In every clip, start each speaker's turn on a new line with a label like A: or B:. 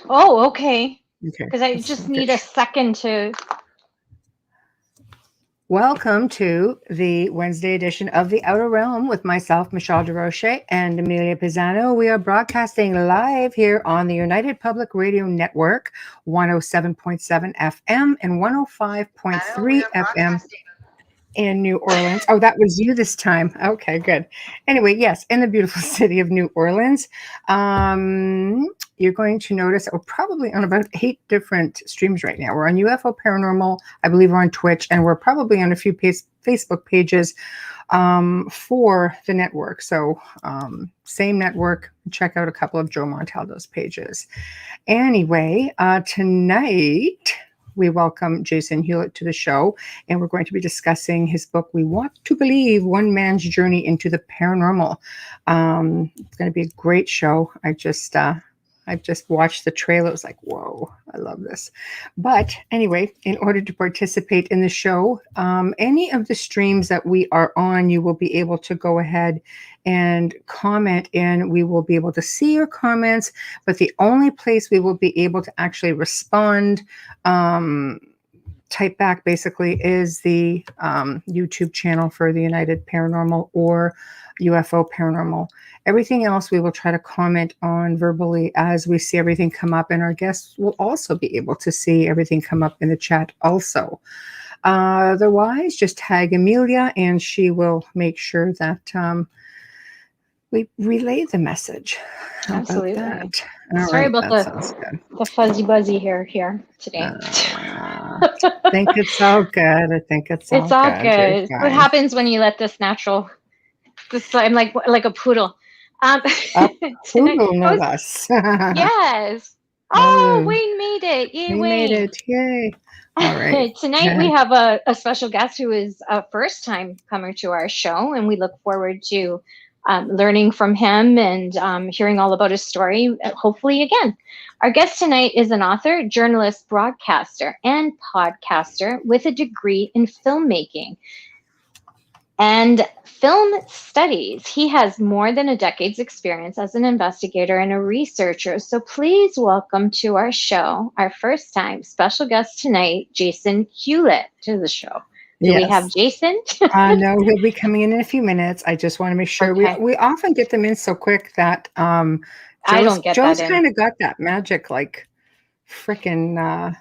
A: Oh, okay.
B: Okay.
A: Because I just need a second to.
B: Welcome to the Wednesday edition of The Outer Realm with myself, Michelle Desrochers, and Amelia Pisano. We are broadcasting live here on the United Public Radio Network, 107.7 FM and 105.3 FM in New Orleans. Oh, that was you this time. Okay, good. Anyway, yes, in the beautiful city of New Orleans. You're going to notice that we're probably on about 8 different streams right now. We're on UFO Paranormal. I believe we're on Twitch, and we're probably on a few Facebook pages for the network. So same network. Check out a couple of Joe Montaldo's pages. Anyway, tonight we welcome Jason Hewlett to the show, and we're going to be discussing his book, We Want to Believe, One Man's Journey into the Paranormal. It's going to be a great show. I just watched the trailer. It was like, whoa, I love this. But anyway, in order to participate in the show, any of the streams that we are on, you will be able to go ahead and comment in. We will be able to see your comments, but the only place we will be able to actually respond, type back basically, is the YouTube channel for the United Paranormal or UFO Paranormal. Everything else we will try to comment on verbally as we see everything come up, and our guests will also be able to see everything come up in the chat also. Otherwise, just tag Amelia and she will make sure that we relay the message. How
A: Absolutely.
B: about that?
A: Sorry about the fuzzy buzzy hair here today.
B: I think it's all good. I think it's all
A: good. What happens when you let this natural? I'm like a poodle.
B: A poodle, no less.
A: Yes. Oh, Wayne made it. Yay, Wayne.
B: Made it. Yay. All right.
A: Tonight we have a special guest who is a first time comer to our show, and we look forward to learning from him and hearing all about his story, hopefully again. Our guest tonight is an author, journalist, broadcaster, and podcaster with a degree in filmmaking and film studies. He has more than a decade's experience as an investigator and a researcher. So please welcome to our show, our first time special guest tonight, Jason Hewlett, to the show. Do we have Jason?
B: No, he'll be coming in a few minutes. I just want to make sure. Okay. We often get them in so quick that
A: I don't get
B: Joe's
A: that in.
B: Kind of got that magic, like, freaking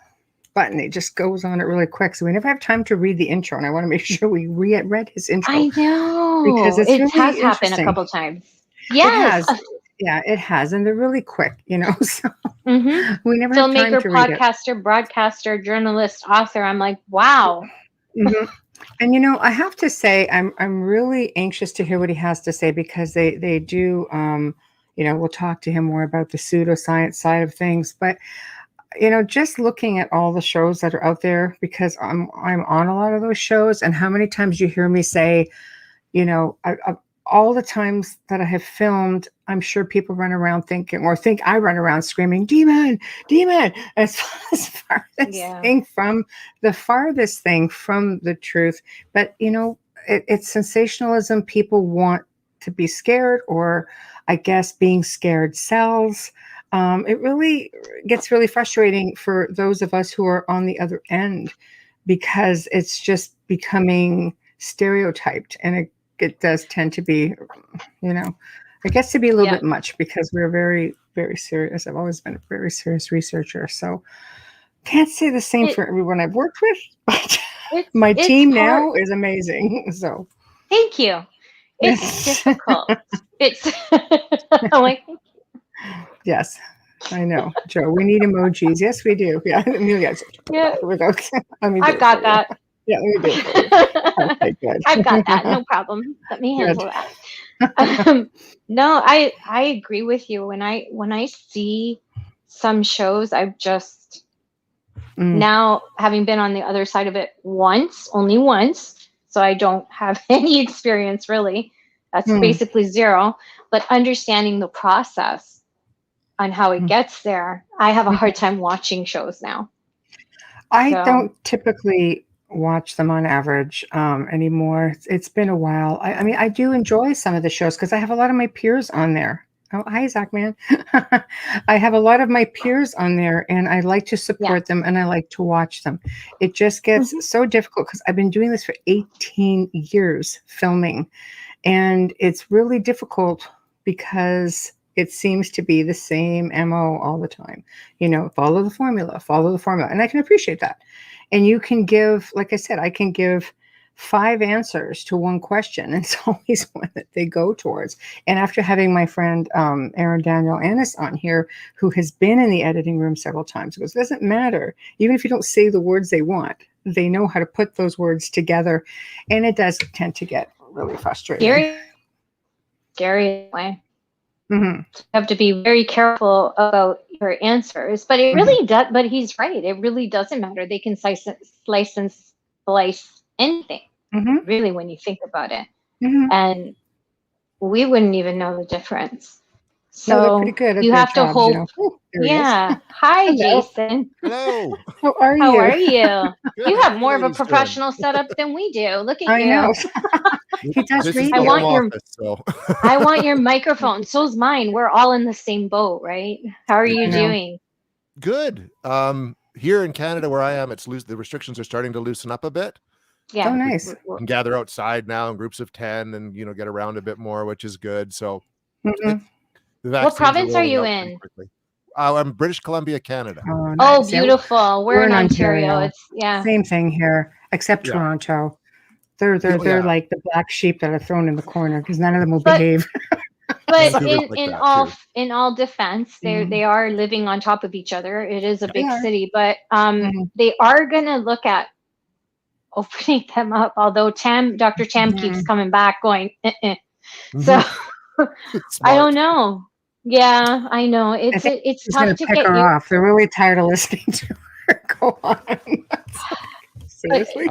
B: button. It just goes on it really quick. So we never have time to read the intro, and I want to make sure we read his intro.
A: I know.
B: Because it
A: really has happened a couple times.
B: Yes. It has. Yeah, it has. And they're really quick, So we never have time to read it.
A: Podcaster, broadcaster, journalist, author. I'm like, wow.
B: Mm-hmm. And I have to say, I'm really anxious to hear what he has to say, because they do. We'll talk to him more about the pseudoscience side of things, but just looking at all the shows that are out there, because I'm on a lot of those shows, and how many times you hear me say, all the times that I have filmed, I'm sure people run around think I run around screaming, demon, demon, as farthest thing from the truth. But, it's sensationalism. People want to be scared, or I guess being scared sells. It really gets really frustrating for those of us who are on the other end, because it's just becoming stereotyped, and it does tend to be, it gets to be a little bit much, because we're very, very serious. I've always been a very serious researcher, so can't say the same for everyone I've worked with, but my team now is amazing. So
A: thank you. It's difficult. I'm like, thank you.
B: Yes, I know, Joe. We need emojis. Yes, we do. Yeah, Amelia.
A: Yeah.
B: I've
A: got that.
B: Yeah, let me do it for you. Okay, good.
A: I've got that. No problem. Let me handle that. No, I agree with you. When I see some shows, I've just now, having been on the other side of it only once, so I don't have any experience really. That's basically zero. But understanding the process on how it gets there, I have a hard time watching shows now.
B: I don't typically watch them on average anymore. It's been a while. I mean, I do enjoy some of the shows, because I have a lot of my peers on there. Oh, hi, Zach, man. I have a lot of my peers on there, and I like to support them, and I like to watch them. It just gets so difficult because I've been doing this for 18 years, filming, and it's really difficult because it seems to be the same MO all the time. Follow the formula, and I can appreciate that. And you can give, like I said, I can give 5 answers to one question. And it's always one that they go towards. And after having my friend Aaron Daniel Annis on here, who has been in the editing room several times, goes, it doesn't matter. Even if you don't say the words they want, they know how to put those words together. And it does tend to get really frustrating.
A: Scary way.
B: Mm-hmm.
A: You have to be very careful about your answers. But it really does. But he's right. It really doesn't matter. They can slice and slice anything. Really, when you think about it, and we wouldn't even know the difference. So
B: they're pretty good at
A: you
B: their
A: have to
B: jobs,
A: hope.
B: Yeah.
A: Hi,
B: Hello.
A: Jason.
C: Hello.
B: How are you?
A: How are you?
C: Good.
A: You
C: How
A: have
C: are
A: more of a
C: ladies doing?
A: professional setup than we do. Look at
B: I
A: you.
B: know. He does
C: This is
B: radio.
C: the
A: I want
C: home
A: your-
C: office, so.
A: I want your microphone. So's mine. We're all in the same boat, right? How are you doing?
C: Good. Here in Canada, where I am, it's loose. The restrictions are starting to loosen up a bit.
A: Yeah.
B: Oh, nice.
C: We can gather outside now in groups of 10 and, get around a bit more, which is good. So
B: Mhm.
C: the
A: What
C: vaccines
A: province are
C: rolling
A: you
C: out pretty
A: in?
C: quickly. I'm British Columbia, Canada.
B: Oh,
A: Oh,
B: nice. Yeah,
A: beautiful. We're in Ontario.
B: Ontario.
A: It's
B: Same thing here, except
C: Yeah.
B: Toronto. They're
C: Yeah.
B: like the black sheep that are thrown in the corner because none of them will
A: But-
B: behave.
A: But
C: Vancouver's like
A: in
C: that,
A: all
C: too.
A: in all defense, they are living on top of each other. It is a
B: They
A: big
B: are.
A: city, but
B: Mhm.
A: they are gonna look at opening them up. Although Dr. Tam keeps coming back, going. So I don't know. Yeah, I know. It's
B: She's
A: tough
B: gonna
A: to
B: pick
A: get
B: her
A: you.
B: off. They're really tired of listening to her go on. Seriously.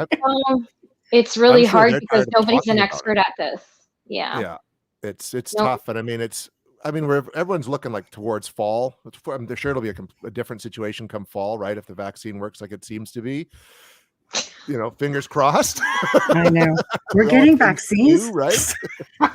A: It's really
C: I'm sure
A: hard
C: they're
A: because
C: tired of
A: nobody's an
C: talking about
A: expert at this. Yeah.
C: Yeah. It's
A: Nope.
C: tough. And I mean, where everyone's looking like towards fall. I'm sure it'll be a different situation come fall, right? If the vaccine works like it seems to be, fingers crossed.
B: I know. We're
C: We all
B: getting
C: have things to
B: vaccines,
C: do, right?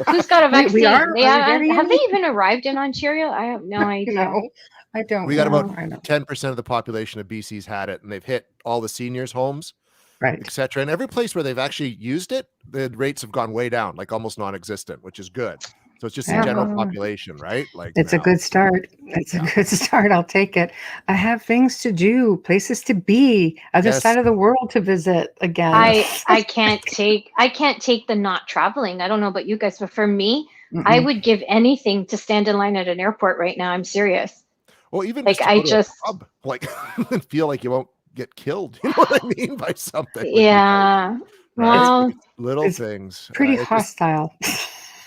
A: Who's got a vaccine?
B: We are.
A: They
B: Are you getting
A: have
B: any?
A: they even arrived in Ontario? I have no idea.
B: No, I don't.
C: We got
B: know.
C: about
B: I know.
C: 10% of the population of BC's had it, and they've hit all the seniors' homes,
B: Right.
C: etc. And every place where they've actually used it, the rates have gone way down, like almost non-existent, which is good. So it's just the general population, right? Like
B: It's a good start. It's a good start. I'll take it. I have things to do, places to be, other
C: Yes.
B: side of the world to visit again.
A: I can't take the not traveling. I don't know about you guys, but for me, I would give anything to stand in line at an airport right now. I'm serious.
C: Well, even
A: Like,
C: just to
A: I
C: go to a
A: just-
C: pub, like and feel like you won't get killed. You know what I mean by something? Like,
A: Yeah.
C: right?
A: Well,
C: Little
B: it's
C: things.
B: Pretty
C: It's just-
B: hostile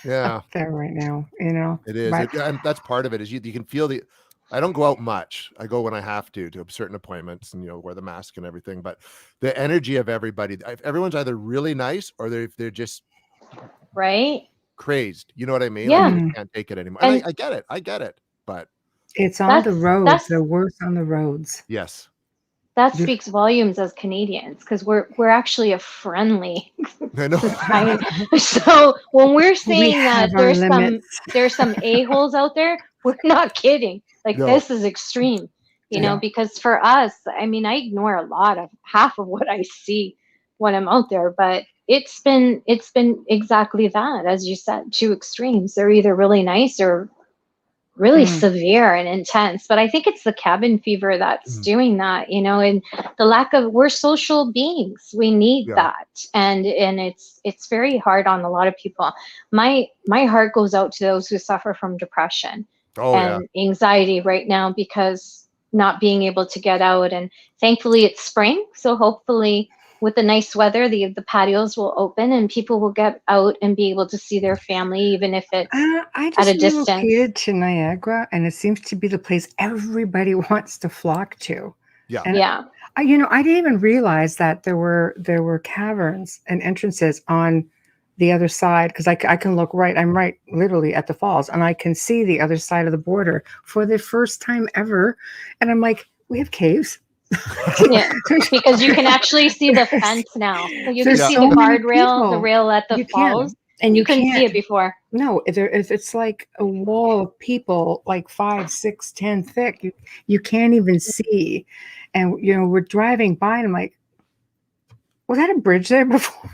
C: yeah,
B: there right now,
C: it is.
B: But-
C: And that's part of it. Is you can feel the. I don't go out much. I go when I have to certain appointments and wear the mask and everything. But the energy of everybody, everyone's either really nice or they're just
A: right.
C: crazed. You know what I mean?
A: Yeah.
C: Like they just can't take it anymore. And
A: And-
C: I get it. I get it. But
B: It's on the roads.
A: that's-
B: They're worse on the roads.
C: yes,
A: That speaks volumes as Canadians because we're actually a friendly
C: I know.
A: society. So when we're saying that
B: have our limits.
A: there's some a-holes out there, we're not kidding. Like
C: No.
A: this is extreme,
B: Yeah.
A: because for us, I mean, I ignore half of what I see when I'm out there, but it's been exactly that, as you said, two extremes. They're either really nice or really severe and intense. But I think it's the cabin fever that's doing that, and the lack of, we're social beings. We need that. And it's very hard on a lot of people. My heart goes out to those who suffer from depression and anxiety right now because not being able to get out. And thankfully it's spring. So hopefully with the nice weather, the patios will open and people will get out and be able to see their family, even if it's
B: I
A: at a
B: just
A: distance.
B: relocated to Niagara, and it seems to be the place everybody wants to flock to.
C: Yeah.
B: And
A: Yeah.
B: I didn't even realize that there were caverns and entrances on the other side because I can look right. I'm right, literally at the falls, and I can see the other side of the border for the first time ever. And I'm like, we have caves.
A: Yeah, because you can actually see the fence now. You can
B: There's
A: see
B: so
A: the
B: many
A: guardrail, the
B: people.
A: rail at the
B: You can.
A: falls.
B: And
A: You
B: you
A: couldn't see
B: can't,
A: it before.
B: no, it's like a wall of people, like 5, 6, 10 thick. You can't even see. And we're driving by, and I'm like, was that a bridge there before?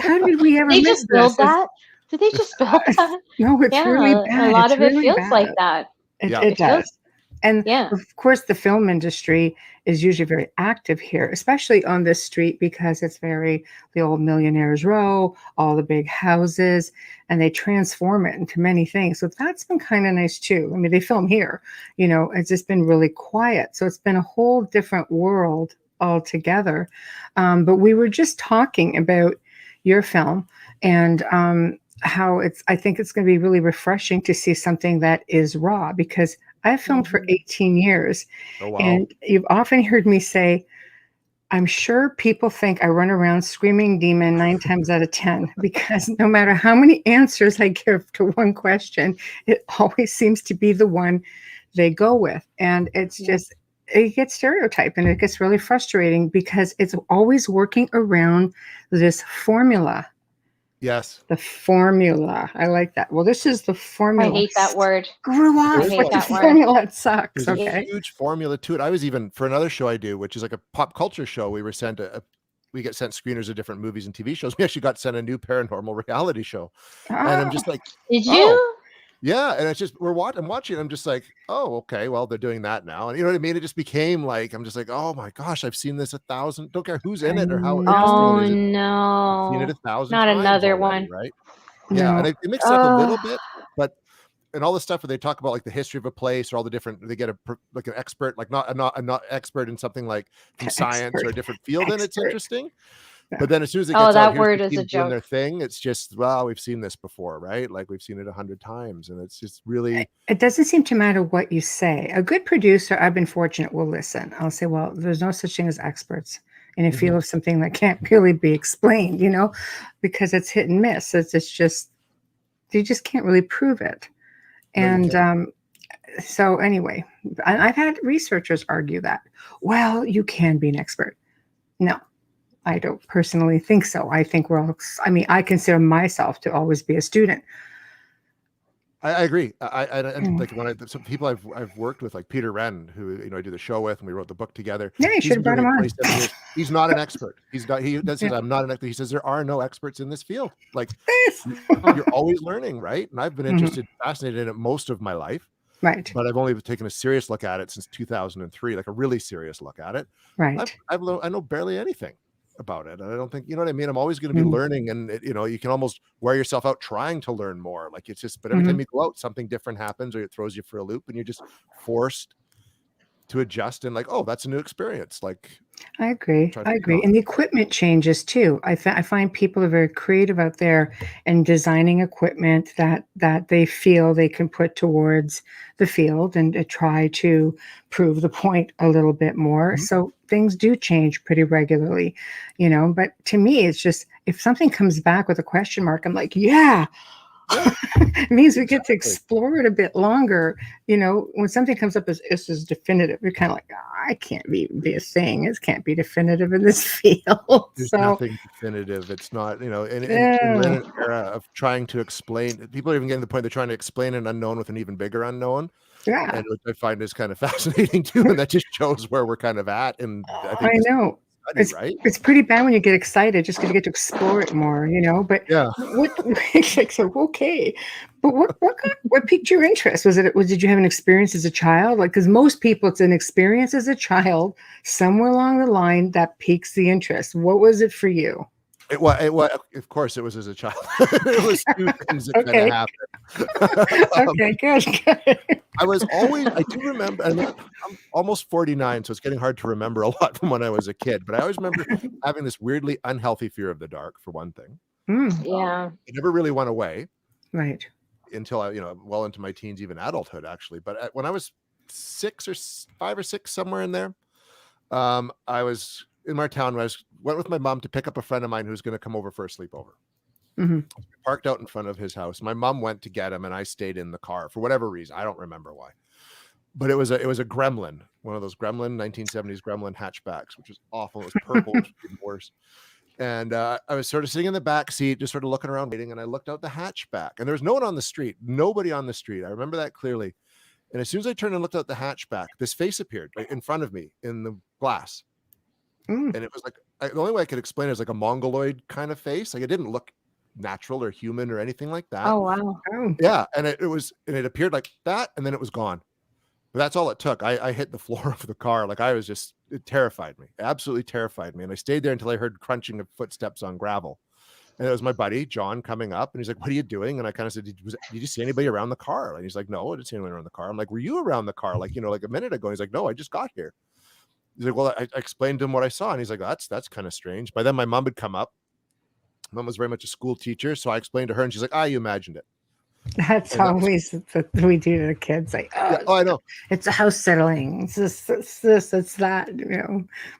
B: How did we ever
A: They
B: miss
A: just
B: this?
A: build that. Did they just build that?
B: No, it's really
A: Yeah, a
B: bad.
A: lot
B: It's
A: of it
B: really
A: feels like
B: bad.
A: that.
C: Yeah.
B: It
A: It feels,
B: does. And
A: yeah.
B: of course, the film industry is usually very active here, especially on this street, because it's the old Millionaires Row, all the big houses, and they transform it into many things. So that's been kind of nice too. I mean, they film here, it's just been really quiet. So it's been a whole different world altogether. But we were just talking about your film and how I think it's going to be really refreshing to see something that is raw, because I've filmed for 18 years.
C: Oh, wow.
B: And you've often heard me say, I'm sure people think I run around screaming demon 9 times out of 10, because no matter how many answers I give to one question, it always seems to be the one they go with. And it's just, it gets stereotyped, and it gets really frustrating because it's always working around this formula.
C: Yes.
B: The formula. I like that. Well, this is the
A: I
B: formula.
A: hate that word.
B: Grew
A: I
B: off
A: hate
B: with the
A: that word.
B: formula. It sucks.
C: There's a
B: Okay.
C: huge formula to it. I was even, for another show I do, which is like a pop culture show, we were sent we get sent screeners of different movies and TV shows. We actually got sent a new paranormal reality show. And I'm just like,
A: Did
C: oh,
A: you?
C: yeah. And it's just, I'm watching, I'm just like, oh, okay, well, they're doing that now. And you know what I mean? It just became like, I'm just like, oh my gosh, I've seen this 1,000, don't care who's in it or how interesting
A: Oh
C: it is. I've
A: no.
C: seen it 1,000
A: Not
C: times
A: another
C: already,
A: one.
C: right? Yeah. And
B: No.
C: it mixes it up a little bit, but and all the stuff where they talk about like the history of a place or all the different, they get like an expert, like not expert in something like from science or a different field, and it's interesting.
B: Yeah.
C: But then as soon as it
A: Oh,
C: gets
A: that
C: out, here's
A: word
C: the
A: is a
C: team doing
A: joke.
C: their thing, it's just, well, we've seen this before, right? Like we've seen it 100 times, and it's just really.
B: It doesn't seem to matter what you say. A good producer, I've been fortunate, will listen. I'll say, well, there's no such thing as experts in a field of something that can't really be explained, because it's hit and miss. It's just, you just can't really prove it. And so anyway, I've had researchers argue that, well, you can be an expert. No, I don't personally think so. I think I consider myself to always be a student.
C: I agree. I like when some people I've worked with, like Peter Renn, who I do the show with, and we wrote the book together.
B: Yeah, you should have brought him on.
C: He's not an expert. He says I'm not an expert. He says there are no experts in this field. Like you're always learning, right? And I've been interested, fascinated in it most of my life.
B: Right.
C: But I've only taken a serious look at it since 2003, like a really serious look at it.
B: Right.
C: I know barely anything about it. And I don't think, you know what I mean? I'm always going to be learning, and you can almost wear yourself out trying to learn more. Like it's just, but every time you go out, something different happens, or it throws you for a loop, and you're just forced to adjust and like, oh, that's a new experience. Like
B: I agree. And the equipment changes too. I find people are very creative out there and designing equipment that they feel they can put towards the field and try to prove the point a little bit more. So things do change pretty regularly, but to me, it's just, if something comes back with a question mark, I'm like, yeah. It means we get to explore it a bit longer. When something comes up as this is definitive, you're kind of like, I can't be a thing. It can't be definitive in this field.
C: There's nothing definitive. It's not, and we're in an era of trying to explain. People are even getting to the point they're trying to explain an unknown with an even bigger unknown.
B: Yeah.
C: And which I find is kind of fascinating too. And that just shows where we're kind of at. And I think
B: know. It's pretty bad when you get excited just because you get to explore it more, but it's like, so okay, but what piqued your interest? Did you have an experience as a child? Like, because most people, it's an experience as a child somewhere along the line that piques the interest. What was it for you?
C: It was, of course, it was as a child. It was two things that kind of happened.
B: Okay, good.
C: I do remember, I'm almost 49, so it's getting hard to remember a lot from when I was a kid, but I always remember having this weirdly unhealthy fear of the dark, for one thing.
A: Yeah.
C: It never really went away.
B: Right.
C: Until I, well into my teens, even adulthood, actually. But when I was 5 or 6, somewhere in there, I was in my town. I went with my mom to pick up a friend of mine who's going to come over for a sleepover. Parked out in front of his house. My mom went to get him, and I stayed in the car for whatever reason. I don't remember why. But it was a Gremlin, one of those 1970s Gremlin hatchbacks, which was awful. It was purple, which was even worse. And I was sort of sitting in the back seat, just sort of looking around, waiting. And I looked out the hatchback, and there was no one on the street, nobody on the street. I remember that clearly. And as soon as I turned and looked out the hatchback, this face appeared right in front of me in the glass.
B: Mm.
C: And it was like, the only way I could explain it is like a mongoloid kind of face. Like it didn't look natural or human or anything like that.
A: Oh, wow.
B: Oh.
C: Yeah. And it appeared like that. And then it was gone. But that's all it took. I hit the floor of the car. Like it terrified me, absolutely terrified me. And I stayed there until I heard crunching of footsteps on gravel. And it was my buddy, John, coming up. And he's like, what are you doing? And I kind of said, did you see anybody around the car? And he's like, no, I didn't see anyone around the car. I'm like, were you around the car? Like, like a minute ago. And he's like, no, I just got here. He's like, well, I explained to him what I saw. And he's like, that's kind of strange. By then my mom had come up. Mom was very much a school teacher. So I explained to her and she's like, you imagined it.
B: That's always what we do to the kids. Like,
C: I know.
B: It's a house settling. It's this, it's that,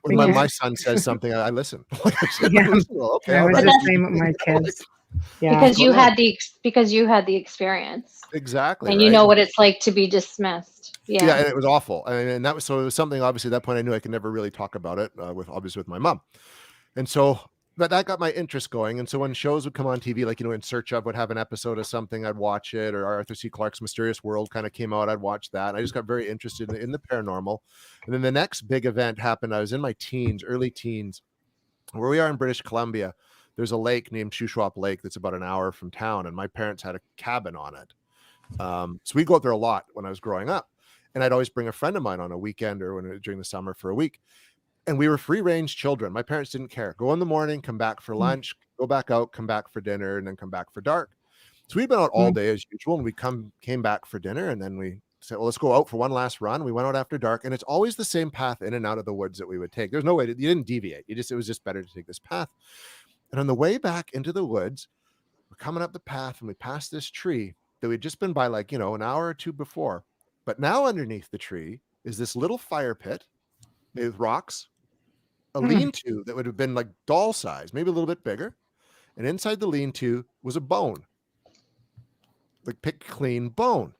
C: When my son says something, I listen.
B: Yeah.
C: Okay.
B: I was
C: right.
B: the same with my kids. Yeah.
A: Because you had the experience.
C: Exactly.
A: And you know what it's like to be dismissed. Yeah.
C: Yeah, and it was awful. And that was, so it was something, obviously at that point I knew I could never really talk about it with my mom. And so but that got my interest going. And so when shows would come on TV, like, In Search Of would have an episode of something, I'd watch it, or Arthur C. Clarke's Mysterious World kind of came out, I'd watch that. And I just got very interested in the paranormal. And then the next big event happened. I was in my early teens, where we are in British Columbia. There's a lake named Shuswap Lake that's about an hour from town, and my parents had a cabin on it. So we'd go out there a lot when I was growing up. And I'd always bring a friend of mine on a weekend or during the summer for a week. And we were free-range children. My parents didn't care. Go in the morning, come back for lunch, go back out, come back for dinner, and then come back for dark. So we'd been out all day as usual, and we came back for dinner, and then we said, well, let's go out for one last run. We went out after dark, and it's always the same path in and out of the woods that we would take. There's no way you didn't deviate. It was just better to take this path. And on the way back into the woods, we're coming up the path, and we passed this tree that we'd just been by, like, an hour or two before. But now underneath the tree is this little fire pit made with rocks, a lean-to that would have been like doll size, maybe a little bit bigger. And inside the lean-to was a bone, like picked clean bone.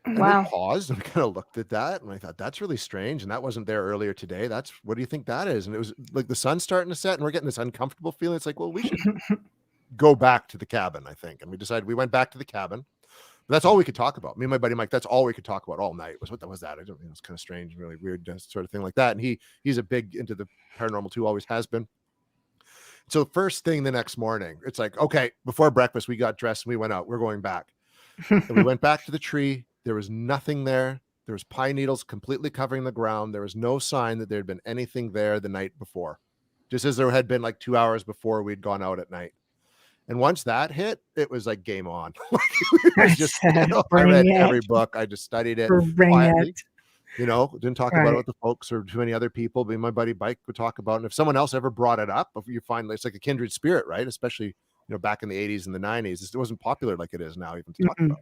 C: And
A: Wow.
C: we paused and we kind of looked at that, and I thought, that's really strange. And that wasn't there earlier today. What do you think that is? And it was like the sun's starting to set, and we're getting this uncomfortable feeling. It's like, well, we should go back to the cabin, I think. And we decided we went back to the cabin. But that's all we could talk about. Me and my buddy Mike, that's all we could talk about all night was what was that? I don't know. It was kind of strange, really weird sort of thing like that. And he's a big into the paranormal too, always has been. So first thing the next morning, it's like, okay, before breakfast, we got dressed and we went out. We're going back. And we went back to the tree. There was nothing there. There was pine needles completely covering the ground. There was no sign that there had been anything there the night before, just as there had been like 2 hours before we'd gone out at night. And once that hit, it was like game on. I read every book. I just studied it quietly. Didn't talk about it with the folks or too many other people. But my buddy Mike would talk about it. And if someone else ever brought it up, you find it's like a kindred spirit, right? Especially, back in the 80s and the 90s, it wasn't popular like it is now, even to talk about.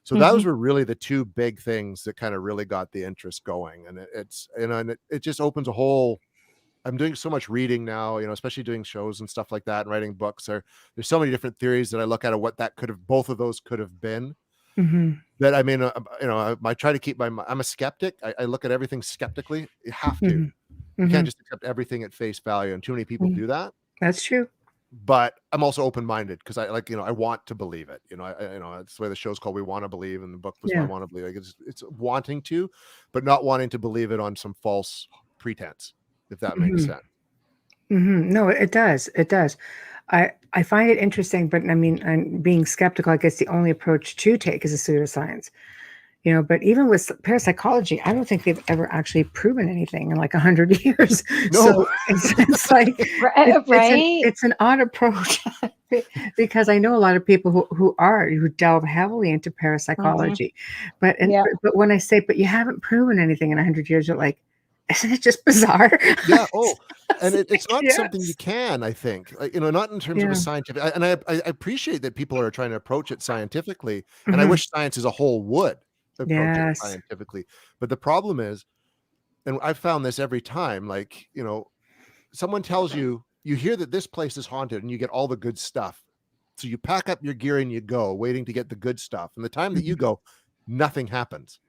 C: So those were really the two big things that kind of really got the interest going. And it just opens a whole. I'm doing so much reading now, especially doing shows and stuff like that and writing books. There's so many different theories that I look at what that both of those could have been. That I try to keep I'm a skeptic. I look at everything skeptically. You have to. You can't just accept everything at face value, and too many people do that.
B: That's true.
C: But I'm also open-minded because I want to believe it. That's the way the show's called. We Want to Believe, and the book was I Want to Believe. Like it's wanting to, but not wanting to believe it on some false pretense, if that makes sense.
B: No, it does. It does. I find it interesting, but I mean, and being skeptical, I guess the only approach to take is a pseudoscience. But even with parapsychology, I don't think they've ever actually proven anything in like 100 years.
C: No.
B: So it's like,
A: Right.
B: It's an odd approach because I know a lot of people who delve heavily into parapsychology, but when I say, but you haven't proven anything in 100 years, you're like, isn't it just bizarre?
C: Yeah. Oh, and it's not something you can, I think, not in terms of a scientific, and I appreciate that people are trying to approach it scientifically. And I wish science as a whole would approach it scientifically. But the problem is, and I've found this every time, like, someone tells you hear that this place is haunted and you get all the good stuff. So you pack up your gear and you go, waiting to get the good stuff. And the time that you go, nothing happens.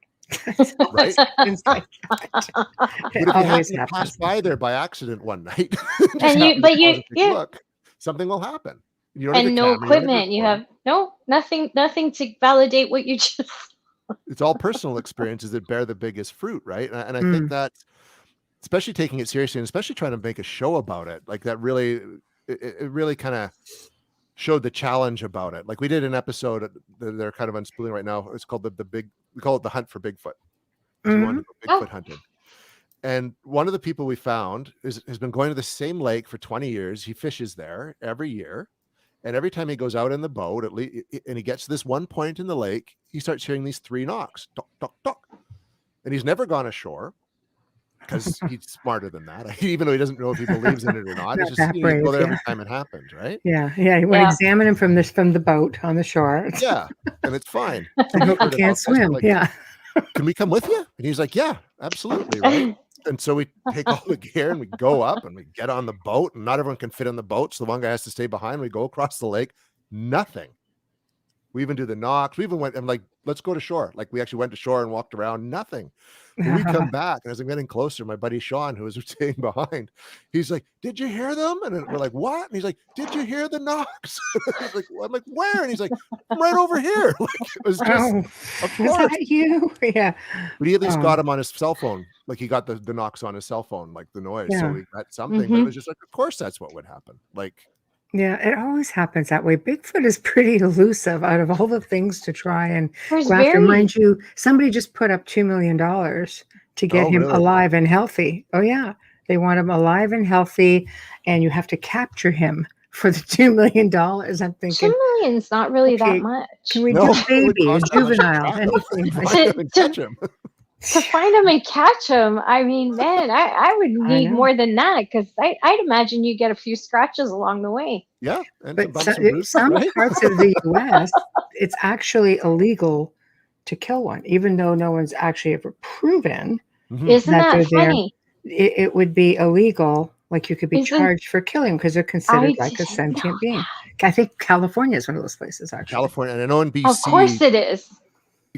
C: right?
B: It's like that.
C: But
B: It
C: if you
B: always
C: happen to pass
B: happens.
C: by there by accident one night, just
A: And you,
C: happen to
A: but
C: pause
A: you,
C: and take a
A: yeah,
C: look, something will happen. You don't have a
A: and no
C: camera, you don't have a
A: equipment. You
C: recorder.
A: have nothing to validate what you just.
C: It's all personal experiences that bear the biggest fruit, right? And I think
B: Mm.
C: that, especially taking it seriously and especially trying to make a show about it, like that really, it really kind of showed the challenge about it. Like we did an episode that they're kind of unspooling right now. It's called the big, we call it the hunt for Bigfoot. Because we wanted to go
A: Oh.
C: Bigfoot hunting. And one of the people we found has been going to the same lake for 20 years. He fishes there every year. And every time he goes out in the boat, at least, and he gets to this one point in the lake, he starts hearing these 3 knocks, tock, tock, tock. And he's never gone ashore because he's smarter than that. Even though he doesn't know if he believes in it or not.
B: Not
C: It's just,
B: that
C: you
B: brave,
C: go there
B: yeah.
C: every time it happens, right?
B: Yeah, you want to examine him from the boat on the shore.
C: Yeah, and it's fine.
B: I hope he can't swim.
C: Like,
B: yeah.
C: can we come with you? And he's like, yeah, absolutely, right? And so we take all the gear and we go up and we get on the boat, and not everyone can fit on the boat. So the one guy has to stay behind. We go across the lake. Nothing. We even do the knocks. We even went, I'm like, let's go to shore. Like we actually went to shore and walked around. Nothing. But we come back, and as I'm getting closer, my buddy Sean, who was staying behind, he's like, did you hear them? And we're like, what? And he's like, did you hear the knocks? Like, I'm like, where? And he's like, I'm right over here. Like, it was just, of
B: Is
C: course.
B: that you? Yeah.
C: But he at least got him on his cell phone. Like he got the knocks on his cell phone, like the noise. So we got something, but it was just like, of course that's what would happen. Like,
B: yeah, it always happens that way. Bigfoot is pretty elusive out of all the things to try and go after. Mind you, somebody just put up $2 million to get him alive and healthy. Oh yeah, they want him alive and healthy, and you have to capture him for the $2 million. I'm thinking
A: $2 million is not really that much.
B: Can we do a baby, a juvenile, anything?
C: Catch him.
A: To find him and catch him, I mean, man, I would need more than that, because I'd imagine you get a few scratches along the way.
C: Yeah,
B: and but some parts of the U.S., it's actually illegal to kill one, even though no one's actually ever proven.
A: Isn't that funny?
B: It would be illegal. Like you could be charged for killing because they're considered like a sentient being. I think California is one of those places, actually.
C: California, and I know in BC.
A: Of course it is.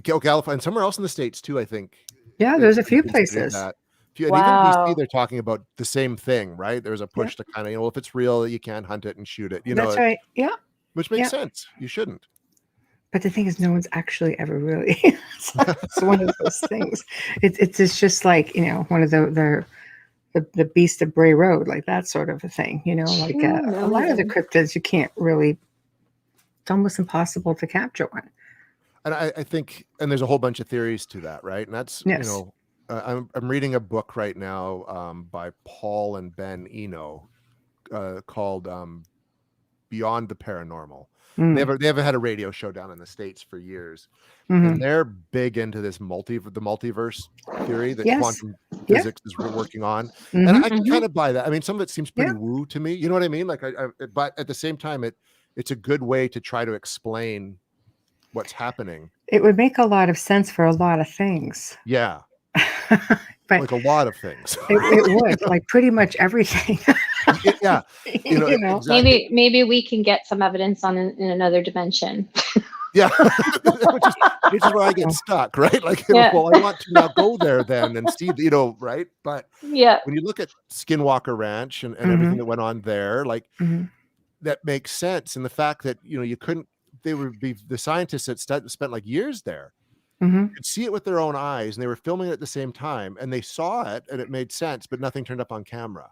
C: California, and somewhere else in the States too, I think.
B: Yeah, there's a few places.
C: That. And even BC, they're talking about the same thing, right? There's a push to kind of, if it's real, you can't hunt it and shoot it.
B: That's right. Yeah.
C: Which makes sense. You shouldn't.
B: But the thing is, no one's actually ever really. It's one of those things. It's just like, one of the beast of Bray Road, like that sort of a thing. Like a lot of the cryptids, you can't really. It's almost impossible to capture one.
C: And I think, and there's a whole bunch of theories to that, right? And that's, I'm reading a book right now by Paul and Ben Eno called Beyond the Paranormal. They have had a radio show down in the States for years, and they're big into this the multiverse theory that quantum physics is working on. And I can kind of buy that. I mean, some of it seems pretty woo to me. You know what I mean? Like, but at the same time, it's a good way to try to explain what's happening.
B: It would make a lot of sense for a lot of things.
C: Yeah.
B: But
C: like a lot of things.
B: It would, like pretty much everything.
C: Yeah.
A: Exactly. Maybe we can get some evidence in another dimension.
C: Yeah. which is where I get stuck, right? Like, well, I want to now go there then and see, right? But when you look at Skinwalker Ranch and everything that went on there, like that makes sense. And the fact that, you couldn't, they would be the scientists that spent like years there could see it with their own eyes, and they were filming it at the same time, and they saw it and it made sense, but nothing turned up on camera.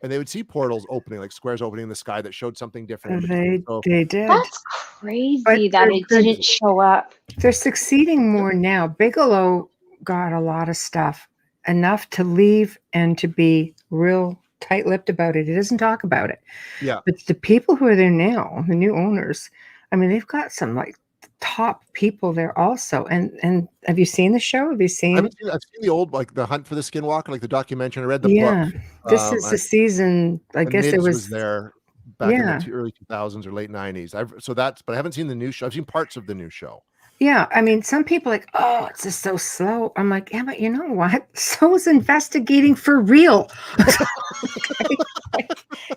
C: And they would see portals opening, like squares opening in the sky that showed something different.
B: They did.
A: That's crazy that it didn't show up.
B: They're succeeding more now. Bigelow got a lot of stuff, enough to leave and to be real tight-lipped about it. He doesn't talk about it.
C: Yeah.
B: But the people who are there now, the new owners, I mean, they've got some like top people there also. And have you seen the show? Have you seen?
C: I've seen the old, like the Hunt for the Skinwalker, like the documentary. I read the book.
B: This is the season. I guess it was
C: there back in the early 2000s or late 90s. But I haven't seen the new show. I've seen parts of the new show.
B: Yeah, I mean, some people are like, oh, it's just so slow. I'm like, yeah, but you know what? So is investigating for real.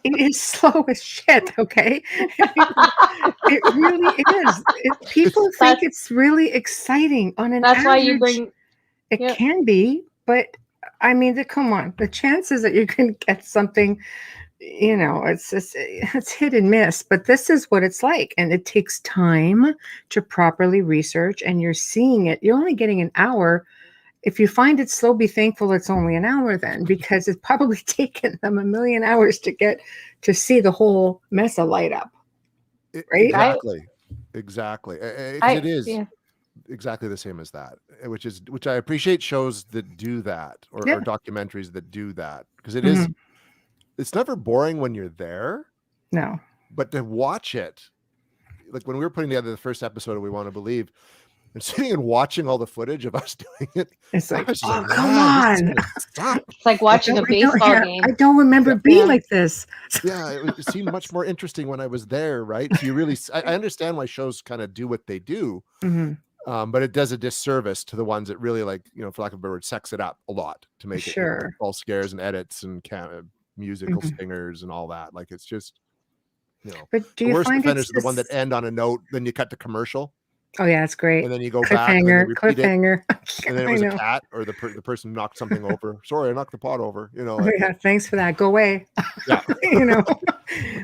B: It is slow as shit, okay? It really is. People think it's really exciting on an
A: That's
B: average.
A: why you bring
B: It
A: Yep.
B: can be, but I mean, come on, the chances that you can get something, it's hit and miss, but this is what it's like. And it takes time to properly research, and you're seeing it. You're only getting an hour. If you find it slow, be thankful it's only an hour then, because it's probably taken them a million hours to see the whole mesa light up. Right?
C: Exactly. 'Cause it is
A: Yeah.
C: exactly the same as that, which I appreciate shows that do that, or
B: Yeah.
C: documentaries that do that, because
B: Mhm.
C: it's never boring when you're there,
B: No.
C: but to watch it, like when we were putting together the first episode of We Want to Believe, and sitting and watching all the footage of us doing it,
B: It's
C: I
B: like,
C: was just
B: oh,
C: like,
B: come
C: man, this is
B: on.
C: gonna suck.
A: It's like watching a baseball game.
B: I don't remember
C: Yeah.
B: it being
A: Yeah.
B: like this.
C: Yeah, it seemed much more interesting when I was there, right? So you really, I understand why shows kind of do what they do,
B: Mhm.
C: but it does a disservice to the ones that really, like, for lack of a better word, sex it up a lot to make it,
B: Sure.
C: all scares and edits and musical
B: Mhm.
C: stingers and all that. Like, it's just,
B: But do
C: the
B: you
C: worst
B: find
C: offenders
B: it's
C: are the one that
B: just...
C: end on a note, then you cut to commercial,
B: Oh, yeah, it's great.
C: and then you go back, and then they
B: Cliffhanger,
C: repeat it,
B: cliffhanger.
C: and then it
B: I
C: was a
B: know.
C: cat, or the person knocked something over. Sorry, I knocked the pot over.
B: Oh,
C: Like,
B: yeah, thanks for that. Go away.
C: yeah.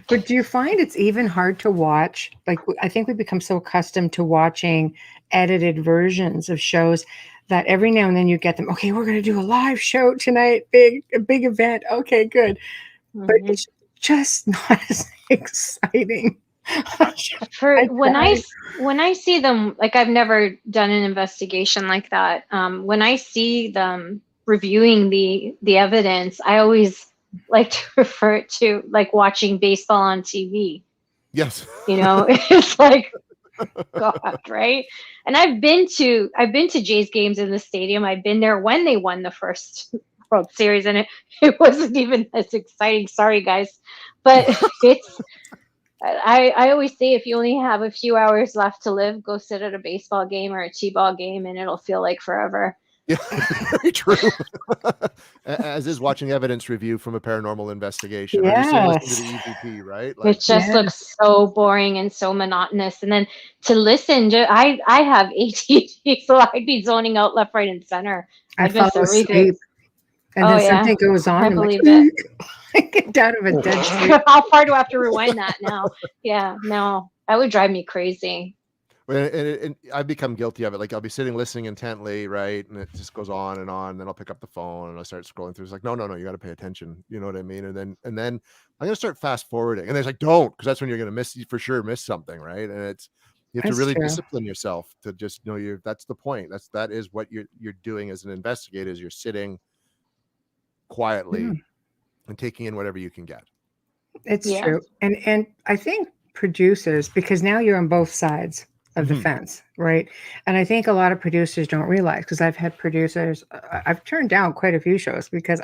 B: But do you find it's even hard to watch? Like, I think we become so accustomed to watching edited versions of shows that every now and then you get them. Okay, we're going to do a live show tonight. A big event. Okay, good. But
A: Mhm.
B: it's just not as exciting.
A: For
B: I tried.
A: when I see them, like, I've never done an investigation like that. When I see them reviewing the evidence, I always like to refer it to like watching baseball on TV.
C: Yes.
A: It's like, God, right? And I've been to Jays games in the stadium. I've been there when they won the first World Series, and it wasn't even as exciting. Sorry, guys, but it's. I always say, if you only have a few hours left to live, go sit at a baseball game or a t-ball game, and it'll feel like forever.
C: Yeah, very true. As is watching evidence review from a paranormal investigation, or just listening to
B: Yes.
C: the EVP, right?
A: It
C: Like,
A: just
B: Yes.
A: looks so boring and so monotonous. And then to listen, I have ADD, so I'd be zoning out left, right, and center.
B: I
A: I'd
B: fall
A: miss everything.
B: asleep, and
A: Oh
B: then
A: yeah,
B: something goes on.
A: I
B: I'm like,
A: believe it.
B: I get out of a dead sleep.
A: How far do I have to rewind that now? Yeah, no, that would drive me crazy.
C: and I've become guilty of it. Like, I'll be sitting listening intently, right, and it just goes on and on. And then I'll pick up the phone and I'll start scrolling through. It's like, no, you got to pay attention. You know what I mean? And then I'm gonna start fast forwarding, and it's like, don't, because that's when you're gonna miss something, right? And you have to
B: That's
C: really
B: true.
C: discipline yourself to just know that's the point. That is what you're doing as an investigator, is you're sitting quietly
B: Yeah.
C: and taking in whatever you can get.
B: It's
A: Yeah.
B: true. And I think producers, because now you're on both sides of the
C: Mhm.
B: fence, right? And I think a lot of producers don't realize, because I've had producers, I've turned down quite a few shows because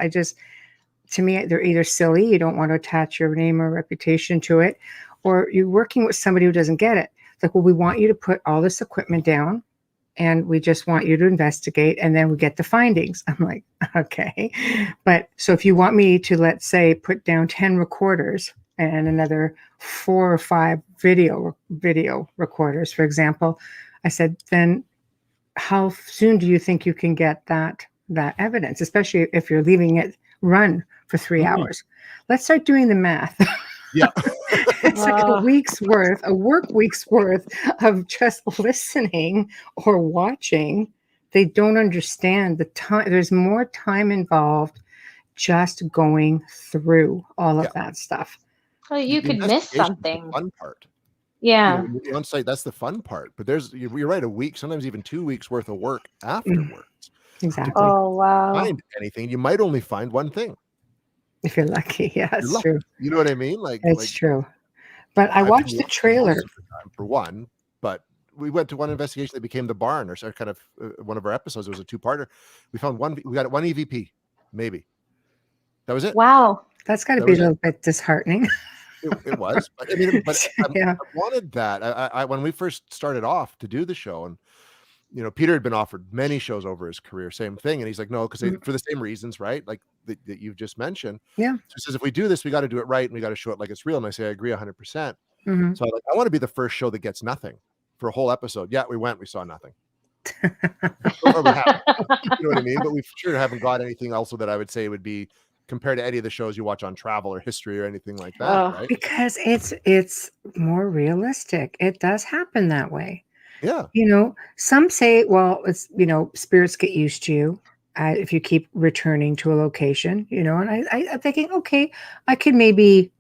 B: to me, they're either silly, you don't want to attach your name or reputation to it, or you're working with somebody who doesn't get it. It's like, well, we want you to put all this equipment down, and we just want you to investigate, and then we get the findings. I'm like, okay. But so if you want me to, let's say, put down 10 recorders and another 4 or 5 video recorders, for example, I said, then how soon do you think you can get that evidence, especially if you're leaving it run for 3
C: Mhm.
B: hours? Let's start doing the math.
C: Yeah.
B: It's like a work week's worth of just listening or watching. They don't understand the time. There's more time involved just going through all of
C: Yeah.
B: that stuff.
A: Well, you
C: The
A: could miss
C: investigation is the
A: something.
C: fun part.
A: Yeah.
C: When you're on site, that's the fun part. But you're right, a week, sometimes even 2 weeks worth of work afterwards to
B: Exactly.
A: Oh wow.
C: find anything. You might only find one thing.
B: If you're lucky. Yeah,
C: You're
B: it's
C: lucky.
B: true.
C: You know what I mean? Like,
B: It's true. But I
C: I've been
B: watched the
C: lucky
B: trailer.
C: most of the time, for one, but we went to one investigation that became the barn, or kind of one of our episodes. It was a 2-parter. We found we got one EVP, maybe. That was it.
A: Wow.
B: That's got to
C: That
B: be a
C: was it.
B: little bit disheartening.
C: It was, but I mean, but
B: Yeah.
C: I wanted that. I when we first started off to do the show, and Peter had been offered many shows over his career, same thing, and he's like, no, because for the same reasons, right? Like that you've just mentioned.
B: Yeah.
C: So he says, if we do this, we got to do it right, and we got to show it like it's real. And I say, I agree 100%.
B: Mhm.
C: So I want to be the first show that gets nothing for a whole episode. Yeah, we saw nothing. So far we haven't. You know what I mean? But we sure haven't got anything also that I would say would be compared to any of the shows you watch on travel or history or anything like that,
A: Oh.
C: right?
B: Because it's more realistic. It does happen that way.
C: Yeah.
B: Some say, well, it's, spirits get used to you if you keep returning to a location, and I'm thinking, okay, I could maybe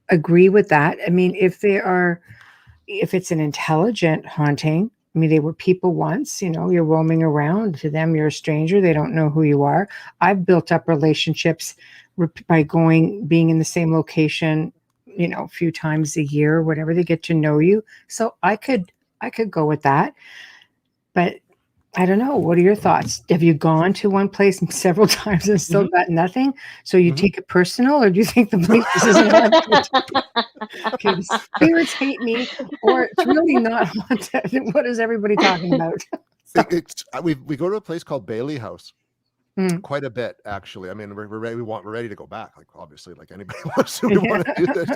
B: agree with that. I mean, if it's an intelligent haunting, I mean, they were people once, you're roaming around. To them, you're a stranger. They don't know who you are. I've built up relationships by being in the same location, a few times a year or whatever. They get to know you. So I could go with that. But I don't know. What are your thoughts? Have you gone to one place several times and still got nothing? So you take it personal, or do you think the place isn't haunted? Okay, the spirits hate me, or it's really not haunted. What is everybody talking about?
C: We go to a place called Bailey House
B: Mm.
C: quite a bit, actually. I mean, we're ready to go back. Like, obviously, like anybody wants to, we want to do this.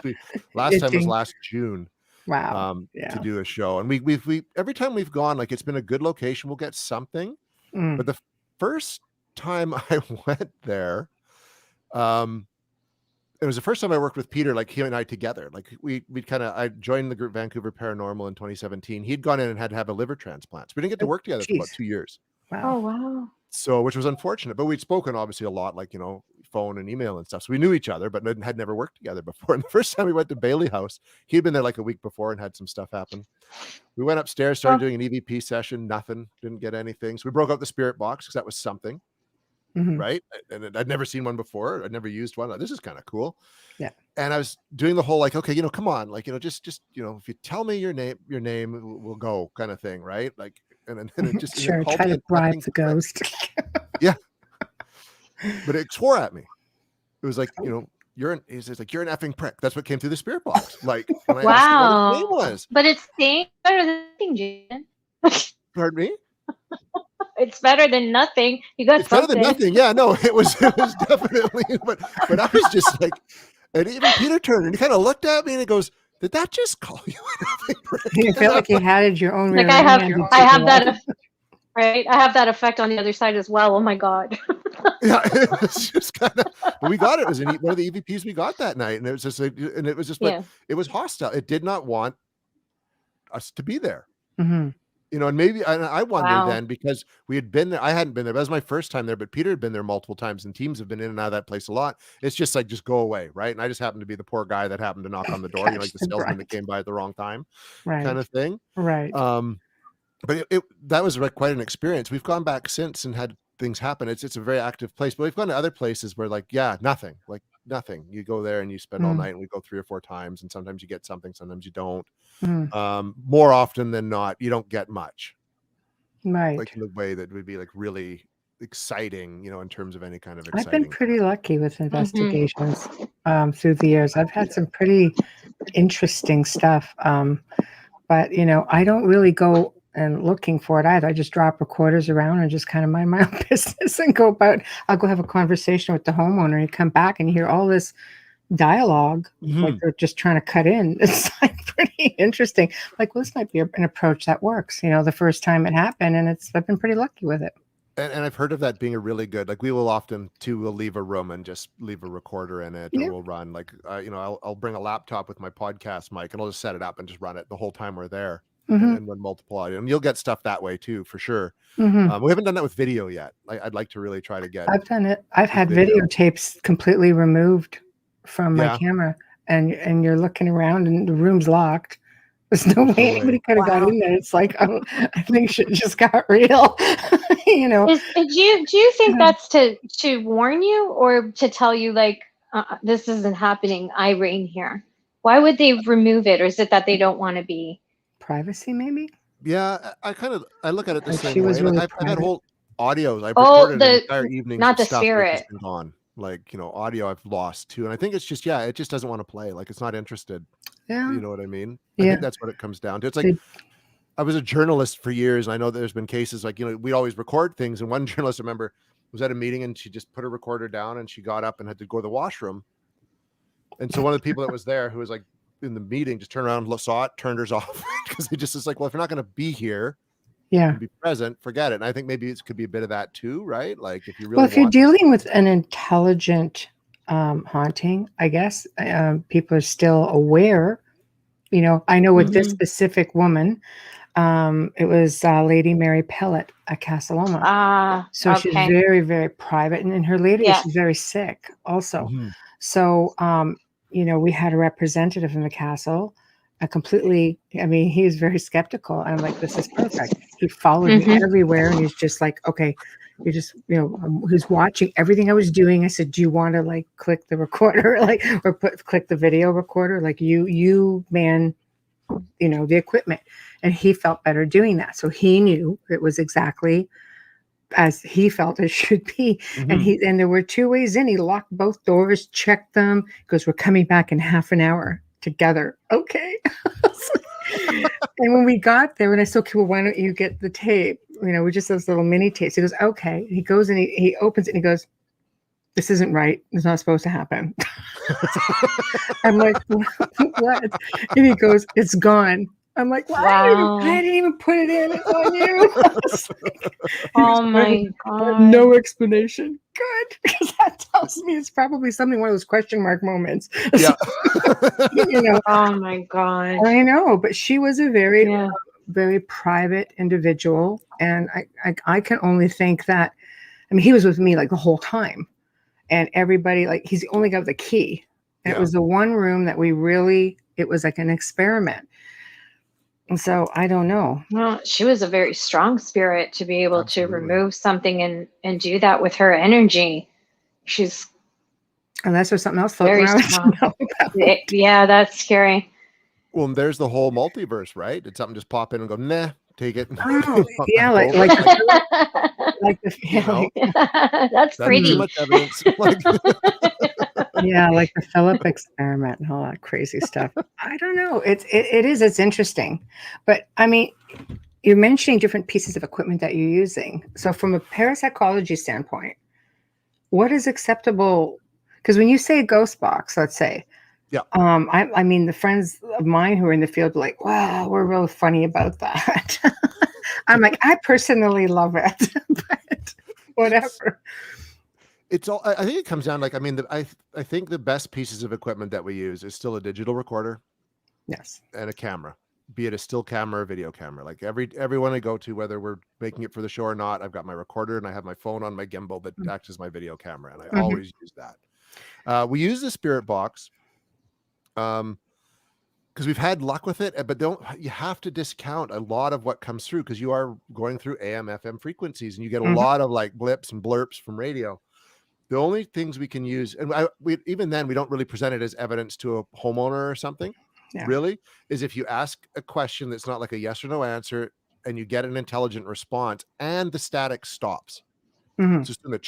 C: Last time was last June.
B: Wow.
C: To do a show, and we every time we've gone, like, it's been a good location, we'll get something. But the first time I went there, it was the first time I worked with Peter, like him and I together. Like I joined the group Vancouver Paranormal in 2017. He'd gone in and had to have a liver transplant, so we didn't get to work together for about 2 years.
A: Oh,
B: Wow.
A: wow.
C: So, which was unfortunate, but we'd spoken obviously a lot, like, phone and email and stuff. So we knew each other, but had never worked together before. And the first time we went to Bailey House, he'd been there like a week before and had some stuff happen. We went upstairs, started doing an EVP session, nothing, didn't get anything. So we broke out the spirit box because that was something, right? And I'd never seen one before. I'd never used one. This is kind of cool.
B: Yeah.
C: And I was doing the whole, like, okay, come on, like, just if you tell me your name, we'll go kind of thing, right? Like, and it just
B: Sure,
C: it called
B: try
C: me
B: to bribe the ghost.
C: Yeah. But it swore at me. It was like, you're an effing prick. That's what came through the spirit box. Like, when I asked him what his name was.
A: But it's better than nothing, Jan.
C: Pardon me?
A: It's better than nothing. You got
C: It's
A: something.
C: better than nothing. Yeah, no, it was definitely, but I was just like, and even Peter turned and he kind of looked at me and he goes, "Did that just call you an effing prick?"
B: You felt like you had your own.
A: Like I have that. Right, I have that effect on the other side as well. Oh my god.
C: Yeah, it was just kind of. But we got it. It was one of the EVPs we got that night, and it was just like, and it was just like, it was hostile. It did not want us to be there. And maybe I wonder then, because we had been there. I hadn't been there. That was my first time there, but Peter had been there multiple times, and teams have been in and out of that place a lot. It's just like, just go away, right? And I just happened to be the poor guy that happened to knock on the door, like the salesman that came by at the wrong time, kind of thing.
B: Right.
C: But that was like quite an experience. We've gone back since and had things happen. It's a very active place, but we've gone to other places where, like, nothing. You go there and you spend all night, and we go 3 or 4 times, and sometimes you get something, sometimes you don't. More often than not, you don't get much.
B: Right.
C: Like in the way that would be like really exciting, in terms of any kind of exciting.
B: I've been pretty lucky with investigations through the years. I've had some pretty interesting stuff. But I don't really go and looking for it either. I just drop recorders around and just kind of mind my own business and go about. I'll go have a conversation with the homeowner. You come back and you hear all this dialogue, like they're just trying to cut in. It's like pretty interesting. Like, well, this might be an approach that works. The first time it happened, and I've been pretty lucky with it.
C: And I've heard of that being a really good, like, we will often too, we'll leave a room and just leave a recorder in it, or we'll run like, I'll bring a laptop with my podcast mic and I'll just set it up and just run it the whole time we're there, and run multiple audio, and you'll get stuff that way too, for sure. We haven't done that with video yet. I'd like to really try to get.
B: I've done it. I've had videotapes completely removed from my camera, and you're looking around and the room's locked. There's no way anybody could have got in there. It's like, I think shit just got real. Do
A: you think that's to warn you, or to tell you, like, this isn't happening, I reign here? Why would they remove it? Or is it that they don't want to be
B: privacy, maybe?
C: Yeah, I look at it the same
B: she was
C: way.
B: really
C: Like, I've had whole audios. I've recorded an entire evening.
A: Not the
C: stuff
A: spirit.
C: that's just been gone. Like, audio I've lost too. And I think it's just, it just doesn't want to play. Like, it's not interested.
B: Yeah.
C: You know what I mean? I think that's what it comes down to. It's like, I was a journalist for years, and I know there's been cases like, we always record things. And one journalist, I remember, was at a meeting, and she just put her recorder down, and she got up and had to go to the washroom. And so one of the people that was there, who was like in the meeting, just turned around and saw it, turned hers off, because he just is like, well, if you're not going to be here,
B: Yeah.
C: and be present, forget it. And I think maybe it could be a bit of that too, right? Like if you really
B: Well, if you're
C: want
B: dealing with an intelligent haunting, I guess people are still aware. You know, I know with this
A: Mhm.
B: specific woman, it was Lady Mary Pellet at Casaloma.
A: Ah,
B: So she's
A: okay.
B: very, very private. And in her later years,
A: Yeah.
B: she's very sick also.
C: Mhm.
B: So, you know, we had a representative from the castle, a completely, I mean, he was very skeptical. I'm like, this is perfect. He followed me
A: Mhm.
B: everywhere and he's just like, okay, you just, you know, he's watching everything I was doing. I said, do you want to like click the recorder, like, or click the video recorder? Like you man, you know, the equipment. And he felt better doing that. So he knew it was exactly as he felt it should be. And
C: Mhm.
B: and there were 2 ways in. He locked both doors, checked them, goes, we're coming back in half an hour together. Okay. And when we got there, and I said, okay, well, why don't you get the tape? You know, we just those little mini tapes. He goes, okay. He goes and he opens it and he goes, this isn't right. It's not supposed to happen. I'm like, what? And he goes, it's gone. I'm like, well, I
A: Wow.
B: didn't even put it in. It's on you. I was like, he
A: Oh
B: goes,
A: my
B: I have
A: God.
B: no explanation. Good, because that tells me it's probably something, one of those question mark moments.
C: Yeah.
B: You know,
A: Oh my God.
B: I know, but she was a very,
A: Yeah.
B: very private individual, and I can only think that. I mean, he was with me like the whole time, and everybody like he's the only guy with the key, and it
C: Yeah.
B: was the one room that we really. It was like an experiment, and so I don't know.
A: Well, she was a very strong spirit to be able to
C: Absolutely.
A: remove something and do that with her energy. She's
B: Unless there's something else floating
A: very
B: around.
A: strong.
B: I don't know about.
A: Yeah, that's scary.
C: Well, and there's the whole multiverse, right? Did something just pop in and go, nah, take it.
B: Oh,
C: Pop
B: yeah,
C: back over?
B: like the
C: You
B: yeah,
C: know,
A: That's
C: that's too
A: pretty.
C: much evidence. Like,
B: yeah, like the Philip experiment and all that crazy stuff. I don't know. It's interesting, but I mean, you're mentioning different pieces of equipment that you're using. So from a parapsychology standpoint, what is acceptable? Because when you say a ghost box, let's say,
C: yeah.
B: I mean, the friends of mine who are in the field are like, wow, we're real funny about that. I'm like, I personally love it, but whatever.
C: It's all, I think it comes down like, I mean, I think the best pieces of equipment that we use is still a digital recorder
B: Yes.
C: and a camera, be it a still camera or video camera. Like everyone I go to, whether we're making it for the show or not, I've got my recorder and I have my phone on my gimbal that acts as my video camera. And I always use that. We use the spirit box. Because we've had luck with it, but you have to discount a lot of what comes through because you are going through AM, FM frequencies and you get a lot of like blips and blurps from radio. The only things we can use, and even then, we don't really present it as evidence to a homeowner or something, really, is if you ask a question that's not like a yes or no answer and you get an intelligent response and the static stops. It's just in the,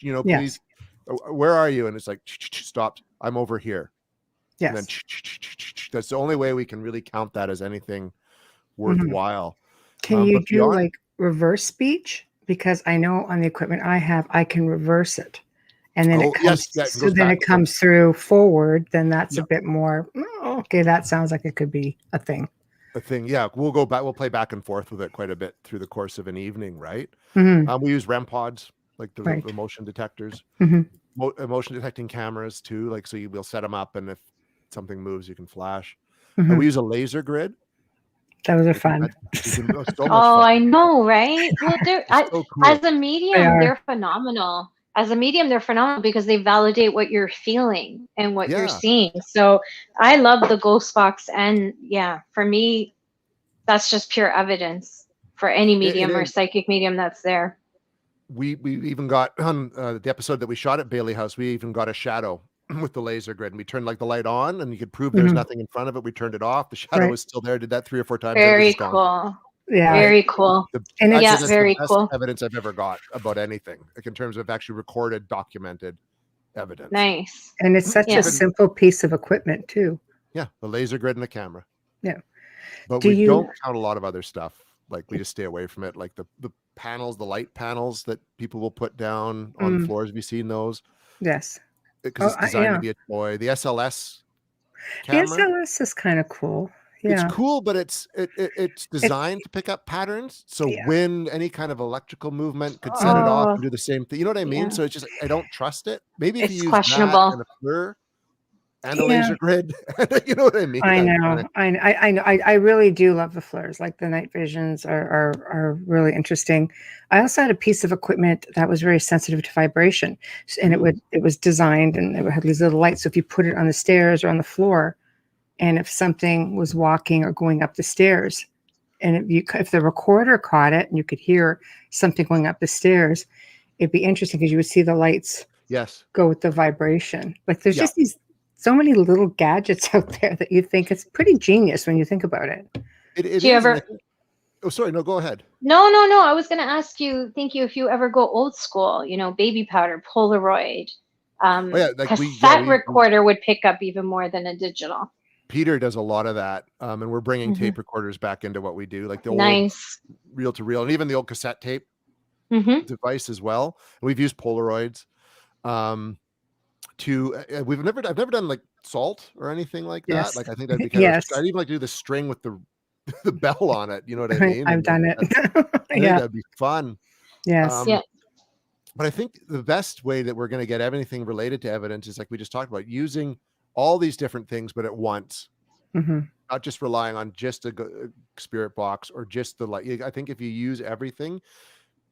C: you know, please, where are you? And it's like, stopped. I'm over here.
B: Yes.
C: And then that's the only way we can really count that as anything worthwhile.
B: Can you do like reverse speech? Because I know on the equipment I have, I can reverse it. And then it comes, so then it comes through forward. Then that's a bit more, okay, that sounds like it could be a thing.
C: Yeah. We'll go back, we'll play back and forth with it quite a bit through the course of an evening, right? We use REM pods, like the motion detectors, motion detecting cameras too. Like, so we'll set them up and if something moves, you can flash. We use a laser grid.
B: Those are fun.
C: So much
A: Oh,
C: fun.
A: I know, right? Well,
C: so cool.
A: as a medium, they're phenomenal. As a medium, they're phenomenal because they validate what you're feeling and what you're seeing. So I love the ghost box. And yeah, for me, that's just pure evidence for any medium or psychic medium that's there.
C: We even got on the episode that we shot at Bailey House, we even got a shadow with the laser grid and we turned like the light on and you could prove there's nothing in front of it. We turned it off. The shadow was still there. Did that 3 or 4 times.
A: Very cool. Yeah. Very cool.
B: And
A: it's very cool.
C: Evidence I've ever got about anything, like in terms of actually recorded, documented evidence.
A: Nice.
B: And it's such a simple piece of equipment too.
C: Yeah. The laser grid and the camera.
B: Yeah.
C: But we don't count a lot of other stuff. Like we just stay away from it. Like the panels, the light panels that people will put down on floors. Have you seen those?
B: Yes.
C: Because it's designed to be a toy. The SLS camera.
B: The SLS is kind of cool.
C: It's
B: Yeah.
C: cool, but it's designed to pick up patterns. So
B: Yeah.
C: when any kind of electrical movement could set it off
A: Oh,
C: and do the same thing. You know what I mean?
A: yeah.
C: So it's just I don't trust it. Maybe if you
A: It's
C: use that
A: questionable.
C: and a FLIR and a
B: Yeah.
C: laser grid, you know what I mean?
B: I
C: I'd
B: know.
C: kinda
B: I know. I really do love the flares. Like the night visions are really interesting. I also had a piece of equipment that was very sensitive to vibration, and it was designed and it had these little lights. So if you put it on the stairs or on the floor, and if something was walking or going up the stairs, and if the recorder caught it and you could hear something going up the stairs, it'd be interesting because you would see the lights
C: yes.
B: go with the vibration. Like there's
C: Yeah.
B: just these so many little gadgets out there that you think it's pretty genius when you think about it.
C: It
A: Do
C: is.
A: you
C: And I
A: ever?
C: think, oh, sorry. No, go ahead.
A: No, no, no. I was going to ask you, thank you, if you ever go old school, baby powder, Polaroid,
C: Oh yeah, like
A: cassette recorder would pick up even more than a digital.
C: Peter does a lot of that, and we're bringing
A: Mhm.
C: tape recorders back into what we do, like the old
A: Nice.
C: reel to reel, and even the old cassette tape
A: Hmm.
C: device as well. And we've used Polaroids. I've never done like salt or anything like that.
B: Yes.
C: Like I think that'd be kind
B: Yes.
C: of. I'd even like to do the string with the the bell on it. You know what I mean?
B: I've done it.
C: I think
B: Yeah.
C: that'd be fun.
B: Yes.
A: Yeah.
C: But I think the best way that we're going to get everything related to evidence is like we just talked about, using all these different things, but at once,
B: Hmm.
C: not just relying on just a spirit box or just the light. I think if you use everything,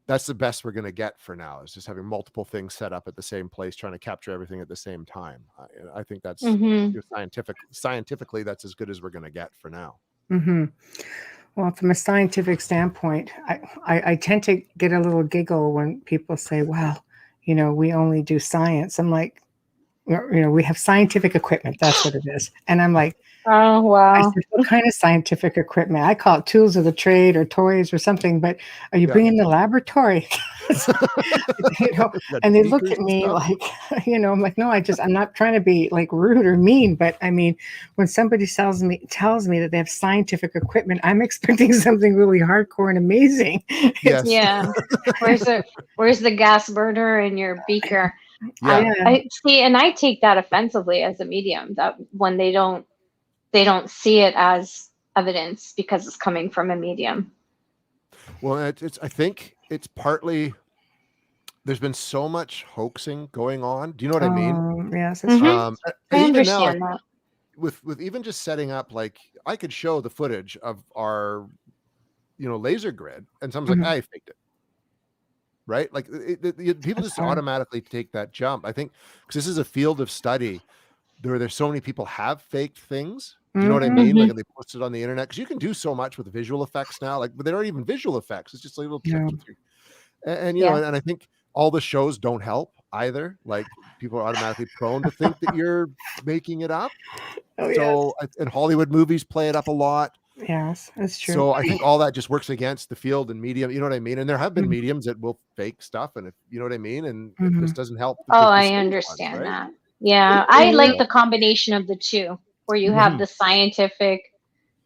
C: that's the best we're going to get for now, is just having multiple things set up at the same place, trying to capture everything at the same time. I think that's
A: Hmm.
C: scientifically, that's as good as we're going to get for now.
B: Hmm. Well, from a scientific standpoint, I tend to get a little giggle when people say, well, we only do science. I'm like, we have scientific equipment. That's what it is. And I'm like,
A: Oh,
B: I
A: wow.
B: said, what kind of scientific equipment? I call it tools of the trade or toys or something, but are you
C: Yeah.
B: bringing the laboratory?
C: Got
B: And they look
C: beakers
B: at
C: and
B: me
C: stuff.
B: like, I'm like, no, I'm not trying to be like rude or mean, but I mean, when somebody tells me that they have scientific equipment, I'm expecting something really hardcore and amazing.
C: Yes.
A: Yeah. Where's the gas burner in your beaker?
C: Yeah.
A: I see, and I take that offensively as a medium, that when they don't see it as evidence because it's coming from a medium.
C: Well, I think it's partly, there's been so much hoaxing going on. Do you know what I mean?
B: Yes, that's
A: Mhm.
B: true.
C: And
A: I
C: even now,
A: understand that.
C: with even just setting up, like I could show the footage of our, laser grid, and someone's
B: Mhm.
C: like, I faked it. Right? Like people
B: That's
C: just
B: hard.
C: automatically take that jump. I think because this is a field of study, there's so many people have faked things. Do you know what I mean?
A: Mhm.
C: Like, and they post it on the internet, because you can do so much with visual effects now. Like, but they aren't even visual effects. It's just like little
B: Yeah.
C: clips with your, and
A: Yeah.
C: and I think all the shows don't help either. Like, people are automatically prone to think that you're making it up.
B: Oh, yes.
C: So, and Hollywood movies play it up a lot.
B: Yes, that's true.
C: So I think all that just works against the field and medium. You know what I mean? And there have been
B: Mhm.
C: mediums that will fake stuff, and if you know what I mean, and it
B: Mhm.
C: just doesn't help.
A: Oh,
C: the
A: I
C: safe ones,
A: understand
C: right?
A: that. Yeah,
B: Yeah.
A: I like the combination of the two, where you have
C: Mhm.
A: the scientific,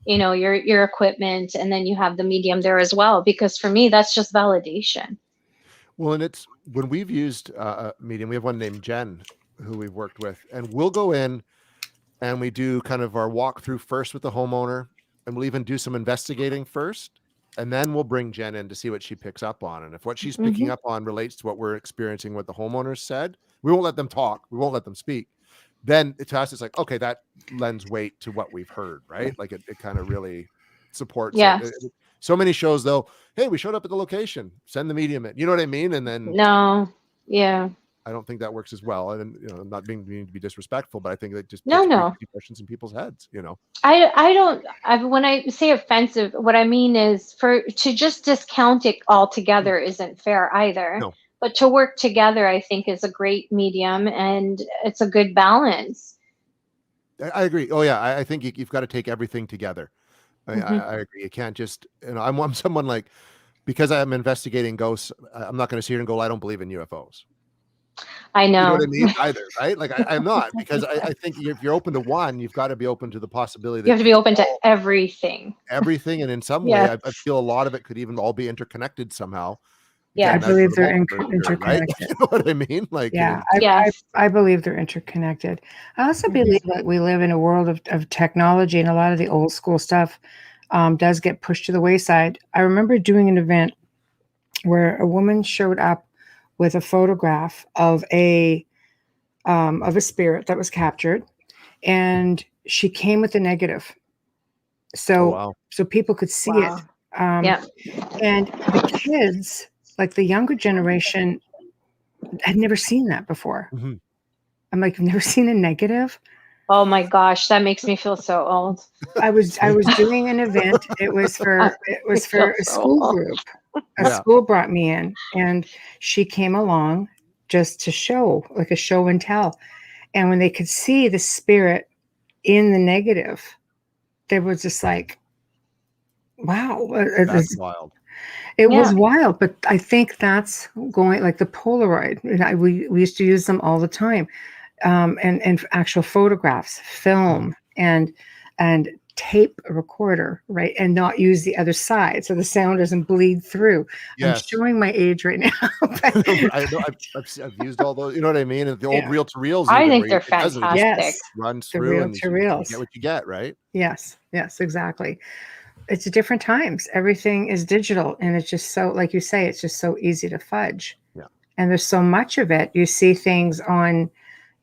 A: your equipment, and then you have the medium there as well. Because for me, that's just validation.
C: Well, and it's when we've used a medium, we have one named Jen who we've worked with, and we'll go in and we do kind of our walkthrough first with the homeowner, and we'll even do some investigating first, and then we'll bring Jen in to see what she picks up on. And if what she's picking
A: Mhm.
C: up on relates to what we're experiencing, what the homeowners said, we won't let them talk, we won't let them speak. Then to us, it's like, okay, that lends weight to what we've heard, right? Like it kind of really supports it.
A: Yes.
C: So many shows though, hey, we showed up at the location, send the medium in, you know what I mean? And then
A: No. Yeah.
C: I don't think that works as well. And not being to be disrespectful, but I think that just
A: No,
C: puts
A: no.
C: questions in people's heads.
A: I don't. When I say offensive, what I mean is to just discount it altogether isn't fair either.
C: No,
A: But to work together, I think, is a great medium, and it's a good balance.
C: I agree. Oh yeah, I think you've got to take everything together.
A: Mhm.
C: I agree. You can't just, I'm someone like, because I'm investigating ghosts, I'm not going to sit here and go, I don't believe in UFOs.
A: I
C: You know what
A: know.
C: I mean? Either, right? Like I'm not, because I think if you're open to one, you've got to be open to the possibility
A: You have
C: that
A: to be
C: it's
A: open to
C: all
A: everything.
C: everything, and in some way,
A: Yes.
C: I feel a lot of it could even all be interconnected somehow.
A: Yeah.
B: I believe they're
C: Right?
B: interconnected.
C: You know what I mean? Like,
B: Yeah,
A: Yes.
B: I believe they're interconnected. I also believe that we live in a world of technology, and a lot of the old school stuff does get pushed to the wayside. I remember doing an event where a woman showed up with a photograph of a spirit that was captured, and she came with a negative,
C: oh
B: so
C: wow.
B: people could see
A: Wow.
B: it.
A: Yeah.
B: And the kids, like the younger generation, had never seen that before.
C: Mhm.
B: I'm like, "You've never seen a negative?"
A: Oh my gosh, that makes me feel so old.
B: I was doing an event. It was for
A: I feel
B: a
A: so
B: school
A: old.
B: group. A
C: Yeah.
B: school brought me in, and she came along just to show, like a show and tell. And when they could see the spirit in the negative, they was just like, wow,
C: That's wild.
B: it
A: Yeah.
B: was wild. But I think that's going, like the Polaroid. We used to use them all the time, and actual photographs, film, and tape a recorder, right, and not use the other side so the sound doesn't bleed through.
C: Yes.
B: I'm showing my age right now. But
C: I know I've used all those, you know what I mean? And the old
B: Yeah.
C: reel to reels.
A: I
C: even,
A: think
C: where
A: they're
C: it doesn't, it just
A: fantastic.
B: yes,
C: runs
B: the
C: through,
B: reel
C: and
B: to
C: you
B: reels.
C: get what you get, right?
B: Yes, exactly. It's different times. Everything is digital, and it's just so, like you say, it's just so easy to fudge.
C: Yeah.
B: And there's so much of it. You see things on,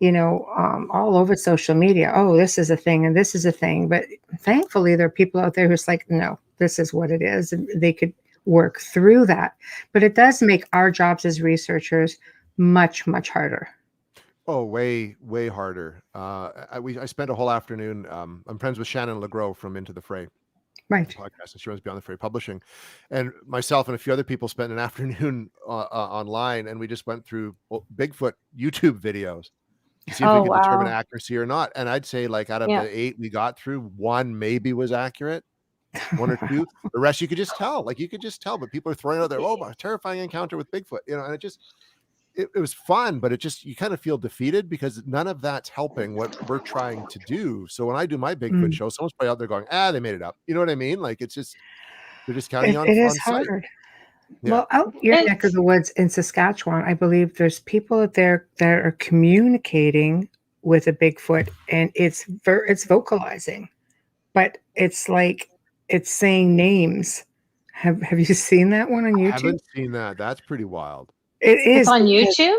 B: all over social media. Oh, this is a thing, and this is a thing. But thankfully, there are people out there who's like, no, this is what it is, and they could work through that. But it does make our jobs as researchers much, much harder.
C: Oh, way, way harder. I spent a whole afternoon. I'm friends with Shannon LeGros from Into the Fray
B: Right.
C: podcast, and she runs Beyond the Fray Publishing, and myself and a few other people spent an afternoon online, and we just went through Bigfoot YouTube videos to see if we
A: Oh
C: could determine
A: wow.
C: accuracy or not. And I'd say, like, out of
A: Yeah.
C: the 8 we got through, 1 maybe was accurate, 1 or 2. The rest you could just tell. Like, you could just tell. But people are throwing out there, "Oh, my terrifying encounter with Bigfoot," and it was fun, but you kind of feel defeated because none of that's helping what we're trying to do. So when I do my Bigfoot show, someone's probably out there going, they made it up. You know what I mean? Like, it's just, they're just counting
B: It is
C: on sight.
B: hard.
C: Yeah.
B: Well, out your neck of the woods in Saskatchewan, I believe there's people out there that are communicating with a Bigfoot, and it's vocalizing, but it's like it's saying names. Have you seen that one on
C: I
B: YouTube?
C: haven't seen that. That's pretty wild.
B: It
A: It's
B: is
A: on
B: because-
A: YouTube?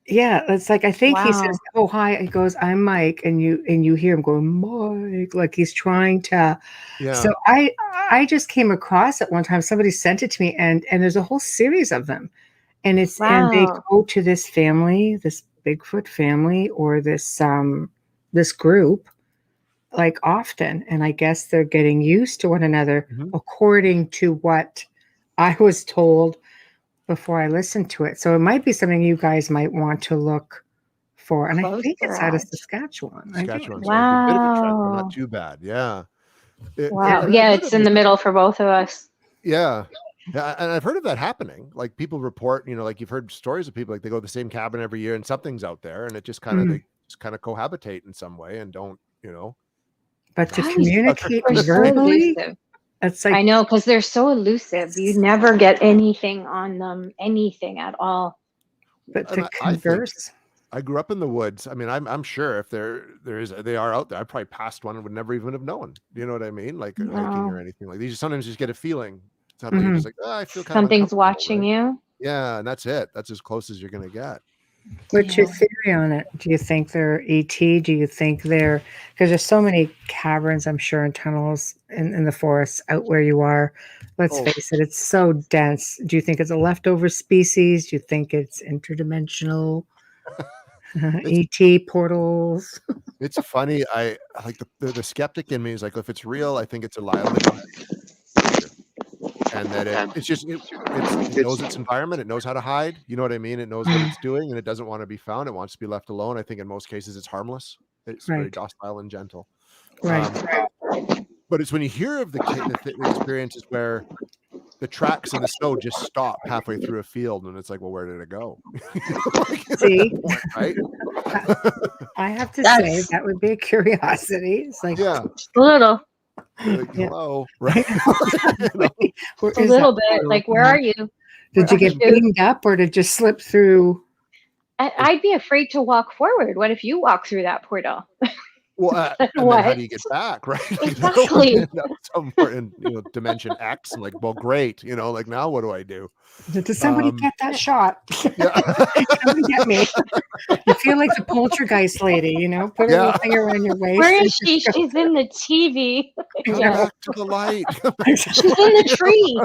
B: Yeah, it's like, I think he
A: Wow.
B: says, "Oh hi," he goes, "I'm Mike," and you hear him going, "Mike," like he's trying to.
C: Yeah.
B: So I just came across it one time. Somebody sent it to me, and there's a whole series of them, and and they
A: Wow.
B: go to this family, this Bigfoot family, or this group, like, often, and I guess they're getting used to one another, according to what I was told before I listened to it. So it might be something you guys might want to look for. And I think it's out of Saskatchewan.
C: Saskatchewan. So a bit of a trek, but
A: Wow.
C: not too bad. Yeah.
A: Wow.
C: and
A: Yeah,
C: I've heard
A: it's
C: of
A: in the
C: it.
A: middle for both of us.
C: Yeah. Yeah, and I've heard of that happening. Like, people report, like, you've heard stories of people, like, they go to the same cabin every year and something's out there, and it just kind of they just kind of cohabitate in some way and don't.
B: But to
A: Guys,
B: communicate
A: They're so
B: verbally,
A: elusive.
B: it's like,
A: I know, because they're so elusive. You never get anything on them, anything at all.
B: but
C: And
B: to
C: I think
B: converse.
C: I grew up in the woods. I mean, I'm sure if they are out there, I probably passed one and would never even have known. You know what I mean? Like, hiking
A: Wow.
C: or anything like these. Sometimes you just get a feeling. Suddenly you're just like, I feel kind
A: Something's
C: of
A: watching
C: right?
A: you.
C: Yeah, and that's it. That's as close as you're gonna get.
B: What's your theory on it? Do you think they're ET? Do you think they're, because there's so many caverns, I'm sure, and tunnels in the forests out where you are. Let's face it, it's so dense. Do you think it's a leftover species? Do you think it's interdimensional? ET portals?
C: It's funny. I like the skeptic in me is like, if it's real, I think it's a lie only creature. And that it knows its environment, it knows how to hide. You know what I mean? It knows what it's doing, and it doesn't want to be found. It wants to be left alone. I think in most cases it's harmless. It's very docile and gentle.
B: Right.
C: But it's when you hear of the experiences where the tracks in the snow just stop halfway through a field, and it's like, well, where did it go?
B: See,
C: right?
B: I have to say that would be a curiosity. It's like,
C: Yeah,
A: A little.
C: like, hello, right?
B: Where
A: A
B: is
A: little
B: that
A: bit.
B: portal?
A: Like, where are you?
B: Did you get beamed up or did it just slip through?
A: I'd be afraid to walk forward. What if you walk through that portal?
C: Well, and then how do you get back, right? Like,
A: Exactly.
C: end up somewhere in dimension X, and like, well, great, like now what do I do?
B: Did somebody get that shot?
C: Yeah.
B: Come get me. You feel like the poltergeist lady, put a little thing around your waist.
A: Where is she? She's in the TV.
C: Come back to the light.
A: She's in the tree.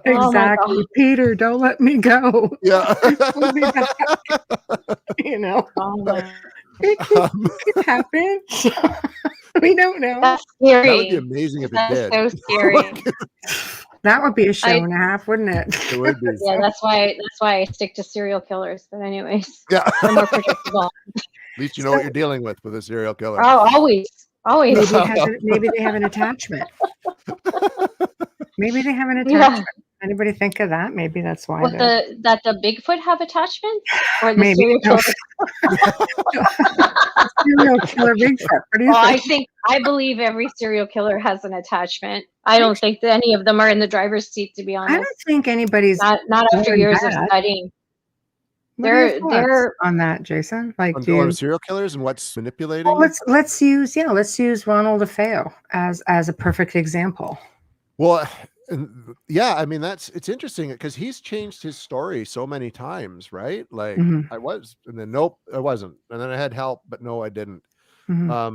B: Exactly.
A: Oh,
B: Peter, don't let me go.
C: Yeah.
B: Pull me back.
A: Oh my.
B: It could happen. We don't know.
A: That's scary.
C: That would be amazing if it did.
A: So scary.
B: That would be a show and a half, wouldn't it?
C: It would be.
A: Yeah, that's why I stick to serial killers. But anyways,
C: yeah,
A: they're more predictable.
C: At least you know what you're dealing with a serial killer.
A: Oh, always.
B: Maybe they have an attachment. Maybe they have an attachment. Yeah. Anybody think of that? Maybe that's why.
A: That the Bigfoot have attachments, or the
B: maybe
A: serial killer?
B: Serial killer Bigfoot. What do you think?
A: I believe every serial killer has an attachment. I don't think that any of them are in the driver's seat, to be honest.
B: I don't think anybody's
A: not after years of studying.
B: They're on that, Jason. Like
C: on serial killers and what's manipulating.
B: Well, let's use Ronald DeFeo as a perfect example.
C: Well, yeah, I mean it's interesting because he's changed his story so many times, right? Like I was, and then nope, I wasn't, and then I had help, but no, I didn't. I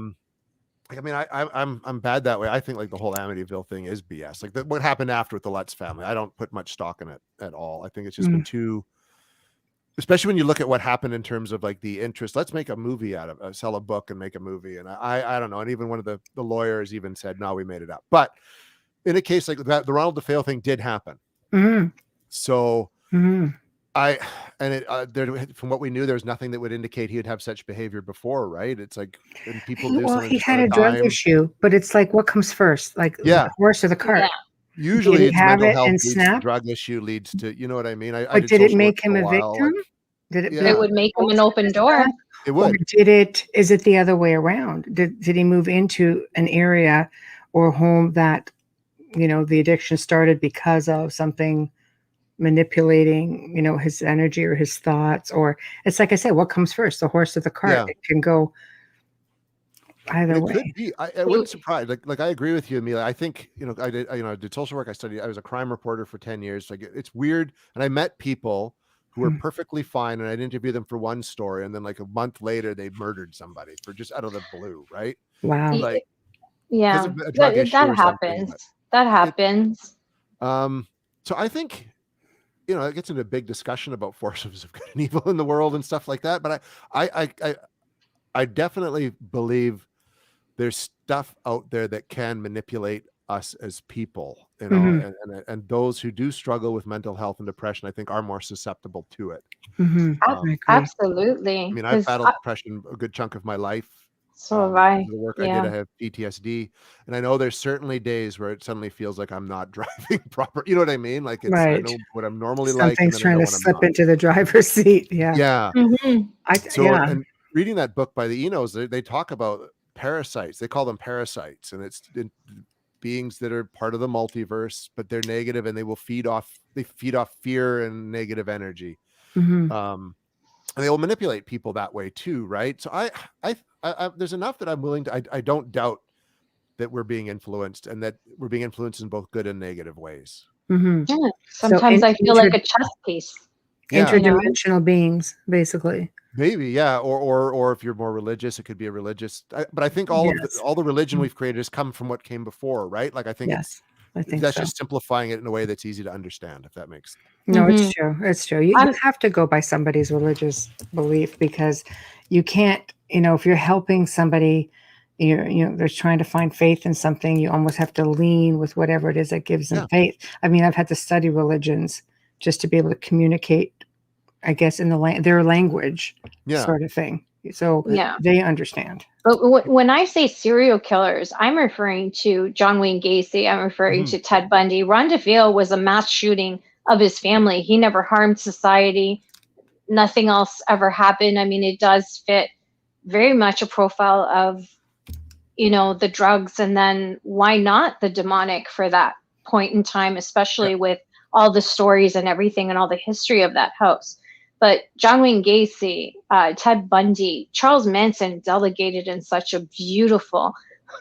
C: mean, I'm bad that way. I think like the whole Amityville thing is BS. Like what happened after with the Lutz family, I don't put much stock in it at all. I think it's just been too. Especially when you look at what happened in terms of like the interest. Let's make a movie out of sell a book and make a movie. And I don't know. And even one of the lawyers even said, no, we made it up. But in a case like that, the Ronald DeFeo thing did happen. So from what we knew, there was nothing that would indicate he would have such behavior before, right? It's like, and people do
B: he had a drug issue, but it's like, what comes first? Like the horse or the cart?
A: Yeah.
C: Usually it's mental health
B: leads to
C: drug issue leads to, you know what I mean?
B: But did it make him a victim?
A: It would make him an open door.
C: It would.
B: Or is it the other way around? Did he move into an area or home that, the addiction started because of something manipulating, his energy or his thoughts? Or it's like I said, what comes first, the horse or the cart? Yeah. It can go either way.
C: Could be. I wouldn't surprise. Like I agree with you, Amelia. I think I did social work. I was a crime reporter for 10 years. Like it's weird, and I met people who were perfectly fine, and I'd interview them for one story, and then like a month later, they murdered somebody for just out of the blue, right?
B: Wow.
C: Like
A: yeah, that happens. That happens.
C: So I think it gets into a big discussion about forces of good and evil in the world and stuff like that. But I definitely believe there's stuff out there that can manipulate us as people, and those who do struggle with mental health and depression, I think, are more susceptible to it.
A: Absolutely.
C: I mean, I've battled depression a good chunk of my life.
A: So have I.
C: The work I did, I have PTSD, and I know there's certainly days where it suddenly feels like I'm not driving proper. You know what I mean? Like it's I know what I'm normally like.
B: Something's trying to slip into the driver's seat. Yeah.
C: Yeah.
B: And
C: reading that book by the Enos, they talk about parasites. They call them parasites, and it's beings that are part of the multiverse, but they're negative, and they feed off fear and negative energy. And they will manipulate people that way too, right? So I there's enough that I'm willing to. I don't doubt that we're being influenced, and that we're being influenced in both good and negative ways.
A: Yeah. Sometimes I feel like a chess piece.
B: Interdimensional beings, basically.
C: Maybe, yeah, or if you're more religious, it could be a religious. But I think all the religion we've created has come from what came before, right? Like I think that's just simplifying it in a way that's easy to understand, if that makes sense.
B: No, it's true. It's true. You have to go by somebody's religious belief, because you can't, if you're helping somebody, they're trying to find faith in something, you almost have to lean with whatever it is that gives them faith. I mean, I've had to study religions just to be able to communicate, I guess, in their language, sort of thing. So they understand.
A: But when I say serial killers, I'm referring to John Wayne Gacy. I'm referring to Ted Bundy. Ron DeFeo was a mass shooting of his family. He never harmed society. Nothing else ever happened. I mean, it does fit very much a profile of, the drugs, and then why not the demonic for that point in time, especially with all the stories and everything and all the history of that house. But John Wayne Gacy, Ted Bundy, Charles Manson delegated in such a beautiful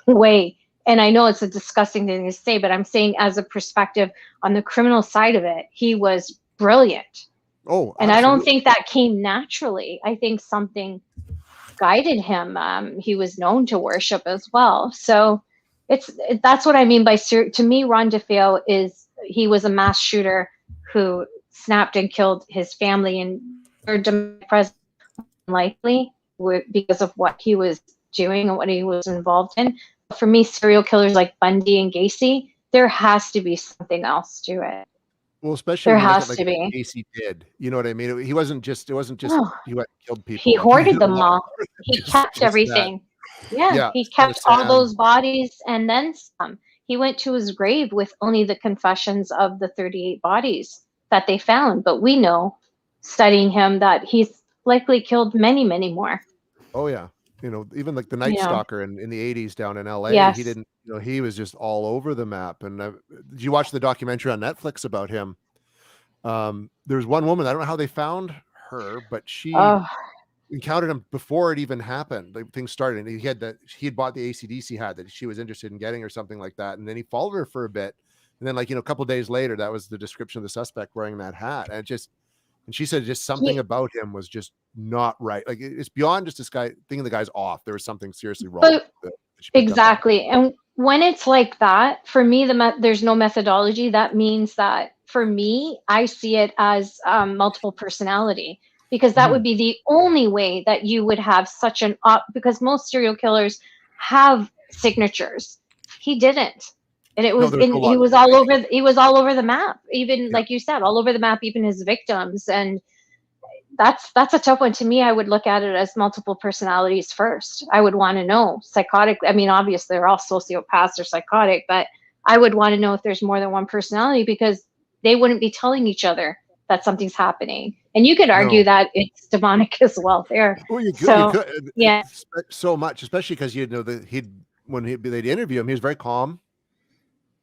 A: way. And I know it's a disgusting thing to say, but I'm saying as a perspective on the criminal side of it, he was brilliant.
C: Oh,
A: and I don't think that came naturally. I think something guided him. He was known to worship as well. So that's what I mean by to me, Ron DeFeo he was a mass shooter who snapped and killed his family, and president likely because of what he was doing and what he was involved in. For me, serial killers like Bundy and Gacy, there has to be something else to it.
C: Well, especially
A: there has to be.
C: Gacy did, you know what I mean? It wasn't just he went and killed people.
A: He hoarded them all. He kept everything. Yeah, he kept all those bodies and then some. He went to his grave with only the confessions of the 38 bodies that they found. But we know, studying him, that he's likely killed many, many more.
C: Oh yeah. You know, even like the Night Stalker in the 80s down in LA, he didn't, you know, he was just all over the map. And did you watch the documentary on Netflix about him? There's one woman, I don't know how they found her, but she encountered him before it even happened. Like, things started, and he had bought the AC/DC hat that she was interested in getting or something like that. And then he followed her for a bit. And then, like, you know, a couple of days later, that was the description of the suspect wearing that hat. And she said just something about him was just not right. Like, it's beyond just this guy thinking the guy's off. There was something seriously wrong.
A: Exactly. And when it's like that, for me, there's no methodology. That means that for me, I see it as multiple personality, because that would be the only way that you would have such because most serial killers have signatures. He didn't. And he was all over the map, even like you said, all over the map, even his victims. And that's a tough one. To me, I would look at it as multiple personalities first. I would want to know psychotic. I mean, obviously they're all sociopaths or psychotic, but I would want to know if there's more than one personality, because they wouldn't be telling each other that something's happening. And you could argue that it's demonic as well there.
C: Well, you could.
A: Yeah.
C: So much, especially because, you know, they'd interview him, he was very calm.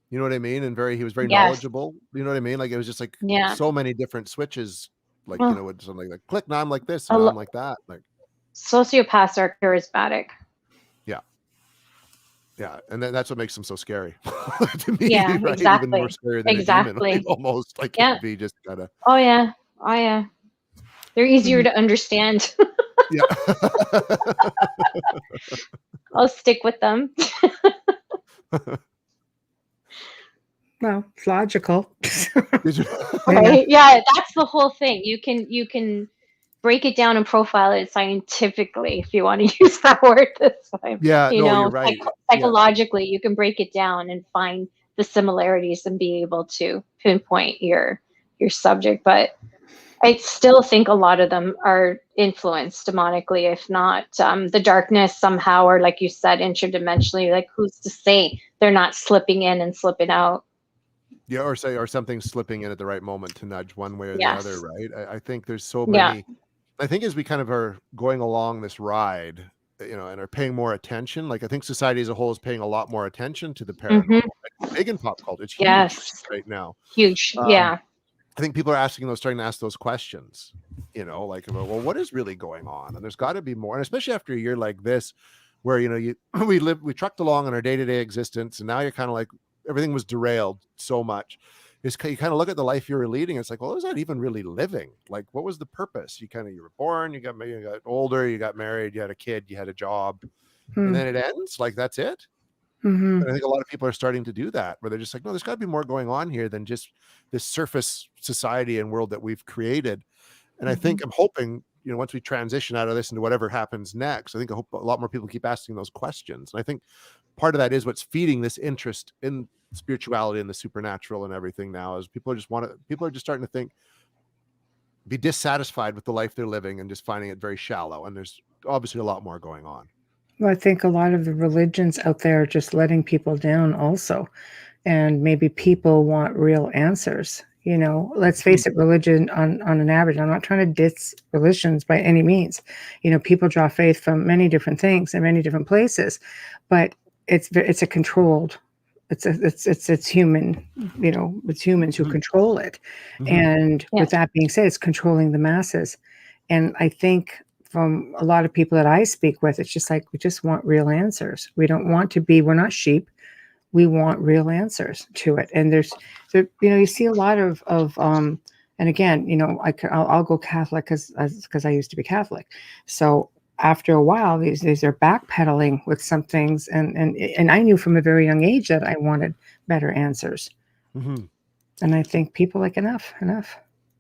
C: You know what I mean? And he was very knowledgeable. You know what I mean? Like, it was just like so many different switches. Like, you know, with something like click, now I'm like this, and now I'm like that. Like,
A: sociopaths are charismatic.
C: Yeah. Yeah. And that's what makes them so scary to me.
A: Yeah,
C: right?
A: exactly.
C: Even more scary than a demon, like, almost. Like, it'd be just gotta.
A: Oh yeah. They're easier to understand.
C: Yeah.
A: I'll stick with them.
B: Well, it's logical.
A: Right? Yeah, that's the whole thing. You can break it down and profile it scientifically, if you want to use that word this time.
C: Yeah, you're right.
A: Psychologically, you can break it down and find the similarities and be able to pinpoint your subject. But I still think a lot of them are influenced demonically, if not the darkness somehow, or like you said, interdimensionally. Like, who's to say they're not slipping in and slipping out?
C: Yeah, or something slipping in at the right moment to nudge one way or the other, right? I think there's so many. I think as we kind of are going along this ride, you know, and are paying more attention, like, I think society as a whole is paying a lot more attention to the paranormal. It's big in pop culture. It's huge right now.
A: Huge.
C: I think people are starting to ask those questions, you know, like, well, what is really going on? And there's got to be more. And especially after a year like this, where, you know, we trucked along in our day-to-day existence, and now you're kind of like, everything was derailed so much. You kind of look at the life you were leading. It's like, well, was that even really living? Like, what was the purpose? You were born, you got older, you got married, you had a kid, you had a job, and then it ends. Like, that's it. And I think a lot of people are starting to do that, where they're just like, no, there's got to be more going on here than just this surface society and world that we've created. And I think, I'm hoping, you know, once we transition out of this into whatever happens next, I hope a lot more people keep asking those questions. And I think part of that is what's feeding this interest in spirituality and the supernatural and everything now, is people are just starting to be dissatisfied with the life they're living and just finding it very shallow. And there's obviously a lot more going on.
B: Well, I think a lot of the religions out there are just letting people down also. And maybe people want real answers. You know, let's face it, religion on an average, I'm not trying to diss religions by any means. You know, people draw faith from many different things in many different places, but it's a controlled it's human, it's humans who
C: Mhm.
B: control it.
C: Mhm.
B: And
A: Yeah.
B: with that being said, it's controlling the masses. And I think from a lot of people that I speak with, it's just like, we just want real answers. We're not sheep. We want real answers to it. And you see a lot of and again, I'll go Catholic because I used to be Catholic. So after a while, these are backpedaling with some things, and I knew from a very young age that I wanted better answers.
C: Mhm.
B: And I think people like enough.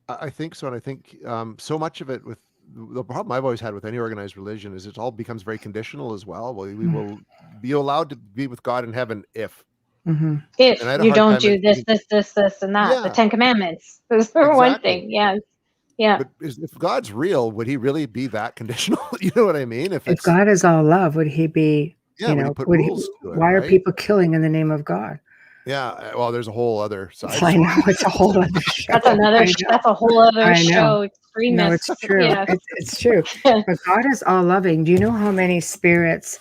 C: I think so, and I think so much of it with the problem I've always had with any organized religion is it all becomes very conditional as well. Well, we will be allowed to be with God in heaven if,
B: Mm-hmm.
C: and I
A: If
C: had a
A: you
C: hard
A: don't
C: time
A: do this,
C: thinking,
A: this, and that, the
C: yeah,
A: 10 Commandments. Those are one
C: exactly.
A: thing. Yes. Yeah.
C: But if God's real, would he really be that conditional? You know what I mean? If
B: If
C: it's,
B: God is all love, would he be?
C: yeah, would he put
B: Would he?
C: rules to it,
B: Why are
C: right?
B: people killing in the name of God?
C: Yeah. Well, there's a whole other side.
B: I know, it's a whole other show.
A: That's another.
B: I know.
A: That's a whole other
B: I know.
A: show.
B: No,
A: Extremists.
B: it's true.
A: Yeah.
B: It's true. But God is all loving. Do you know how many spirits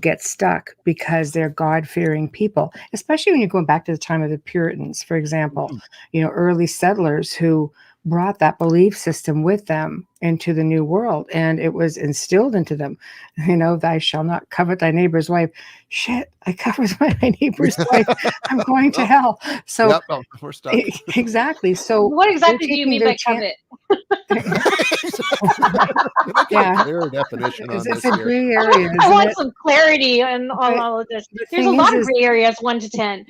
B: get stuck because they're God-fearing people? Especially when you're going back to the time of the Puritans, for example, early settlers who brought that belief system with them into the New World, and it was instilled into them. Thou shalt not covet thy neighbor's wife. Shit, I covered my neighbor's wife. I'm going to hell. So
C: Yep, well, we're stuck.
B: exactly. So
A: What exactly
B: they're
A: do you
B: taking
A: mean
B: their
A: by covet?
C: Can I get
B: Yeah.
C: a clearer definition on
B: It's
C: this
B: a
C: here?
B: gray area,
A: I
B: isn't
A: want
B: it?
A: some clarity on
B: But
A: all of this.
B: the
A: There's a
B: thing
A: lot of
B: is
A: gray areas, 1 to 10.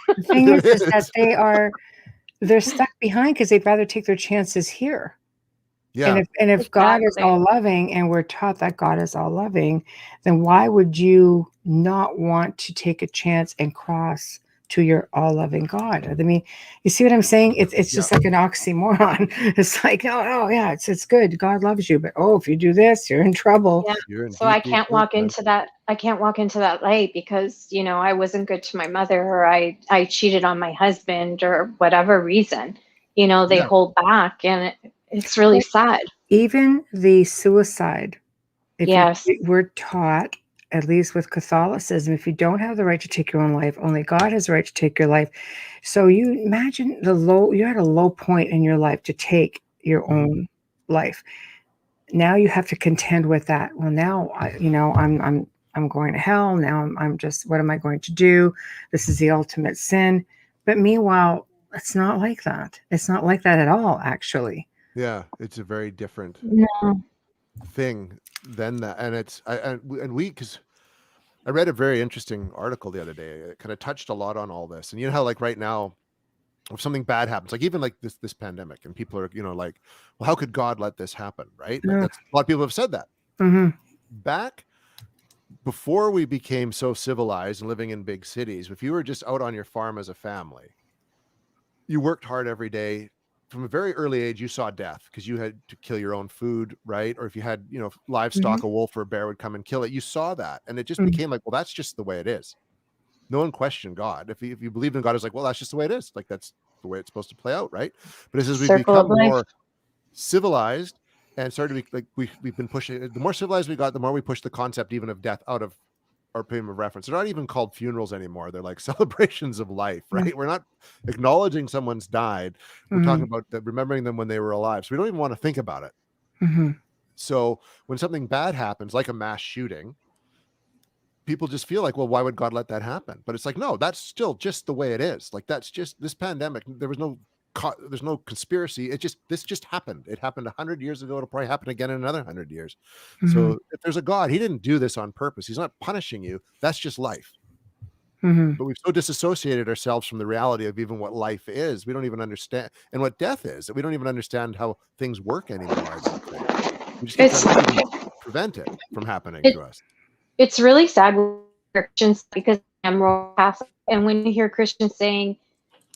B: the thing
C: There
B: is that
C: is.
B: they're stuck behind because they'd rather take their chances here.
C: Yeah.
B: And if God is
A: Exactly.
B: all loving, and we're taught that God is all loving, then why would you not want to take a chance and cross to your all loving God? I mean, you see what I'm saying? It's just like an oxymoron. It's like, oh yeah, it's good. God loves you, but if you do this, you're in trouble.
A: Yeah.
C: You're in
A: So I
C: deep, deep
A: can't
C: poop,
A: walk
C: man.
A: into that. I can't walk into that light because I wasn't good to my mother, or I cheated on my husband, or whatever reason. They
C: Yeah.
A: hold back, and it's really sad.
B: Even the suicide.
A: Yes.
B: We're taught, at least with Catholicism, if you don't have the right to take your own life, only God has the right to take your life. So you imagine you're at a low point in your life to take your own life. Now you have to contend with that. Well, now I'm going to hell. Now I'm just, what am I going to do? This is the ultimate sin. But meanwhile, it's not like that. It's not like that at all, actually.
C: Yeah. It's a very different
A: No.
C: thing than that. And because I read a very interesting article the other day. It kind of touched a lot on all this. And how like right now, if something bad happens, like even like this pandemic, and people are, like, well, how could God let this happen? Right? Like
B: Yeah.
C: that's a lot of people have said that.
B: Mm-hmm.
C: Back before we became so civilized and living in big cities, if you were just out on your farm as a family, you worked hard every day. From a very early age, you saw death because you had to kill your own food, right? Or if you had, livestock, a wolf or a bear would come and kill it. You saw that, and it just became like, well, that's just the way it is. No one questioned God. If you believed in God, it's like, well, that's just the way it is. Like that's the way it's supposed to play out, right? But as we
A: Circle of
C: become
A: life.
C: more civilized and started to be like we've been pushing, the more civilized we got, the more we pushed the concept even of death out of our frame of reference. They're not even called funerals anymore. They're like celebrations of life, right? We're not acknowledging someone's died. We're talking about remembering them when they were alive. So we don't even want to think about it.
B: Mm-hmm. So
C: when something bad happens, like a mass shooting, people just feel like, well, why would God let that happen? But it's like, no, that's still just the way it is. Like that's just this pandemic. There's no conspiracy. This just happened. It happened 100 years ago. It'll probably happen again in another 100 years. So if there's a God, he didn't do this on purpose. He's not punishing you. That's just life. But we've so disassociated ourselves from the reality of even what life is. We don't even understand, and what death is, that we don't even understand how things work anymore. I don't think. We just keep trying to even prevent it from happening to us.
A: It's really sad with Christians, because I'm Roman Catholic, and when you hear Christians saying,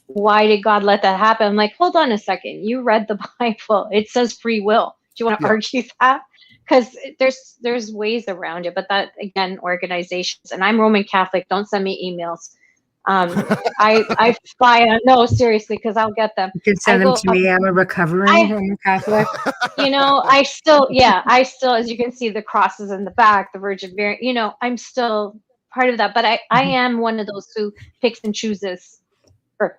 A: why did God let that happen? I'm like, hold on a second. You read the Bible. It says free will. Do you want to argue that? Because there's ways around it. But that, again, organizations, and I'm Roman Catholic. Don't send me emails. I fly on, no, seriously, because I'll get them.
B: You can send them to me. I'm a recovering Roman Catholic.
A: I still, as you can see, the crosses in the back, the Virgin Mary, I'm still part of that. But I am one of those who picks and chooses for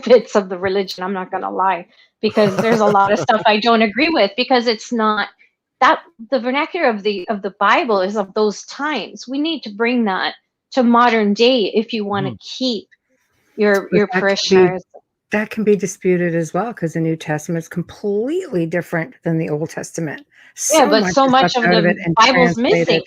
A: bits of the religion. I'm not going to lie, because there's a lot of stuff I don't agree with, because it's not that the vernacular of the Bible is of those times. We need to bring that to modern day if you want to keep your parishioners.
B: That can be disputed as well, because the New Testament is completely different than the Old Testament.
A: But so much of the Bible's missing.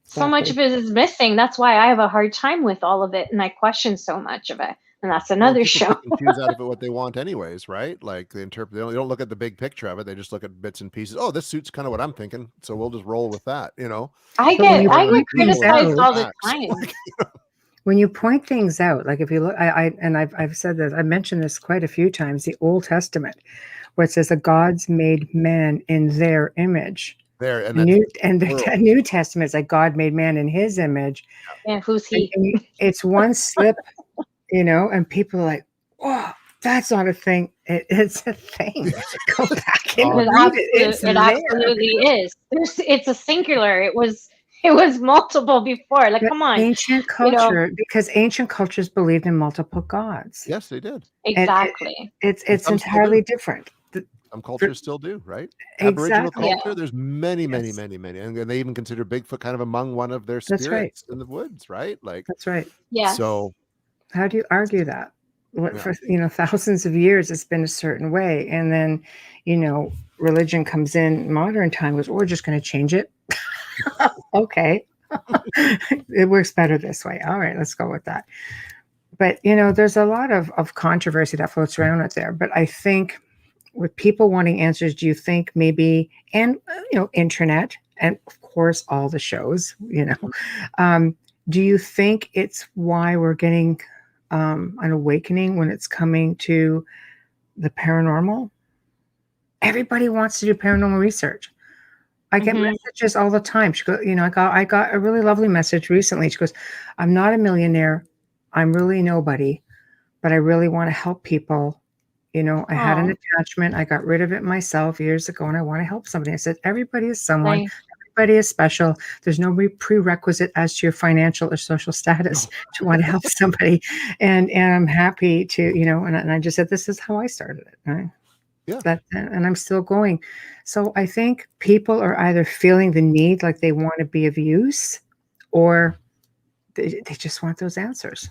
A: So much of it is missing. That's why I have a hard time with all of it, and I question so much of it. And that's another show.
C: Choose out of it what they want, anyways, right? Like they interpret. They don't look at the big picture of it. They just look at bits and pieces. Oh, this suits kind of what I'm thinking, so we'll just roll with that. You know.
A: I get criticized all the time.
B: When you point things out, like if you look, I've said that, I mentioned this quite a few times, the Old Testament, where it says the gods made man in their image.
C: And
B: the New Testament is like God made man in his image.
A: Yeah, who's he?
B: And it's one slip, and people are like, "Oh, that's not a thing." It's a thing. Go back and read it.
A: It absolutely is. It's a singular. It was multiple before. Like, come on.
B: Ancient culture, because ancient cultures believed in multiple gods.
C: Yes, they did.
A: Exactly.
B: It's entirely different.
C: Some cultures still do, right?
B: Exactly.
C: Aboriginal culture, there's many, and they even consider Bigfoot kind of among one of their spirits in the woods, right? Like
B: that's right.
A: Yeah.
B: So how do you argue that? For thousands of years it's been a certain way, and then religion comes in modern time, goes, we're just going to change it. Okay. It works better this way. All right, let's go with that. But there's a lot of controversy that floats around out there. But I think with people wanting answers, do you think maybe, and internet, and of course all the shows, do you think it's why we're getting an awakening when it's coming to the paranormal? Everybody wants to do paranormal research. I get messages all the time. She goes, I got a really lovely message recently. She goes, I'm not a millionaire. I'm really nobody, but I really want to help people. I had an attachment. I got rid of it myself years ago, and I want to help somebody. I said, everybody is someone. Nice. Everybody is special. There's no prerequisite as to your financial or social status to want to help somebody. And I'm happy to, and I just said, this is how I started it. Right? Yeah. And I'm still going. So I think people are either feeling the need, like they want to be of use, or they just want those answers.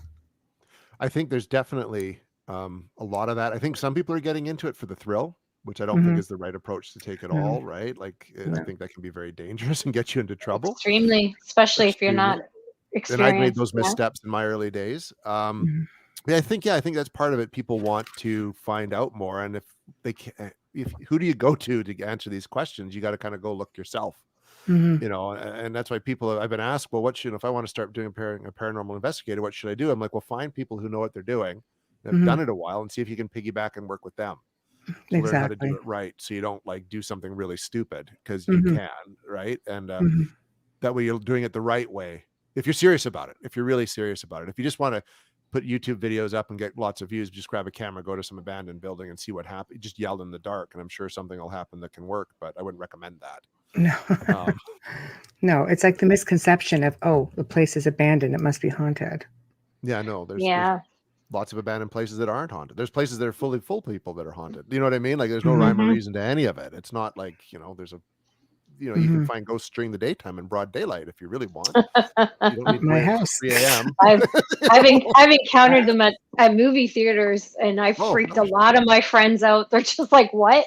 C: I think there's definitely a lot of that. I think some people are getting into it for the thrill, which I don't think is the right approach to take it all, right? Like, I think that can be very dangerous and get you into trouble.
A: Extremely, especially if you're not experienced.
C: And I made those missteps in my early days. I think that's part of it. People want to find out more, and who do you go to answer these questions? You got to kind of go look yourself. And that's why I've been asked, well, if I want to start doing a paranormal investigator, what should I do? I'm like, well, find people who know what they're doing, have done it a while, and see if you can piggyback and work with them. To learn how to do it right, so you don't like do something really stupid, because you can, right? And that way you're doing it the right way. If you're serious about it, if you're really serious about it, if you just want to put YouTube videos up and get lots of views, just grab a camera, go to some abandoned building and see what happens. Just yell in the dark, and I'm sure something will happen that can work, but I wouldn't recommend that.
B: No. No, it's like the misconception of, the place is abandoned, it must be haunted.
C: Yeah, no, there's lots of abandoned places that aren't haunted. There's places that are fully full people that are haunted. You know what I mean? Like, there's no rhyme or reason to any of it. It's not like, there's a, you can find ghosts during the daytime in broad daylight if you really want. You don't need
B: my house.
C: 3 a.m.
A: I've encountered them at movie theaters, and I freaked a lot of my friends out. They're just like, what?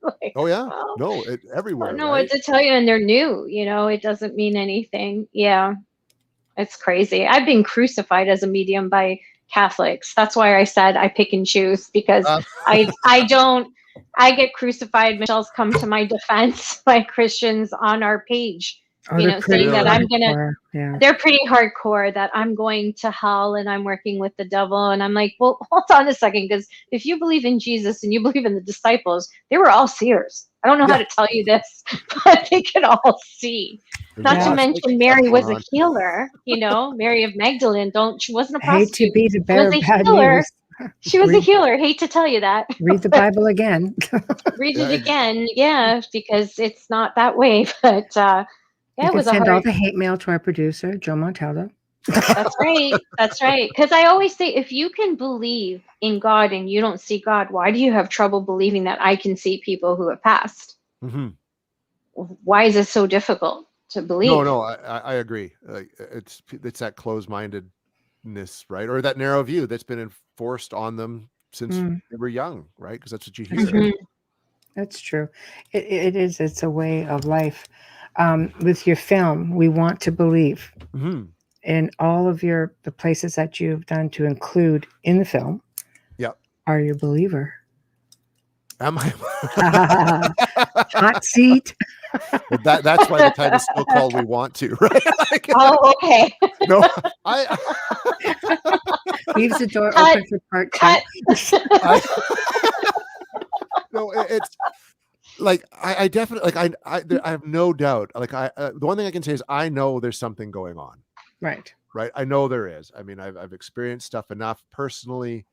A: Like,
C: no, everywhere.
A: I don't know what to tell you, and they're new. It doesn't mean anything. Yeah, it's crazy. I've been crucified as a medium by Catholics. That's why I said I pick and choose, because I get crucified. Michelle's come to my defense by Christians on our page, saying that I'm gonna. They're pretty hardcore, that I'm going to hell and I'm working with the devil. And I'm like, well, hold on a second, because if you believe in Jesus and you believe in the disciples, they were all seers. I don't know how to tell you this, but they could all see. Not to mention Mary was a healer, Mary of Magdalene. She wasn't a prostitute.
B: Hate to be the bearer of bad news.
A: She was a healer. Hate to tell you that.
B: Read the Bible again.
A: Read it again. Yeah, because it's not that way. But Yeah,
B: You
A: it
B: can
A: was a
B: send all
A: hard.
B: the hate mail to our producer, Joe Montaldo.
A: That's right. That's right. Because I always say, if you can believe in God and you don't see God, why do you have trouble believing that I can see people who have passed?
C: Mhm.
A: Why is it so difficult to
C: No,
A: believe?
C: no, I agree. Like it's that closed-mindedness, right? Or that narrow view that's been enforced on them since
B: Mm,
C: they were young, right? Because that's what you
B: that's
C: hear.
B: true.
A: Mhm.
B: That's true. It is. It's a way of life. With your film, we want to believe
C: Mhm.
B: in all of the places that you've done to include in the film.
C: Yeah.
B: Are you a believer?
C: Am I?
B: Hot seat.
C: Well, that's why the title's still called "We Want to," right? Like,
A: Oh, okay.
C: no, I,
B: Leaves the door
A: Cut.
B: open for part
A: Cut.
C: I, no, it's like I definitely like I have no doubt. Like the one thing I can say is I know there's something going on,
B: Right.
C: right? I know there is. I mean, I've experienced stuff enough personally,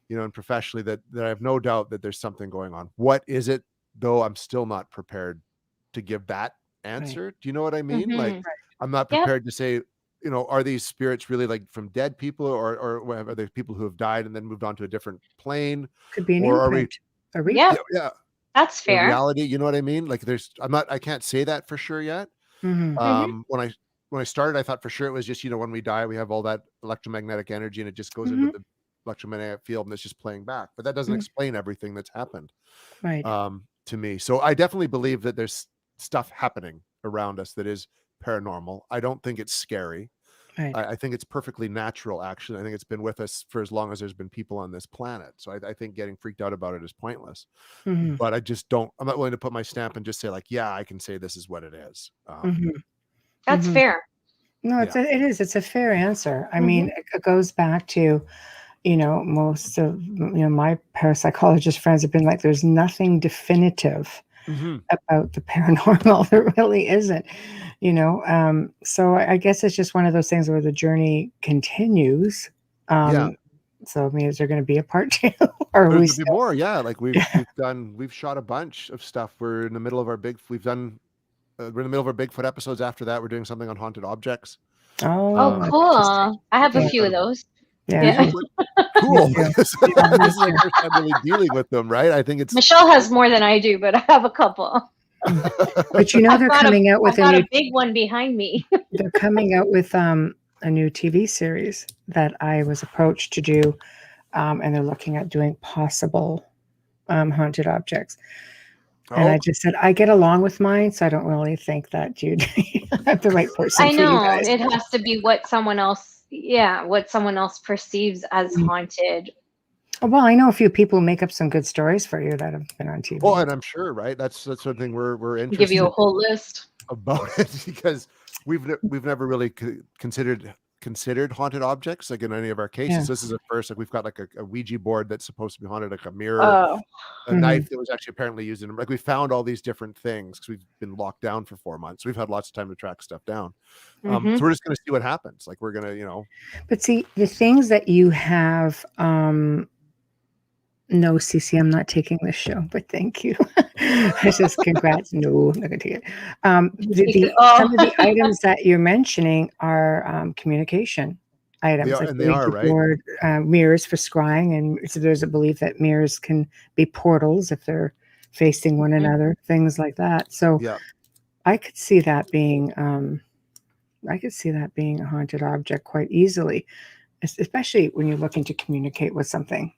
C: and professionally that I have no doubt that there's something going on. What is it though? I'm still not prepared to give that
B: Right.
C: answer. Do you know what I mean? Like
A: Mhm.
C: I'm not
A: Yep.
C: prepared to say, are these spirits really like from dead people or are they people who have died and then moved on to a different plane?
B: Could be an
C: Or are we
B: imprint, a
A: Yep.
B: replay.
C: yeah,
A: That's
C: or
A: fair.
C: reality, you know what I mean? Like I can't say that for sure yet.
B: Hmm.
A: Mhm.
C: When I started, I thought for sure it was just, when we die, we have all that electromagnetic energy and it just goes into
B: Hmm.
C: the electromagnetic field and it's just playing back. But that doesn't
B: Mm,
C: explain everything that's happened
B: right.
C: to me. So I definitely believe that there's stuff happening around us that is paranormal. I don't think it's scary.
B: Right.
C: I think it's perfectly natural, actually. I think it's been with us for as long as there's been people on this planet. So I think getting freaked out about it is pointless.
B: Hmm.
C: But I'm not willing to put my stamp and just say, like, yeah, I can say this is what it is.
B: Hmm.
A: That's
B: Hmm.
A: fair.
B: No,
C: Yeah.
B: it is. It's a fair answer. I mean,
A: Mhm.
B: it goes back to, most of, my parapsychologist friends have been like, there's nothing definitive
C: Hmm.
B: about the paranormal. There really isn't, so I guess it's just one of those things where the journey continues.
C: Yeah.
B: So I mean, is there going to be a part two, or are we
C: There'll be
B: still?
C: more. Yeah. Like
B: Yeah.
C: we've shot a bunch of stuff. We're in the middle of we're in the middle of our Bigfoot episodes. After that, we're doing something on haunted objects.
A: Oh,
B: Oh,
C: Um,
B: that's interesting.
A: cool. I have a
B: Yeah,
A: few of
C: um,
A: those.
C: do
B: yeah,
A: Yeah.
C: you?
B: me
C: Cool.
B: too.
C: This
B: Yeah, me
C: is our
B: too.
C: first time really dealing with them, right? I think it's
A: Michelle has more than I do, but I have a couple.
B: Mm. But
A: I've
B: they're
A: got a
B: coming out with
A: I've got a big one behind me.
B: they're coming out with a new TV series that I was approached to do, and they're looking at doing possible haunted objects. And I
C: oh,
B: just said I get along with mine, so I don't really think that you'd have the right person
A: I
B: for you
A: know
B: guys.
A: it has to be what someone else perceives as
B: Mm.
A: haunted.
B: Well, I know a few people who make up some good stories for you that have been on
C: well,
B: TV.
C: and I'm sure, right? That's something we're
A: Give you a
C: interested
A: whole list.
C: about it because we've never really considered haunted objects like in any of our cases.
B: Yeah.
C: This is a first. Like we've got like a Ouija board that's supposed to be haunted, like a mirror,
A: Oh,
C: a
B: Hmm.
C: knife that was actually apparently used in, like, we found all these different things because we've been locked down for 4 months. We've had lots of time to track stuff down.
A: hmm
C: So we're just gonna see what happens. Like we're gonna,
B: But see, the things that you have, no, CC, I'm not taking this show, but thank you. I just congrats. No, I'm not gonna take it.
A: Oh,
B: Some of the items that you're mentioning are communication items, like
C: they
B: the
C: are
B: Ouija
C: right.
B: board, mirrors for scrying, and so there's a belief that mirrors can be portals if they're facing one
A: Mhm.
B: another, things like that. So
C: Yeah.
B: I could see that being, a haunted object quite easily, especially when you're looking to communicate with something.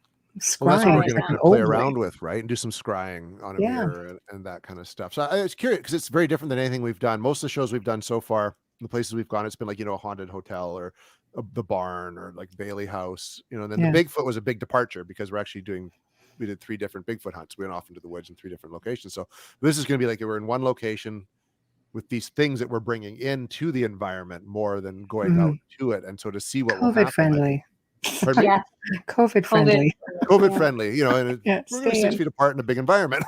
C: Well, that's what
B: Scrying
C: we're
A: oh
B: is
C: gonna
B: like
A: yeah.
C: kind
B: an
C: of play
B: old way.
C: around with, right? And do some scrying on a
B: Yeah.
C: mirror and that kind of stuff. So I was curious because it's very different than anything we've done. Most of the shows we've done so far, the places we've gone, it's been like, a haunted hotel or the barn or like Bailey House, and then the
B: Yeah.
C: Bigfoot was a big departure because we did 3 different Bigfoot hunts. We went off into the woods in 3 different locations. So this is going to be like we're in one location with these things that we're bringing into the environment more than going out
B: Mhm.
C: to it. And so to see what will
B: COVID
C: happen, I think,
B: friendly.
C: pardon me?
A: Yeah.
B: COVID
A: COVID.
B: friendly.
C: COVID
A: Yeah.
C: friendly, and
B: Yeah,
C: we're going to
B: stay
C: 6
B: in.
C: feet apart in a big environment.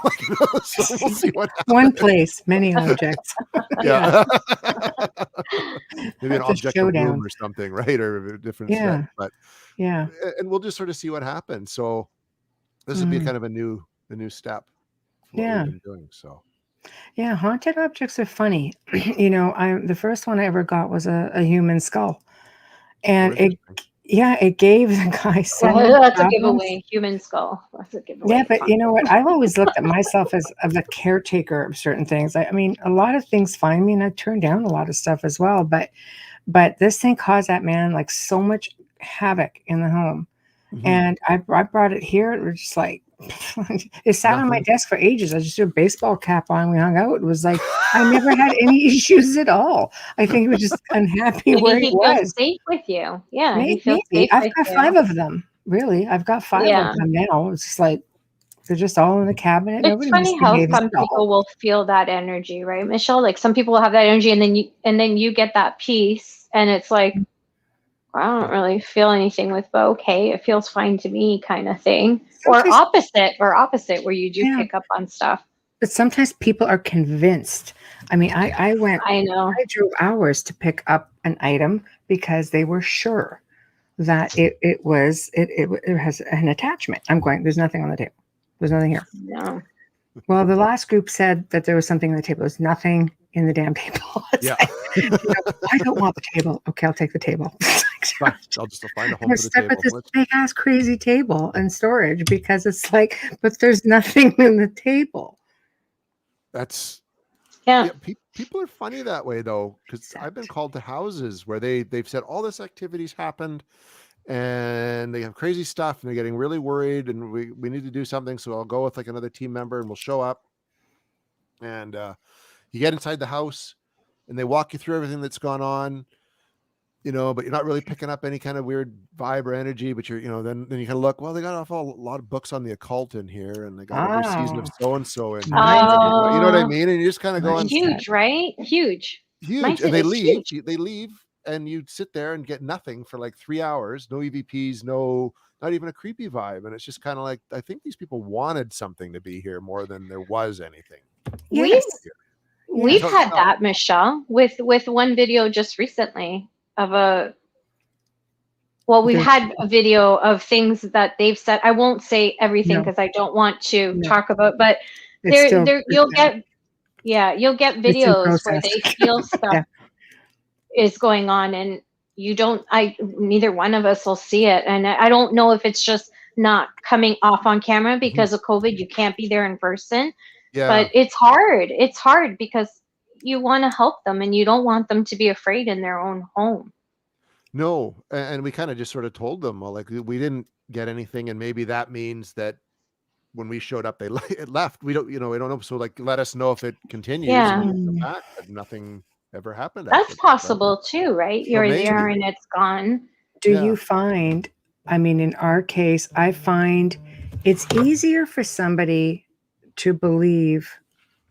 C: So we'll see what
B: One
C: happens.
B: place, many objects. Yeah.
C: Yeah. Maybe an
B: It's a
C: object of room
B: showdown.
C: or something, right? Or a different set.
B: Yeah.
C: But
B: Yeah.
C: and we'll just sort of see what happens. So this would be
B: Mhm.
C: kind of a new step for what we've
B: Yeah.
C: been doing. So
B: Yeah, haunted objects are funny. The first one I ever got was a human skull,
C: Oh,
B: and
C: interesting.
B: it gave the guy so
A: Well,
B: many
A: that's a
B: problems.
A: giveaway. Human skull. That's a
B: Yeah,
A: giveaway.
B: but
A: Fine.
B: you know what? I've always looked at myself as the caretaker of certain things. I mean, a lot of things find me, and I turn down a lot of stuff as well. But this thing caused that man like so much havoc in the home.
C: Mhm.
B: And I brought it here. It was just like it sat on my
C: Nothing.
B: desk for ages. I just threw a baseball cap on. We hung out. It was like I never had any issues at all. I think he was just unhappy
A: Maybe
B: where he
A: he feels
B: was.
A: safe with you. Yeah, he feels
B: Maybe
A: safe
B: I've
A: with
B: got
A: you.
B: 5 of them. Really, I've got 5 of
A: Yeah.
B: them now. It's just like they're just all in the cabinet.
A: It's
B: Nobody
A: funny how
B: misbehaves
A: some
B: at all.
A: people will feel that energy, right, Michelle? Like some people will have that energy and then you get that peace and it's like, I don't really feel anything with Bo. Okay, it feels fine to me kind of thing.
B: Sometimes,
A: Or opposite where you do
B: yeah,
A: pick up on stuff.
B: but sometimes people are convinced. I mean,
A: I know.
B: I drove hours to pick up an item because they were sure that it has an attachment. I'm going, there's nothing on the table. There's nothing here.
A: No.
B: Well, the last group said that there was something on the table. There's nothing in the damn table. It's
C: Yeah.
B: like, I don't want the table. Okay, I'll take the table.
C: Fine. I'll just find a home
B: We're
C: for the
B: stuck with
C: table.
B: this
C: Let's-
B: big ass crazy table and storage because it's like, but there's nothing in the table.
C: That's
A: Yeah.
C: yeah. People are funny that way though, because I've been called to houses where they've said all this activities happened, and they have crazy stuff, and they're getting really worried, and we need to do something. So I'll go with like another team member, and we'll show up, and you get inside the house, and they walk you through everything that's gone on. But you're not really picking up any kind of weird vibe or energy, but then you kind of look, well, they got a lot of books on the occult in here, and they got a new season of
B: Oh,
C: so-and-so in here.
B: mindset.
C: And you know what I
A: Oh,
C: mean? And you're just kind of going,
B: Mindset.
A: huge, right? Huge.
C: huge. And
A: Mindset is huge.
C: they leave, and you sit there and get nothing for like 3 hours, no EVPs, not even a creepy vibe. And it's just kind of like, I think these people wanted something to be here more than there was anything.
A: We've
B: Yes.
A: we've
C: So,
A: had
C: no.
A: that, Michelle, with one video just recently of we've
B: There's-
A: had a video of things that they've said. I won't say everything
B: No.
A: because I don't want to
B: No.
A: talk about, but
B: It's still,
A: you'll get
B: it's in
A: videos where
B: process.
A: they feel stuff
B: Yeah.
A: is going on and neither one of us will see it. And I don't know if it's just not coming off on camera because of COVID. You can't be there in person,
C: Yeah.
A: but it's hard. It's hard because you want to help them and you don't want them to be afraid in their own home.
C: No. And we kind of just sort of told them, well, like we didn't get anything. And maybe that means that when we showed up, it left. We don't know. So like, let us know if it continues.
A: Yeah.
C: And we'll come back, but nothing ever happened.
A: That's
C: after that, right?
A: possible too, right? You're
C: maybe.
A: there and it's gone.
B: Do
C: Yeah.
B: you find, I mean, in our case, I find it's easier for somebody to believe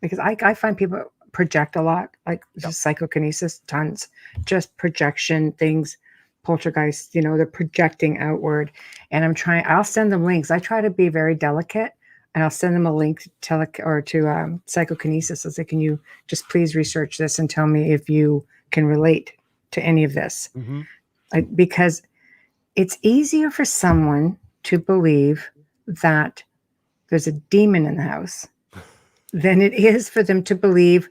B: because I find people project a lot, like just psychokinesis, tons, just projection things, poltergeist, they're projecting outward. And I'll send them links. I try to be very delicate and I'll send them a link to psychokinesis. I say, can you just please research this and tell me if you can relate to any of this?
C: Mhm.
B: Because it's easier for someone to believe that there's a demon in the house than it is for them to believe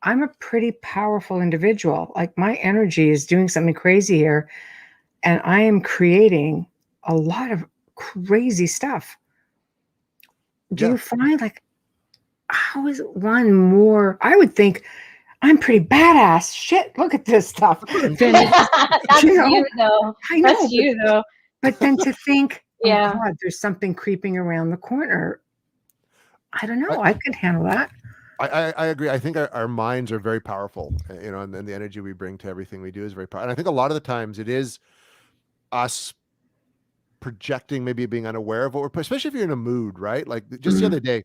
B: I'm a pretty powerful individual. Like my energy is doing something crazy here, and I am creating a lot of crazy stuff. Do you find like how is one more? I would think I'm pretty badass. Shit, look at this stuff.
A: That's
B: you know,
A: you though.
B: I know,
A: That's you though.
B: but then to think,
A: Yeah.
B: oh God, there's something creeping around the corner. I don't know. I could handle that.
C: I agree. I think our minds are very powerful, and the energy we bring to everything we do is very powerful. And I think a lot of the times it is us projecting, maybe being unaware of what we're, especially if you're in a mood, right? Like just the other day,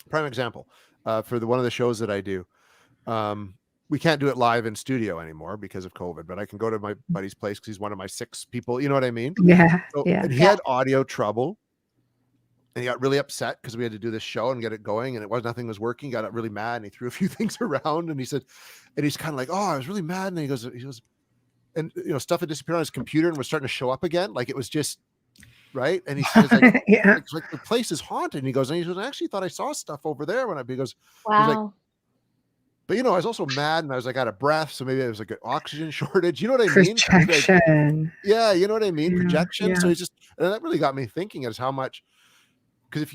C: prime example, for one of the shows that I do, we can't do it live in studio anymore because of COVID, but I can go to my buddy's place because he's one of my 6 people. You know what I mean?
B: Yeah.
C: So,
B: Yeah.
C: and he had audio trouble. And he got really upset because we had to do this show and get it going, and nothing was working. Got really mad, and he threw a few things around, and he said, and he's kind of like, "Oh, I was really mad." And he goes, and stuff had disappeared on his computer and was starting to show up again. Like it was just, right? And he says like,
B: Yeah.
C: it's like the place is haunted. And he goes, I actually thought I saw stuff over there when he goes, he's like,
A: Wow.
C: but I was also mad and I was like out of breath. So maybe it was like an oxygen shortage. You know what I mean? So maybe
B: Projection.
C: yeah, you know what I mean?
B: Yeah,
C: Projection.
B: yeah.
C: So and that really got me thinking is how much, because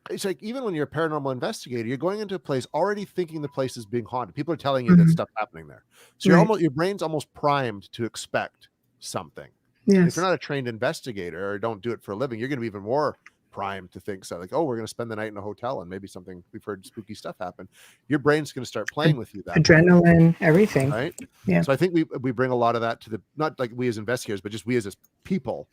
C: it's like, even when you're a paranormal investigator, you're going into a place already thinking the place is being haunted. People are telling you that stuff happening there. So
B: Right.
C: your brain's almost primed to expect something. And if you're
B: Yes.
C: not a trained investigator or don't do it for a living, you're going to be even more primed to think so, like, oh, we're going to spend the night in a hotel and maybe we've heard spooky stuff happen. Your brain's going to start playing with you that way,
B: Adrenaline, everything.
C: right?
B: Yeah.
C: So I think we bring a lot of that to not like we as investigators, but just we as people.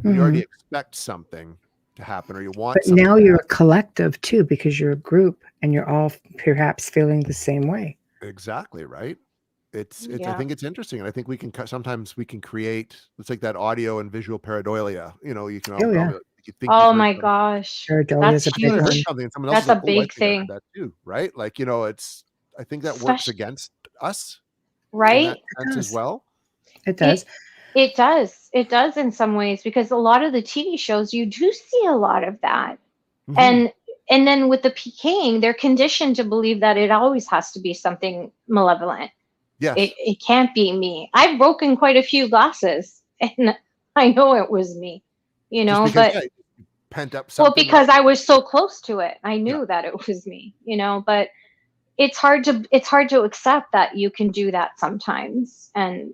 C: When you already expect something to happen or you want
B: But
C: something
B: now
C: to
B: you're a
C: happen.
B: collective too, because you're a group and you're all perhaps feeling the same way.
C: Exactly, right? It's I
A: Yeah.
C: think it's interesting, and I think we can sometimes we can create, it's like that audio and visual pareidolia. You can
B: Oh, yeah.
C: probably, you think you've
A: Oh
C: heard
A: my
C: something.
A: gosh.
B: Pareidolia is
A: That's
B: a
C: I
B: big
C: thought I heard
B: one.
C: something and someone else is
A: That's
C: like,
A: a
C: oh, I
A: big
C: think I heard
A: thing.
C: that too, right? Like, I think that works
A: Especially,
C: against us in
A: right?
C: that sense as
B: does.
C: well.
B: It does.
A: It does. It does in some ways, because a lot of the TV shows, you do see a lot of that.
C: Mhm.
A: And then with the PKing, they're conditioned to believe that it always has to be something malevolent.
C: Yes.
A: It can't be me. I've broken quite a few glasses and I know it was me,
C: Just because,
A: but
C: you pent up
A: well,
C: something.
A: because I was so close to it. I knew
C: Yeah.
A: that it was me, but it's hard to accept that you can do that sometimes. And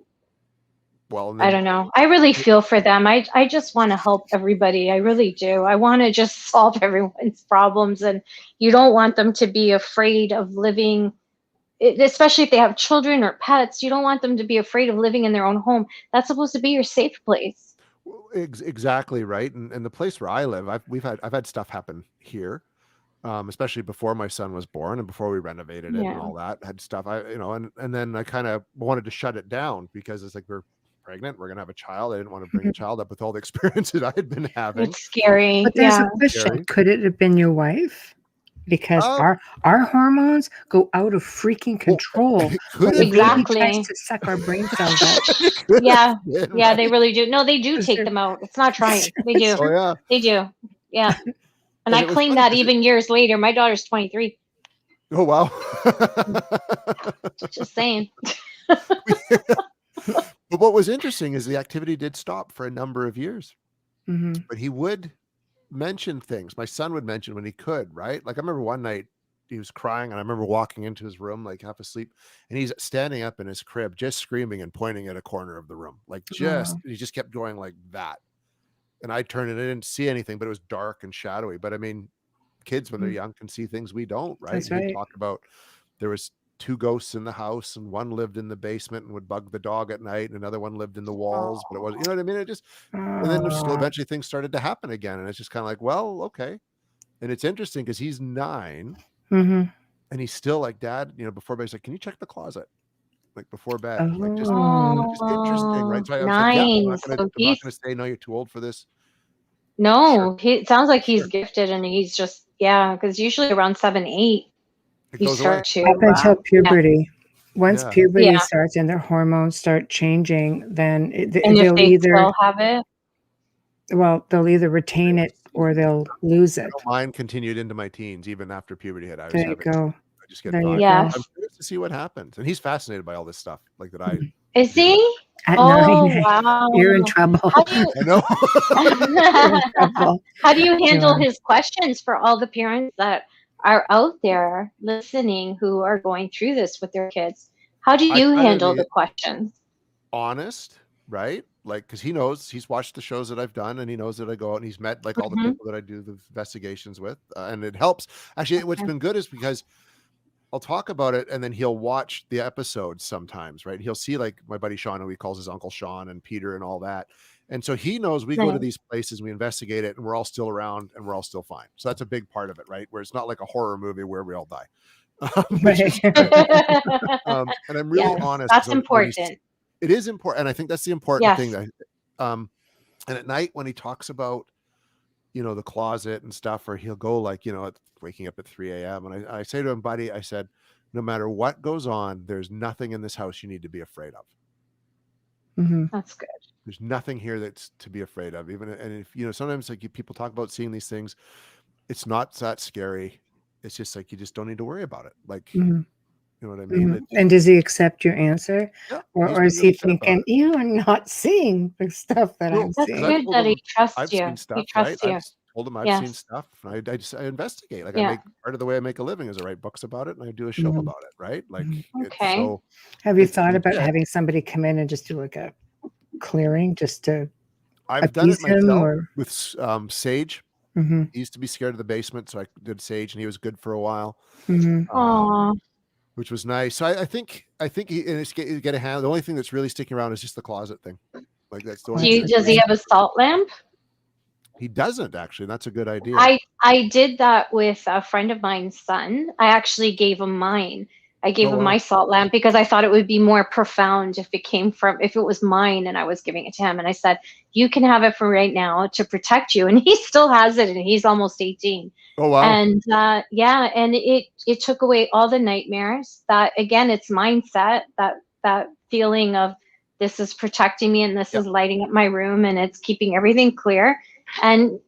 C: Well, and
A: I
C: then
A: don't know. I really feel for them. I just want to help everybody. I really do. I want to just solve everyone's problems, and you don't want them to be afraid of living, especially if they have children or pets. You don't want them to be afraid of living in their own home. That's supposed to be your safe place.
C: exactly right. And the place where I live, I've had stuff happen here. Especially before my son was born and before we renovated it and
A: Yeah.
C: all that, had stuff and then I kind of wanted to shut it down because it's like, we're pregnant, we're gonna have a child. I didn't want to bring a child up with all the experiences I had been having.
A: It's scary.
B: But there's
A: Yeah.
B: a question.
C: Scary.
B: Could it have been your wife? Because our hormones go out of freaking control when the baby
A: Exactly.
B: tries to suck our brain cells out.
A: Yeah.
C: Yeah,
A: Yeah, they
C: right?
A: really do. No, they do take them out. It's not trying. They do.
C: Oh yeah.
A: They do. Yeah. And I
C: it was
A: claim
C: funny
A: that
C: 'cause
A: even years later. My daughter's 23.
C: oh wow.
A: Just saying.
C: But what was interesting is the activity did stop for a number of years,
B: Mhm.
C: but he would mention things. My son would mention when he could, right? Like I remember one night he was crying and I remember walking into his room like half asleep and he's standing up in his crib just screaming and pointing at a corner of the room. Like he just kept going like that. And I turned and I didn't see anything, but it was dark and shadowy. But I mean, kids when they're young can see things we don't, right?
B: That's
C: And he'd
B: right.
C: talk about there was 2 ghosts in the house and one lived in the basement and would bug the dog at night and another one lived in the walls, but it was, you know what I mean? It just, and then eventually things started to happen again. And it's just kind of like, well, okay. And it's interesting because he's 9
B: Mhm.
C: and he's still like, Dad, before bed, he's like, can you check the closet? Like before bed, like just interesting, right? So I was like, yeah,
A: 9. So
C: I'm not gonna say no, you're too old for this.
A: no,
C: Sure.
A: it sounds like he's
C: Sure.
A: gifted, and he's just, because usually around 7, 8,
C: It
A: you
C: goes away.
A: start to,
B: Up until puberty. Once
C: Yeah.
B: puberty
A: Yeah.
B: starts and their hormones start changing, then
A: and if
B: they'll
A: they
B: either
A: still have it,
B: retain it or they'll lose it.
C: Mine continued into my teens, even after puberty hit. I
B: There you go.
C: I just get
B: There you
C: thought.
A: Yeah.
B: go.
C: I'm curious to see what happens. And he's fascinated by all this stuff, like that I
A: is
C: do.
A: he?
B: At
A: Oh,
B: 9,
A: wow.
B: you're in trouble.
A: How do you
C: I know.
B: You're in trouble.
A: how do you handle
B: Yeah.
A: his questions for all the parents that are out there listening who are going through this with their kids? How do
C: I
A: you
C: try to
A: handle
C: be
A: the questions?
C: honest, right? Like, because he knows, he's watched the shows that I've done, and he knows that I go out and he's met like all the
A: Mhm.
C: people that I do the investigations with, and it helps. Actually, what's been good is because I'll talk about it, and then he'll watch the episodes sometimes, right? He'll see like my buddy Sean, who he calls his Uncle Sean, and Peter and all that. And so he knows we go to
A: Nice.
C: these places, we investigate it, and we're all still around and we're all still fine. So that's a big part of it, right? Where it's not like a horror movie where we all die. Which is
B: Right.
C: good. And I'm really
A: Yes,
C: honest.
A: that's
C: So when he's,
A: important.
C: it is important. And I think that's the important thing
A: Yes.
C: that, and at night when he talks about, the closet and stuff, or he'll go like, waking up at 3 a.m. And I say to him, buddy, I said, no matter what goes on, there's nothing in this house you need to be afraid of.
B: Mhm.
A: That's good.
C: There's nothing here that's to be afraid of. Even, and if, you know, sometimes like people talk about seeing these things, it's not that scary. It's just like, you just don't need to worry about it. Like,
B: Mhm.
C: you know what I mean?
B: Mhm. And does he accept your answer?
C: Yeah,
B: Or
C: he's
B: is
C: been
B: he
C: really good about
B: thinking,
C: it.
B: you are not seeing the stuff that
C: No,
B: I'm
A: That's
C: because I
B: seeing?
A: good
C: told
A: that he
C: him
A: trusts
C: I've
A: you.
C: seen
A: He
C: stuff, right?
A: trusts you.
C: Told him I've seen
A: Yes.
C: stuff, and I investigate. Like, I
A: Yeah.
C: make part of the way I make a living is I write books about it, and I do a show
B: Mhm.
C: about it, right? Like,
B: Mhm.
C: it's
A: Okay.
C: so
B: Have you
C: it's
B: thought about
C: legit.
B: having somebody come in and just do like a clearing just to
C: I've done it
B: appease him
C: myself
B: or?
C: with Sage.
B: Mhm.
C: He used to be scared of the basement, so I did Sage, and he was good for a while,
B: Mhm.
C: um,
A: Oh,
C: which was nice. So I think he, and it's get a hand. The only thing that's really sticking around is just the closet thing. Like, that's the only thing that
A: does he
C: really,
A: have a salt lamp?
C: he doesn't actually. And that's a good idea.
A: I did that with a friend of mine's son. I actually gave him mine. I gave
C: Oh
A: him
C: wow.
A: my salt lamp because I thought it would be more profound if it was mine and I was giving it to him. And I said, you can have it for right now to protect you. And he still has it, and he's almost 18.
C: Oh wow.
A: And yeah, and it took away all the nightmares. That again, it's mindset, that feeling of this is protecting me and this
C: Yeah.
A: is lighting up my room and it's keeping everything clear. And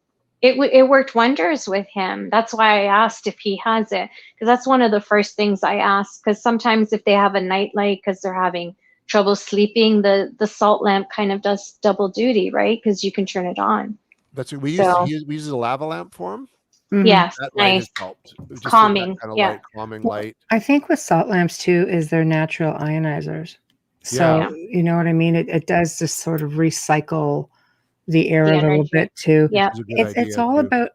A: it worked wonders with him. That's why I asked if he has it, because that's one of the first things I ask. Because sometimes if they have a nightlight because they're having trouble sleeping, the salt lamp kind of does double duty, right? Because you can turn it on.
C: That's what
A: So
C: we use a lava lamp for him.
B: Mhm.
A: yes,
C: That light
A: nice,
C: has helped. Just that
A: calming.
C: kind of
A: Yeah,
C: light, calming
B: Well,
C: light.
B: I think with salt lamps too is they're natural ionizers.
C: Yeah.
B: So,
A: yeah,
B: you know what I mean? It does just sort of recycle the air
A: the
B: a little
A: energy.
B: bit too.
C: Which
A: Yeah,
C: is a good
B: It's
C: idea
B: all
C: too.
B: about,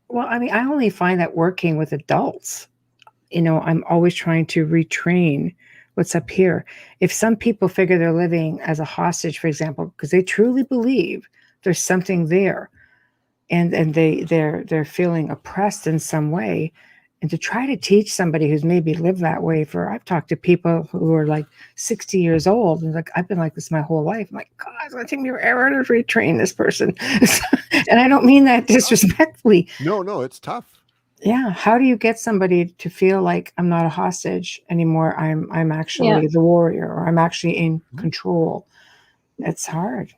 B: well, I mean, I only find that working with adults, you know, I'm always trying to retrain what's up here. If some people figure they're living as a hostage, for example, because they truly believe there's something there, and they're feeling oppressed in some way, and to try to teach somebody who's maybe lived that way for, I've talked to people who are like 60 years old and like, I've been like this my whole life. I'm like, God, it's gonna take me forever to retrain this person. And I don't mean that disrespectfully.
C: No, it's tough.
B: Yeah, how do you get somebody to feel like I'm not a hostage anymore? I'm
A: yeah.
B: actually the warrior, or I'm actually in
C: Mhm.
B: control. It's hard.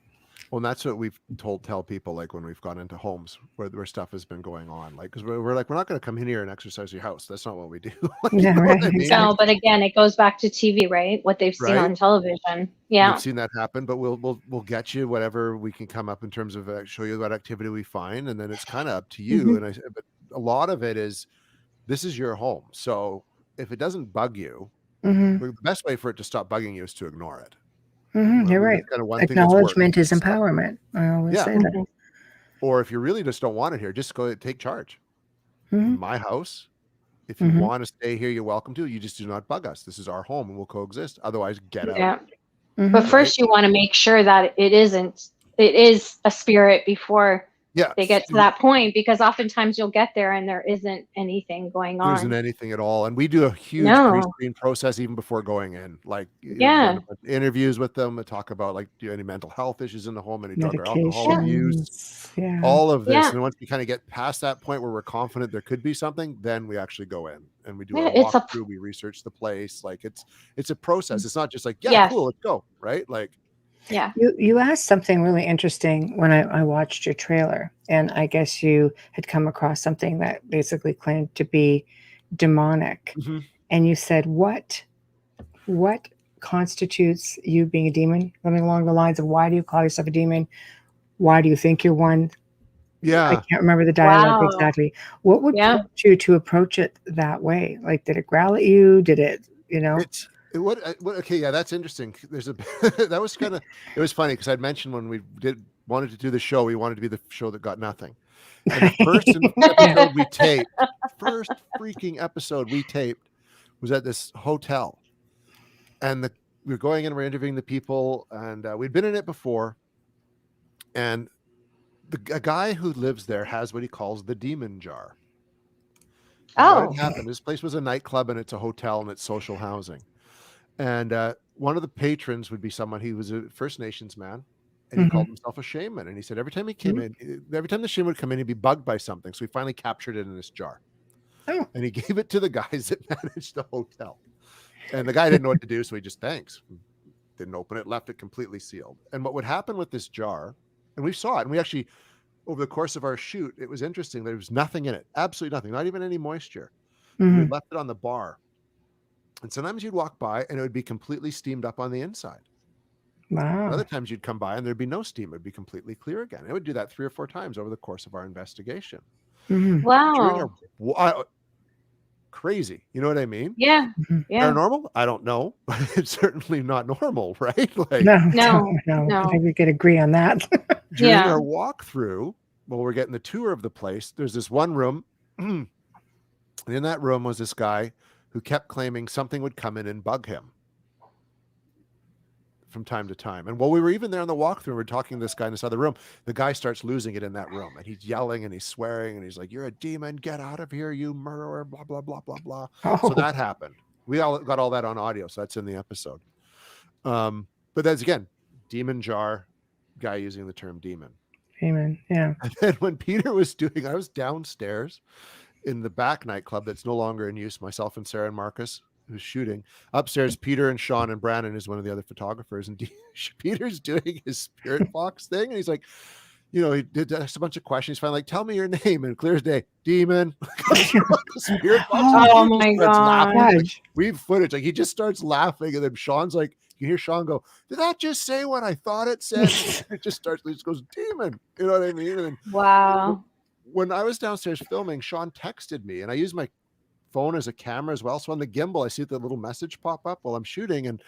C: Well, and that's what we've tell people, like when we've gone into homes where stuff has been going on, like, because we're like, we're not going to come in here and exercise your house. That's not what we do. Like,
B: Yeah,
C: you know
B: right.
C: what I mean?
A: No,
B: Exactly.
A: but again, it goes back to TV, right? What they've seen
C: Right?
A: on television.
C: They've
A: Yeah,
C: seen that happen, but we'll get you whatever we can come up in terms of show you what activity we find, and then it's kind of up to you.
B: Hmm.
C: And but a lot of it is, this is your home, so if it doesn't bug you,
B: Hmm.
C: the best way for it to stop bugging you is to ignore it.
B: Hmm. You're
C: That's
B: right.
C: kind of one thing that's worked.
B: Acknowledgement is
C: It's like,
B: empowerment. I always
C: yeah.
B: say that.
A: mhm,
C: Or if you really just don't want it here, just go take charge.
B: Hmm.
C: My house. If you
B: Hmm.
C: want to stay here, you're welcome to. You just do not bug us. This is our home, and we'll coexist. Otherwise, get out.
A: yeah. But
B: Hmm.
C: Right?
A: first, you want to make sure that it is a spirit before
C: Yeah.
A: they get to that point, because oftentimes you'll get there and there isn't anything going
C: There isn't
A: on.
C: anything at all, and we do a huge
A: No.
C: pre-screen process even before going in. Like, run
A: Yeah.
C: a bunch of interviews with them and talk about, like, do you have any mental health issues in the home, any drug or alcohol
A: Yeah.
C: abuse,
B: Medications. Yeah.
C: all of this.
A: Yeah.
C: And once we kind of get past that point where we're confident there could be something, then we actually go in and we do
A: Yeah.
C: our
A: It's a
C: walkthrough. We research the place. Like, it's a process. It's not just like, yeah,
A: yes.
C: cool, let's go, right? Like,
A: Yeah.
B: You asked something really interesting when I watched your trailer, and I guess you had come across something that basically claimed to be demonic.
C: mhm.
B: And you said, what constitutes you being a demon? Something along the lines of, why do you call yourself a demon? Why do you think you're one? I
C: Yeah,
B: can't remember the dialogue
A: Wow.
B: exactly. What would
A: Yeah.
B: prompt you to approach it that way? Like, did it growl at you? Did it, you know?
C: what okay, yeah, that's interesting. There's a that was kind of, it was funny because I'd mentioned when we wanted to do the show, we wanted to be the show that got nothing. And the first episode we taped, first freaking episode we taped was at this hotel. And we were going in, we're interviewing the people, and we'd been in it before. And a guy who lives there has what he calls the demon jar. And what had
A: Oh.
C: happened, this place was a nightclub and it's a hotel and it's social housing. And one of the patrons would be someone, he was a First Nations man, and he called
B: Mhm.
C: himself a shaman. And he said every time he came
B: Mhm.
C: in, every time the shaman would come in, he'd be bugged by something. So he finally captured it in this jar.
B: Oh.
C: And he gave it to the guys that managed the hotel. And the guy didn't know what to do, so he just, thanks. didn't open it, left it completely sealed. And what would happen with this jar, and we saw it, and we actually, over the course of our shoot, it was interesting. There was nothing in it, absolutely nothing, not even any moisture. We left it on the bar. And sometimes you'd walk by and it would be completely steamed up on the inside.
B: Wow.
C: And other times you'd come by and there'd be no steam. It would be completely clear again. It would do that 3 or 4 times over the course of our investigation. During
A: Wow.
C: crazy. You know what I mean?
A: Yeah. Yeah.
C: Paranormal? I don't know. It's certainly not normal, right? Like,
B: No.
A: No.
B: I think we could agree on that.
C: during
A: Yeah.
C: our walkthrough, while we're getting the tour of the place, there's this one room. And in that room was this guy who kept claiming something would come in and bug him from time to time. And while we were even there on the walkthrough, we were talking to this guy in this other room, the guy starts losing it in that room. And he's yelling and he's swearing and he's like, "You're a demon. Get out of here, you murderer, blah, blah, blah, blah, blah." So that happened. We all got all that on audio. So that's in the episode. But that's, again, demon jar, guy using the term demon.
B: Amen. Yeah.
C: And then when Peter was doing, I was downstairs in the back nightclub that's no longer in use, myself and Sarah and Marcus, who's shooting. Upstairs, Peter and Sean and Brandon is one of the other photographers. And Peter's doing his spirit box thing. And he's like, he did a bunch of questions. He's finally like, "Tell me your name." And clear as day, "Demon." Spirit box.
A: Oh my God.
C: We have footage. Like, he just starts laughing. And then Sean's like, you hear Sean go, "Did that just say what I thought it said?" It just goes, "Demon." You know what I mean? And then,
A: Wow.
C: when I was downstairs filming, Sean texted me, and I use my phone as a camera as well. So on the gimbal, I see the little message pop up while I'm shooting, and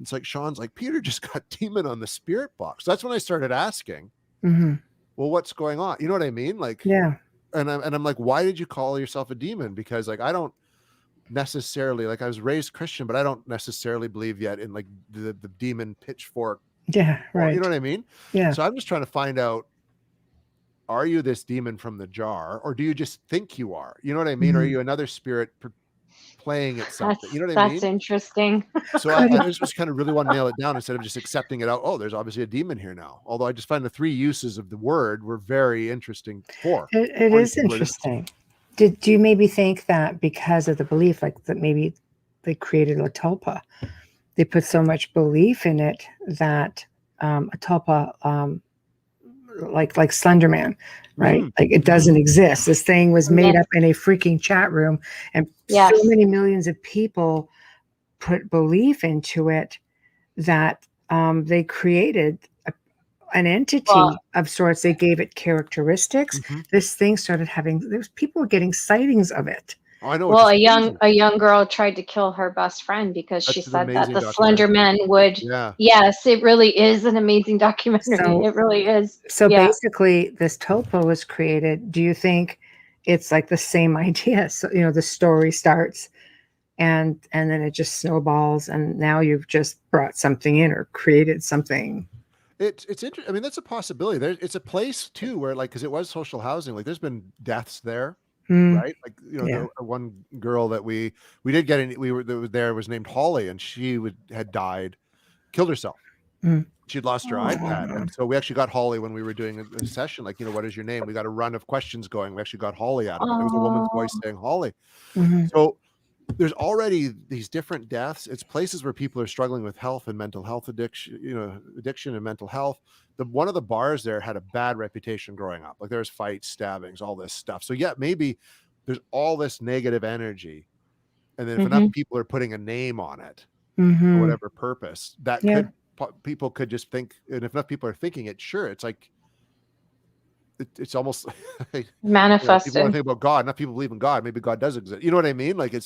C: it's like, Sean's like, "Peter just got demon on the spirit box." That's when I started asking, well, what's going on? You know what I mean? Like,
B: Yeah.
C: And I'm like, why did you call yourself a demon? Because, like, I don't necessarily, like, I was raised Christian, but I don't necessarily believe yet in, like, the demon pitchfork.
B: Yeah. Right.
C: You know what I mean?
B: Yeah.
C: So I'm just trying to find out, are you this demon from the jar, or do you just think you are? You know what I mean? Or are you another spirit playing at something? You know what I mean?
A: That's interesting.
C: So I just kind of really want to nail it down instead of just accepting it out. Oh, there's obviously a demon here now. Although I just find the 3 uses of the word were very interesting.
B: It is interesting. Do you maybe think that because of the belief, like that maybe they created a tulpa, they put so much belief in it that a tulpa, like Slender Man, right? Like, it doesn't exist. This thing was made up in a freaking chat room, and so many millions of people put belief into it that they created an entity of sorts. They gave it characteristics. This thing started people were getting sightings of it.
C: Oh, I know.
A: Well, a young girl tried to kill her best friend because she said that the Slender Man would.
C: Yeah.
A: Yes, it really is an amazing documentary. It really is.
B: So basically, this tulpa was created. Do you think it's like the same idea? So, the story starts, and then it just snowballs, and now you've just brought something in or created something.
C: It's interesting. I mean, that's a possibility. It's a place too where, like, because it was social housing. Like, there's been deaths there. Right, like, the one girl that we did get in, there was named Holly, and she had died, killed herself. She'd lost her iPad, and so we actually got Holly when we were doing a session. Like, what is your name? We got a run of questions going. We actually got Holly out of it. It was a woman's voice saying Holly. So there's already these different deaths. It's places where people are struggling with health and mental health addiction and mental health. One of the bars there had a bad reputation growing up. Like, there's fights, stabbings, all this stuff. So yeah, maybe there's all this negative energy, and then if enough people are putting a name on it for whatever purpose, that people could just think. And if enough people are thinking it, sure, it's like it's almost
A: manifested.
C: People want to think about God. Enough people believe in God. Maybe God does exist. You know what I mean? Like, who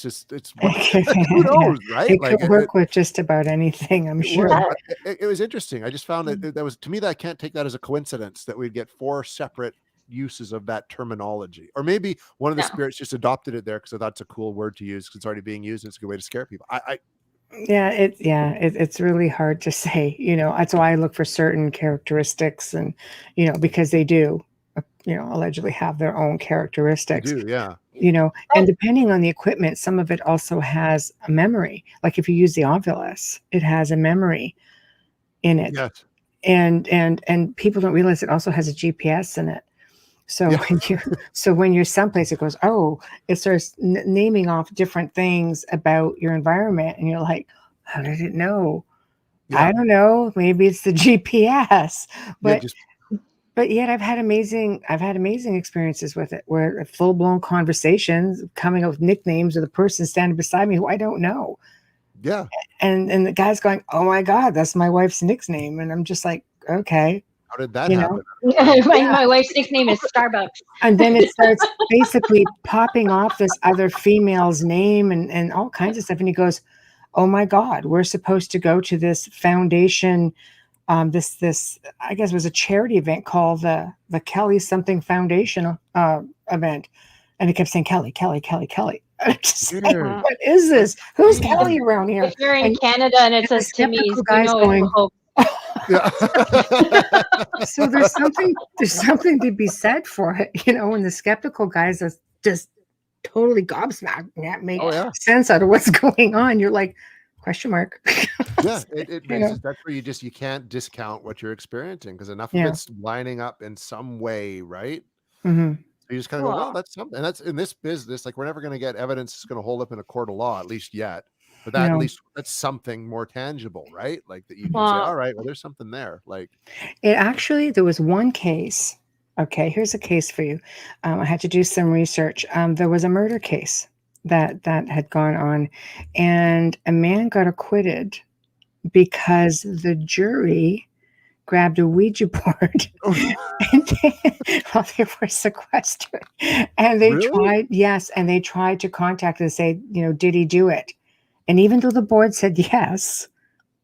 C: knows, right?
B: It could work with just about anything, I'm sure.
C: It was interesting. I just found that was, to me, that I can't take that as a coincidence that we'd get 4 separate uses of that terminology. Or maybe one of the spirits just adopted it there because I thought it's a cool word to use because it's already being used and it's a good way to scare people.
B: It's really hard to say. That's why I look for certain characteristics, and because they do. Allegedly have their own characteristics.
C: They do, yeah.
B: And depending on the equipment, some of it also has a memory. Like, if you use the Ovilus, it has a memory in it.
C: Yes.
B: And people don't realize it also has a GPS in it. So when you're someplace, it goes, it starts naming off different things about your environment, and you're like, how did it know I don't know. Maybe it's the GPS, but
C: just
B: but yet I've had amazing experiences with it, where full blown conversations coming up with nicknames of the person standing beside me who I don't know.
C: yeah.
B: And the guy's going, "Oh my God, that's my wife's nickname," and I'm just like, okay,
C: How did that
B: you
C: happen?
B: know.
A: My wife's nickname is Starbucks.
B: And then it starts basically popping off this other female's name and all kinds of stuff. And he goes, "Oh my God, we're supposed to go to this foundation, this I guess was a charity event called the Kelly something Foundation event." And he kept saying Kelly, Kelly, Kelly, Kelly. I'm just like, what is this? Who's Kelly around here?
A: If you're in Canada and it says Timmy's, you know it's a hoax.
C: Yeah.
B: So there's something to be said for it, you know, when the skeptical guys are just totally gobsmacked and that make sense out of what's going on. You're like, question mark.
C: Yeah, it makes it, that's where you can't discount what you're experiencing, because enough of it's lining up in some way, right?
B: Mm-hmm.
C: So you just kind of go, well, that's something. And that's in this business, like we're never going to get evidence that's going to hold up in a court of law, at least yet. But that at least that's something more tangible, right? Like that you can say, all right, well, there's something there. Like
B: there was one case. Okay, here's a case for you. I had to do some research. There was a murder case that had gone on, and a man got acquitted because the jury grabbed a Ouija board while they were sequestered, and they tried to contact and say, you know, did he do it? And even though the board said yes,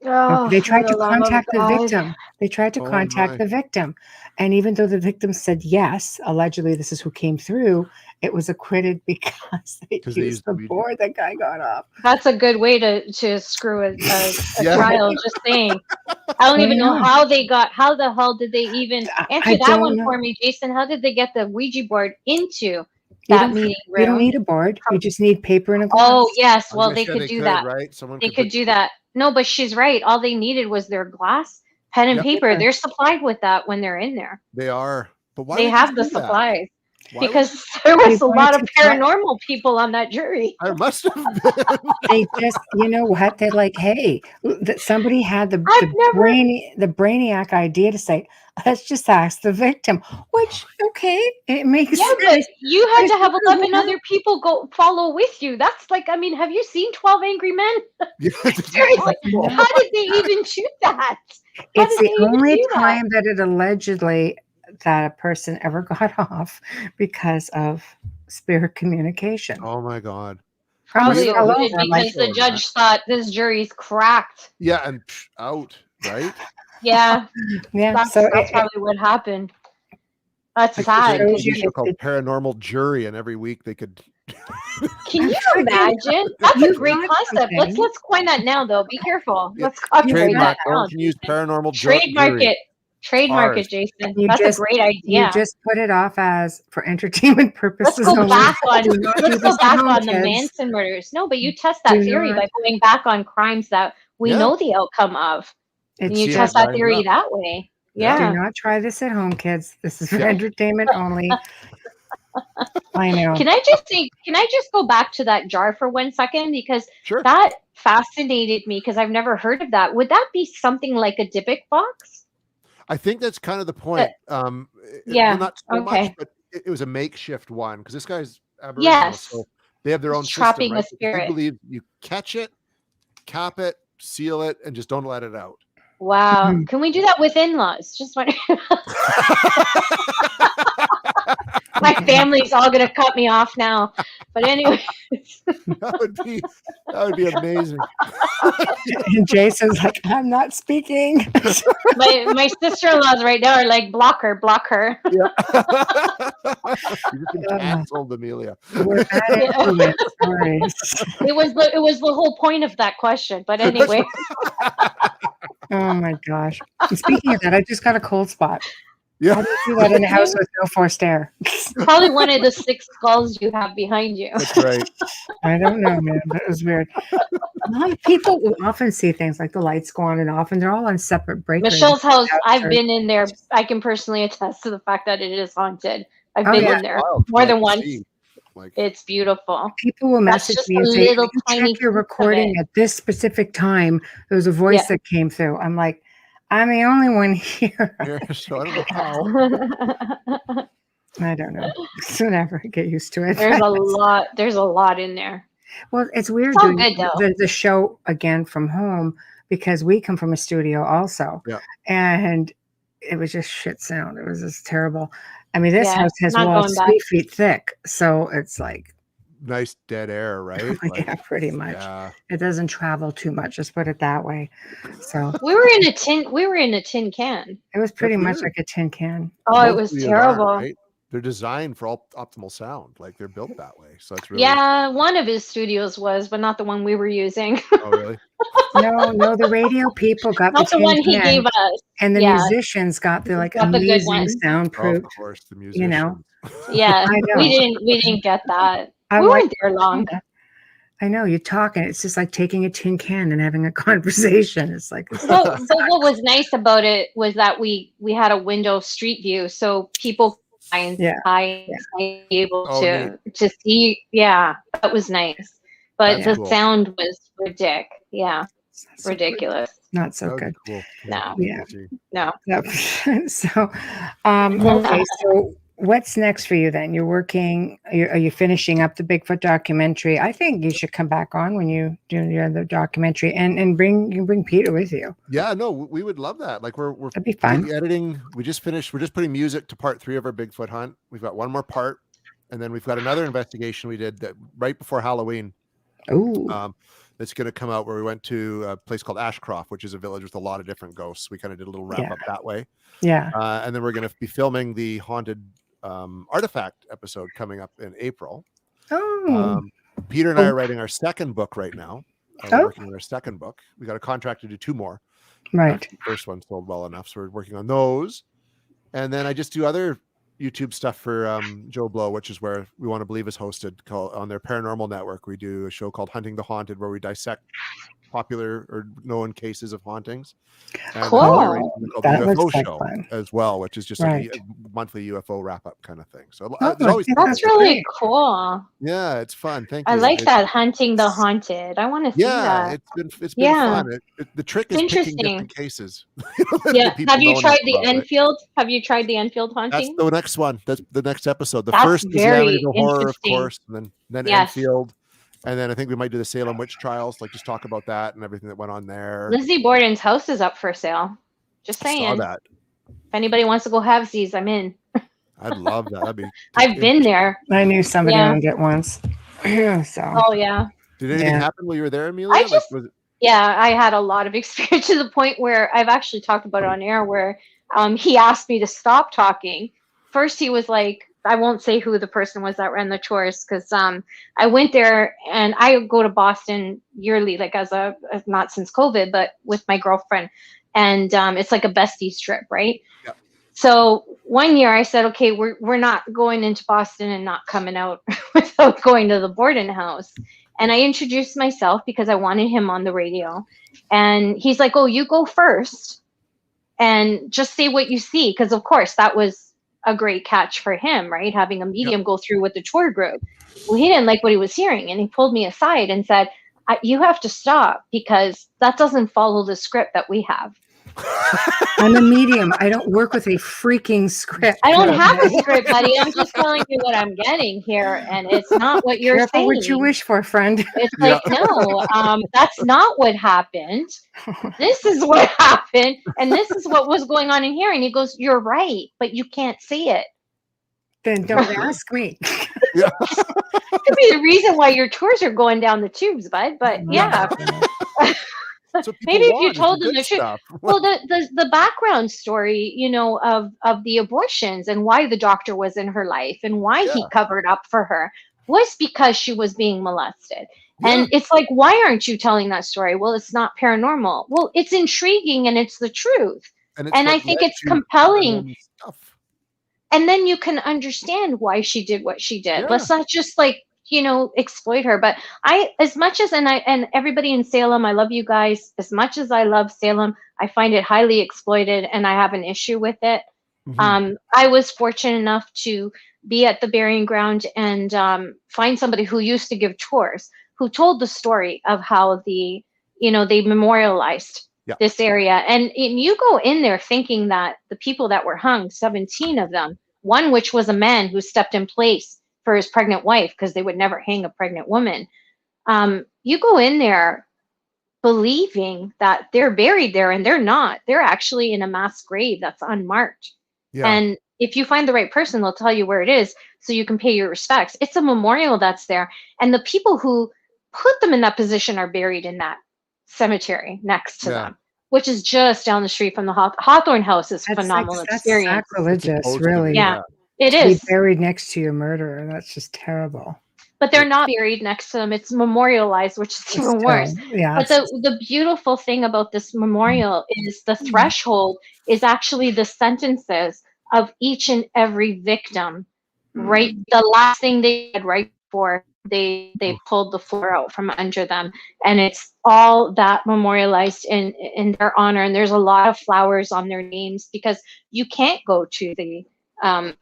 B: they tried to contact the victim. They tried to contact the victim. And even though the victim said yes, allegedly this is who came through, it was acquitted because they used the board that guy got off.
A: That's a good way to screw a trial, just saying. I don't even know how the hell did they even answer that one for me, Jason? How did they get the Ouija board into that meeting room?
B: You don't need a board. You just need paper and a glass.
A: Oh, yes. Well, they could do that.
C: Right?
A: They could do that. No, but she's right. All they needed was their glass, pen, and paper. They're supplied with that when they're in there.
C: They are. But why
A: they have the supplies? Because
B: there
A: was a lot of paranormal people on that jury.
C: I must have been.
B: They just, you know what? They're like, hey, somebody had the brainiac idea to say, let's just ask the victim. Which, okay, it makes sense.
A: But you had to have 11 other people go follow with you. That's like, I mean, have you seen 12 Angry Men? Seriously, how did they even shoot that?
B: It's the only time that it allegedly that a person ever got off because of spirit communication.
C: Oh my God.
A: Probably because the judge thought this jury's cracked.
C: Yeah, and out, right?
A: Yeah. That's probably what happened. That's sad.
C: There's a show called Paranormal Jury, and every week they could.
A: Can you imagine? That's a great concept. Let's coin that now, though. Be careful. Let's copyright that now.
C: You can use Paranormal
A: Trademark
C: Jury.
A: it. Trademark it, Jason. That's a great idea.
B: You just put it off as for entertainment purposes.
A: Let's go back on the Manson murders. No, but you test that theory by going back on crimes that we know the outcome of. And you test that theory that way. Yeah.
B: Do not try this at home, kids. This is for entertainment only. I know.
A: Can I just go back to that jar for 1 second? Because that fascinated me because I've never heard of that. Would that be something like a Dybbuk box?
C: I think that's kind of the point. Not so much, but it was a makeshift one because this guy's Aboriginal, so they have their own
A: trapping
C: system. Right?
A: A spirit.
C: I believe you catch it, cap it, seal it, and just don't let it out.
A: Wow. Can we do that with in-laws? Just wondering. My family's all going to cut me off now. But anyway.
C: That would be amazing.
B: And Jason's like, I'm not speaking.
A: my sister-in-laws right now are like, block her.
C: Yeah. You've been canceled, Amelia.
B: We're bad stories.
A: It was the whole point of that question. But anyway.
B: Oh my gosh. And speaking of that, I just got a cold spot.
C: Yeah.
B: How do you do that in a house with no forced air?
A: Probably one of the 6 skulls you have behind you.
C: That's right.
B: I don't know, man. That was weird. A lot of people will often see things like the lights go on and off, and they're all on separate breakers.
A: Michelle's house, I've been in there. I can personally attest to the fact that it is haunted. I've been in there more than once.
C: Like,
A: It's beautiful.
B: People will
A: That's
B: message
A: just
B: me
A: a
B: and say,
A: little
B: "Can you
A: tiny
B: check your
A: piece of
B: recording
A: it.
B: at this specific time? There was a voice that came through." I'm like, I'm the only one here.
C: so I don't know how.
B: I don't know. Whatever, get used to it.
A: There's a lot in there.
B: Well, it's weird
A: It's all
B: doing
A: good though.
B: the show again from home because we come from a studio also.
C: Yeah.
B: And it was just shit sound. It was just terrible. I mean, this
A: Yeah,
B: house has
A: not
B: walls
A: going back.
B: 3 feet thick. So it's like,
C: Nice dead air, right? Like,
B: yeah, pretty much.
C: yeah.
B: It doesn't travel too much. Just put it that way. So
A: We were in a tin can.
B: it was pretty
C: That's
B: much
C: weird.
B: like a tin can.
A: Oh, it
C: Most
A: was
C: studios aren't,
A: terrible.
C: right? They're designed for optimal sound. Like, they're built that way. So it's really.
A: Yeah, one of his studios was, but not the one we were using.
C: Oh, really?
B: No, the radio people got
A: Not
B: the
A: the
B: tin
A: one he
B: can,
A: gave us.
B: and the
A: Yeah,
B: musicians got the like
A: got the good
B: amazing
A: one.
C: Of
B: soundproof.
C: course, the
B: You know,
C: musicians.
A: Yeah,
B: I know.
A: we didn't get that.
B: I'm
A: We
B: like,
A: weren't there long.
B: I know you talk, and it's just like taking a tin can and having a conversation. It's like,
A: So what was nice about it was that we had a window street view, so people and
B: Yeah.
A: I be able
C: Oh,
A: to see. Yeah, that was nice. But
C: That's
A: the
C: cool.
A: sound was ridiculous. Yeah,
B: so
A: ridiculous.
B: not so
C: That would
B: good.
C: be cool.
A: No.
B: Yeah.
A: No.
B: Yep. So, okay. So, what's next for you then? You're working. Are you finishing up the Bigfoot documentary? I think you should come back on when you do your other documentary and bring Peter with you.
C: Yeah, no, we would love that. Like, we're
B: That'd be fun.
C: editing. We just finished. We're just putting music to part 3 of our Bigfoot hunt. We've got one more part, and then we've got another investigation we did that right before Halloween.
B: Oh,
C: That's going to come out, where we went to a place called Ashcroft, which is a village with a lot of different ghosts. We kind of did a little wrap
B: Yeah.
C: up that way.
B: yeah.
C: And then we're going to be filming the haunted artifact episode coming up in April.
B: Oh,
C: Peter and I are writing our second book right now. We're
B: Oh.
C: working on our second book. We got a contract to do 2 more.
B: right.
C: The first one sold well enough, so we're working on those. And then I just do other YouTube stuff for Joe Blow, which is where We Want to Believe is hosted, on their paranormal network. We do a show called Hunting the Haunted, where we dissect popular or known cases of hauntings. And
A: Cool.
C: called
B: That
C: the
B: looks
C: UFO
B: like
C: show
B: fun.
C: as well, which is just
B: Right.
C: like a monthly UFO wrap up kind of thing. So
B: Oh,
C: there's always
B: I think
C: something.
A: That's
B: That's
A: really
B: great.
A: cool.
C: Yeah, it's fun. Thank you.
A: I like
C: It's-
A: that, hunting the haunted. I want to see
C: Yeah,
A: that.
C: it's been
A: Yeah.
C: fun. The trick is
A: It's
C: picking
A: interesting.
C: different cases.
A: Yeah.
C: that people
A: Have you
C: know
A: tried
C: enough
A: the
C: about, right?
A: Enfield? Have you tried the Enfield
C: That's
A: haunting?
C: the next one. That's the next episode. The
A: That's
C: first is the
A: very
C: Amityville horror, of
A: interesting.
C: course, and then
A: Yes.
C: Enfield, and then I think we might do the Salem witch trials. Like, just talk about that and everything that went on there.
A: Lizzie Borden's house is up for sale. Just
C: I saw
A: saying.
C: that.
A: If anybody wants to go halvesies, I'm in.
C: I'd love that. That'd be.
A: I've been there.
B: I knew somebody
A: Yeah.
B: owned it once. So
A: Oh yeah.
C: Did anything
B: Yeah.
C: happen while you were there, Amelia?
A: just-
C: was it,
A: Yeah, I had a lot of experience to the point where I've actually talked about it on air where he asked me to stop talking. First he was like, I won't say who the person was that ran the tours, because I went there, and I go to Boston yearly, like as not since COVID, but with my girlfriend, and it's like a besties trip, right?
C: Yeah.
A: So one year I said, okay, we're not going into Boston and not coming out without going to the Borden house. And I introduced myself because I wanted him on the radio. And he's like, oh, you go first and just say what you see. Because, of course, that was a great catch for him, right? Having a medium go through with the tour group. Well, he didn't like what he was hearing. And he pulled me aside and said, you have to stop, because that doesn't follow the script that we have.
B: I'm a medium. I don't work with a freaking script.
A: I don't have a script, buddy. I'm just telling you what I'm getting here, and it's not what you're
B: Careful
A: saying.
B: what you wish for, friend.
A: It's like, no, that's not what happened. This is what happened, and this is what was going on in here. And he goes, you're right, but you can't see it.
B: Then don't ask me.
A: Could be the reason why your tours are going down the tubes, bud. But yeah.
C: so people
A: Maybe if you
C: want is
A: told
C: the
A: them
C: good
A: the truth.
C: stuff.
A: Well, the background story, of the abortions and why the doctor was in her life and why he covered up for her was because she was being molested. And it's like, why aren't you telling that story? Well, it's not paranormal. Well, it's intriguing and it's the truth.
C: And
A: I think it's compelling.
C: Stuff.
A: And then you can understand why she did what she did.
C: Yeah.
A: Let's not just exploit her. But as much as, and everybody in Salem, I love you guys. As much as I love Salem, I find it highly exploited and I have an issue with it. I was fortunate enough to be at the burying ground and find somebody who used to give tours, who told the story of how they memorialized
C: Yeah.
A: this area. And you go in there thinking that the people that were hung, 17 of them, one which was a man who stepped in place for his pregnant wife because they would never hang a pregnant woman. You go in there believing that they're buried there, and they're not. They're actually in a mass grave that's unmarked.
C: Yeah.
A: And if you find the right person, they'll tell you where it is so you can pay your respects. It's a memorial that's there. And the people who put them in that position are buried in that cemetery next to them, which is just down the street from the Hawthorne House. Is phenomenal experience.
B: That's sacrilegious, really.
A: Yeah, it
B: to
A: is.
B: Be buried next to your murderer. That's just terrible.
A: But they're not buried next to them. It's memorialized, which is even worse.
B: Yeah,
A: but the beautiful thing about this memorial is the threshold is actually the sentences of each and every victim. Right, the last thing they did right before they pulled the floor out from under them, and it's all that memorialized in their honor. And there's a lot of flowers on their names because you can't go to the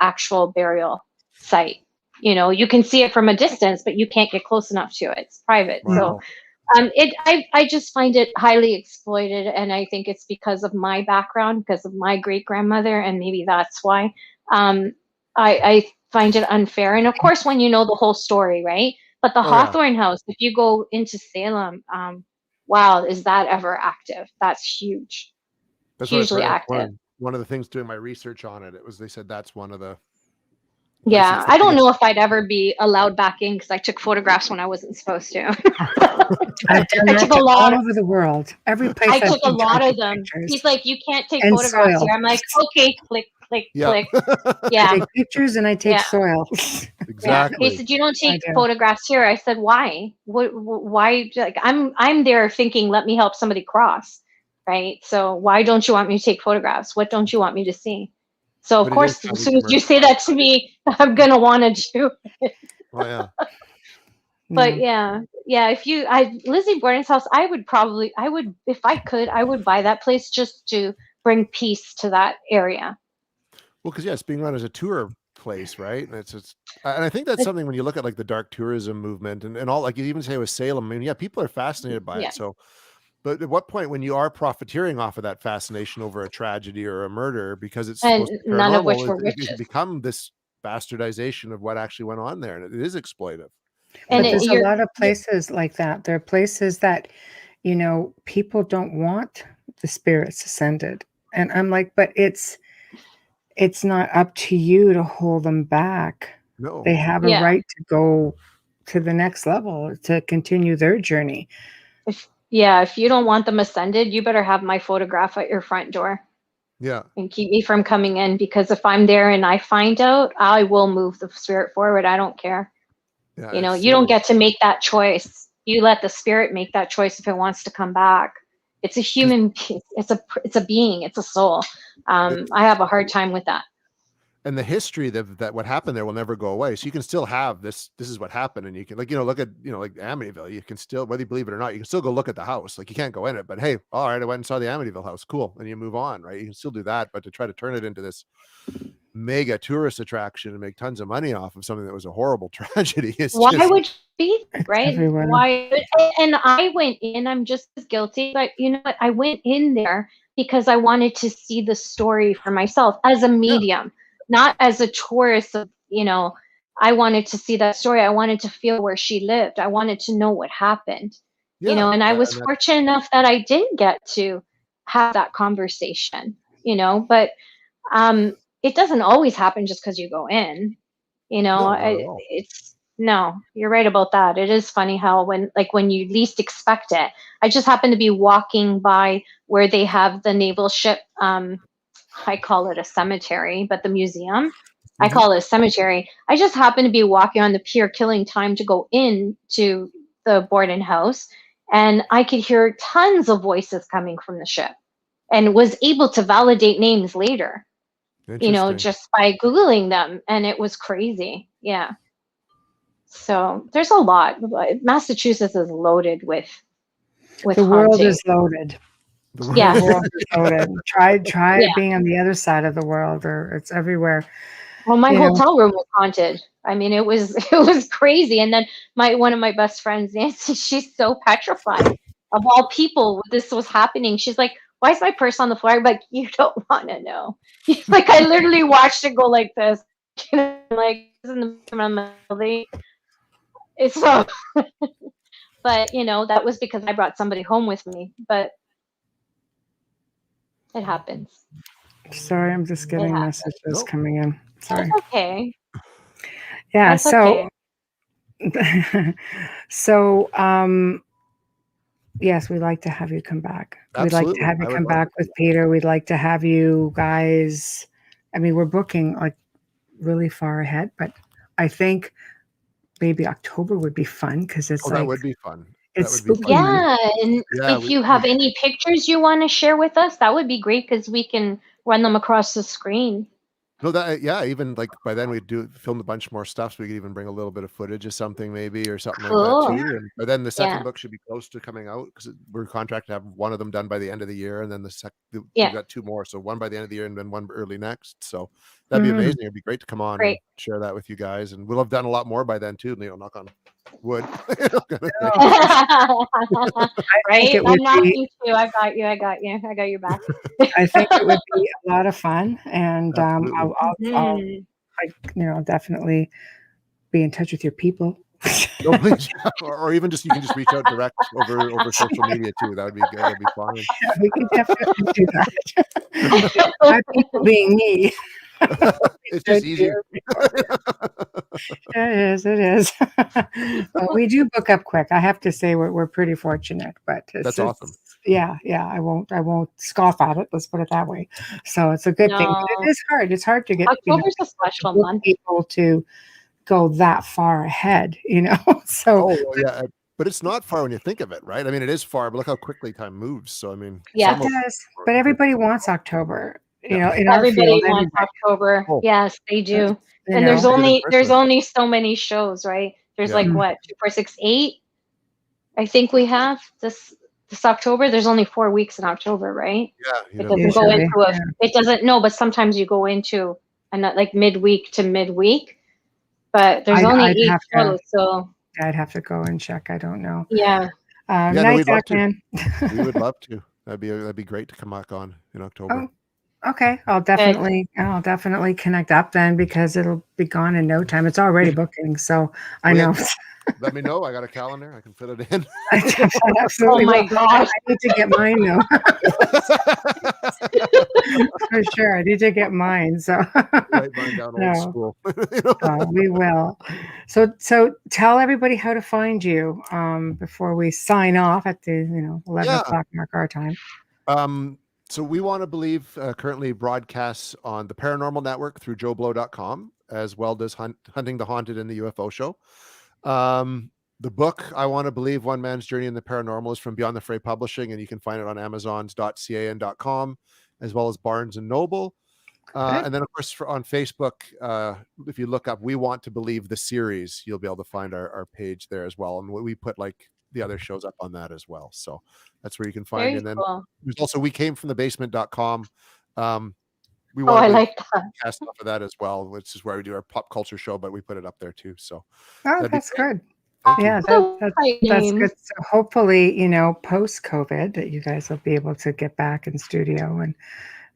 A: actual burial site. You can see it from a distance, but you can't get close enough to it. It's private.
C: Wow.
A: So I just find it highly exploited. And I think it's because of my background, because of my great grandmother. And maybe that's why I find it unfair. And of course, when you know the whole story, right? But the Hawthorne House, if you go into Salem, wow, is that ever active? That's huge. That's hugely active.
C: One of the things doing my research on it, they said that's one of the.
A: Yeah, I don't know if I'd ever be allowed back in because I took photographs when I wasn't supposed to.
B: I've done that all over the world. Every place
A: I took a lot of them.
B: Pictures.
A: He's like, you can't take photographs here. I'm like, okay, click, click. Yeah.
B: I take pictures and I take soil.
C: Exactly.
A: He said, you don't take photographs here. I said, why? Why? Like, I'm there thinking, let me help somebody cross, right? So why don't you want me to take photographs? What don't you want me to see? So of course, as soon as you say that to me, I'm gonna want to do it.
C: Oh yeah.
A: But Lizzie Borden's house, I would if I could, I would buy that place just to bring peace to that area.
C: Well, because it's being run as a tour place, right? And and I think that's something when you look at like the dark tourism movement and all, like you even say with Salem. I mean, people are fascinated by it. So. But at what point, when you are profiteering off of that fascination over a tragedy or a murder, because it's supposed to be
A: none of which were witches,
C: it become this bastardization of what actually went on there, and it is exploitive.
B: And there's a lot of places like that. There are places that, people don't want the spirits ascended, and I'm like, but it's not up to you to hold them back.
C: No,
B: they have a right to go to the next level to continue their journey.
A: If you don't want them ascended, you better have my photograph at your front door.
C: Yeah.
A: And keep me from coming in, because if I'm there and I find out, I will move the spirit forward. I don't care.
C: Yeah,
A: you don't get to make that choice. You let the spirit make that choice if it wants to come back. It's a human being. It's a being. It's a soul. I have a hard time with that.
C: And the history that what happened there will never go away. So you can still have this is what happened. And you can look at, like Amityville, you can still, whether you believe it or not, you can still go look at the house. Like you can't go in it, but hey, all right, I went and saw the Amityville house. Cool. And you move on, right? You can still do that, but to try to turn it into this mega tourist attraction and make tons of money off of something that was a horrible tragedy.
A: Why would you be right? Why? And I went in, I'm just as guilty, but you know what? I went in there because I wanted to see the story for myself as a medium. Not as a tourist, I wanted to see that story. I wanted to feel where she lived. I wanted to know what happened, and I was fortunate enough that I did get to have that conversation, but it doesn't always happen just because you go in, no, you're right about that. It is funny how when you least expect it. I just happened to be walking by where they have the naval ship, I call it a cemetery, but the museum, I call it a cemetery. I just happened to be walking on the pier, killing time to go into the Borden house, and I could hear tons of voices coming from the ship, and was able to validate names later, just by Googling them, and it was crazy. Yeah. So there's a lot. Massachusetts is loaded with
B: the world is loaded.
A: Yeah.
B: The world is loaded. Try
A: Yeah.
B: being on the other side of the world, or it's everywhere.
A: Well, my
B: You know.
A: hotel room was haunted. I mean, it was crazy. And then one of my best friends, Nancy, she's so petrified. Of all people, this was happening. She's like, "Why is my purse on the floor?" I'm like, "You don't want to know." Like, I literally watched it go like this. Like, this is in the building. It's so. But that was because I brought somebody home with me. But it happens.
B: Sorry, I'm just getting messages
C: Nope.
B: coming in. Sorry.
A: That's okay.
B: Yeah.
A: That's okay.
B: So, yes, we'd like to have you come back.
C: Absolutely.
B: We'd like to have you
C: I would
B: come
C: love
B: back
C: to
B: with
C: do that.
B: Peter. We'd like to have you guys. I mean, we're booking like really far ahead, but I think maybe October would be fun because it's
C: that would be fun.
B: it's
C: That would be
B: spooky
C: fun.
B: month.
A: Yeah, and
C: Yeah,
A: if you have any pictures you want to share with us, that would be great because we can run them across the screen.
C: No, even like by then we'd film a bunch more stuff, so we could even bring a little bit of footage of something maybe, or something like that
A: Cool.
C: too. And by then the second
A: Yeah.
C: book should be close to coming out because we're contracted to have one of them done by the end of the year, and then we've
A: Yeah.
C: got two more, so one by the end of the year and then one early next. So that'd be amazing. It'd be great to come on and
A: Great.
C: share that with you guys, and we'll have done a lot more by then too. Knock on wood.
B: it
A: Right?
B: would
A: I'm not
B: be-
A: you too. I got you. I got your back.
B: I think it would be a lot of fun, and
C: Absolutely.
B: I'll definitely be in touch with your people.
C: No, please, or even you can just reach out direct over social media too. That would be good. That'd be fine.
B: Yeah, we can definitely do that. My people being me.
C: It's just easier.
B: It is. Well, we do book up quick. I have to say we're pretty fortunate, but
C: That's awesome.
B: Yeah. I won't scoff at it. Let's put it that way. So it's a good thing. But it is hard. It's hard to get
A: October's a special month.
B: people to go that far ahead. So
C: yeah. But it's not far when you think of it, right? I mean, it is far, but look how quickly time moves. So I mean,
A: Yeah.
B: It does. But everybody wants October. In our
A: Everybody
B: field,
A: wants October.
C: Oh.
A: Yes, they do. And
B: know.
A: there's only so many shows, right? There's like what, 2, 4, 6, 8? I think we have this October. There's only 4 weeks in October, right?
C: Yeah.
A: It doesn't go into it doesn't but sometimes you go into like midweek to midweek. But there's only 8 shows, so
B: I'd have to go and check. I don't know.
A: yeah.
B: Nice, man.
C: We would love to. That'd be great to come back on in October.
B: Oh, okay. I'll definitely connect up then because it'll be gone in no time. It's already booking, so I know.
C: Let me know. I got a calendar. I can fit it in.
B: Absolutely.
A: Oh my gosh.
B: I need to get mine though. For sure. I need to get mine. So
C: write mine down old school.
B: We will. So tell everybody how to find you before we sign off at the 11 o'clock mark our time.
C: So We Want to Believe currently broadcasts on the Paranormal Network through JoeBlow.com, as well as Hunting the Haunted and the UFO Show. The book, I Want to Believe, One Man's Journey in the Paranormal, is from Beyond the Fray Publishing, and you can find it on Amazons.ca and .com, as well as Barnes & Noble. And then, of course, on Facebook, if you look up We Want to Believe the series, you'll be able to find our page there as well. And we put like the other shows up on that as well. So that's where you can find it. And then there's also We Came from the Basement.com. We want
A: I like that.
C: Cast off of that as well, which is where we do our pop culture show, but we put it up there too. So
B: that's good.
C: Thank
B: Yeah,
C: you.
B: that's good. So hopefully, post COVID, that you guys will be able to get back in studio and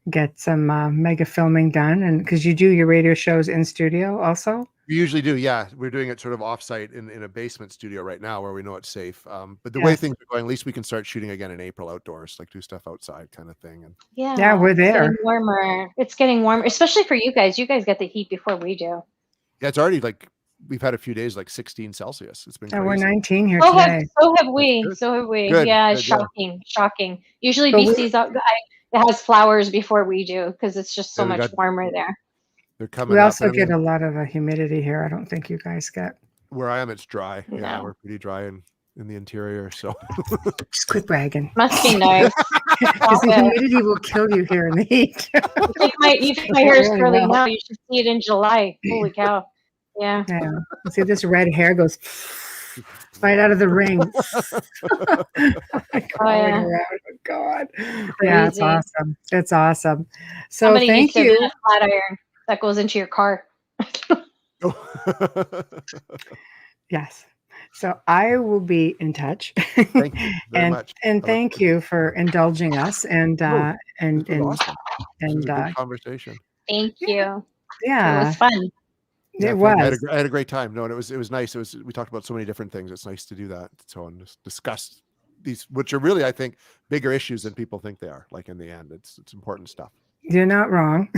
B: get some mega filming done. And because you do your radio shows in studio also.
C: We usually do, yeah. We're doing it sort of offsite in a basement studio right now where we know it's safe. But the way things are going, at least we can start shooting again in April outdoors, like do stuff outside kind of thing. And
B: yeah, we're there.
A: It's getting warmer. It's getting warmer, especially for you guys. You guys get the heat before we do.
C: Yeah, it's already like we've had a few days like 16 Celsius. It's been crazy.
B: We're 19 here today.
A: So have we. Good, yeah, shocking. Usually BC's out. It has flowers before we do because it's just so much warmer there.
C: They're coming.
B: We also get a lot of humidity here. I don't think you guys get.
C: Where I am, it's dry.
A: No.
C: Yeah, we're pretty dry in the interior. So
B: just quit bragging.
A: Must be nice.
B: Because the humidity will kill you here in the heat.
A: You think my hair is curly now. You should see it in July. Holy cow. Yeah.
B: See, this red hair goes. right out of the ring. Crawling
A: yeah.
B: around. Oh, God. Yeah, it's
A: Crazy.
B: awesome. It's awesome. So
A: Somebody needs
B: thank
A: to
B: you.
A: invent a flat iron that goes into your car.
B: Yes. So I will be in touch.
C: Thank you very much.
B: And
C: I look
B: thank
C: forward
B: you for indulging us and
C: No,
B: and
C: this was awesome. This was
B: and
C: a good conversation.
A: Thank
B: yeah,
A: you. It
B: yeah,
A: was fun.
C: Yeah,
B: it
C: thank you.
B: was.
C: I had a great time. No, and it was nice. We talked about so many different things. It's nice to do that. So and just discuss these, which are really, I think, bigger issues than people think they are. Like in the end, it's important stuff.
B: You're not wrong.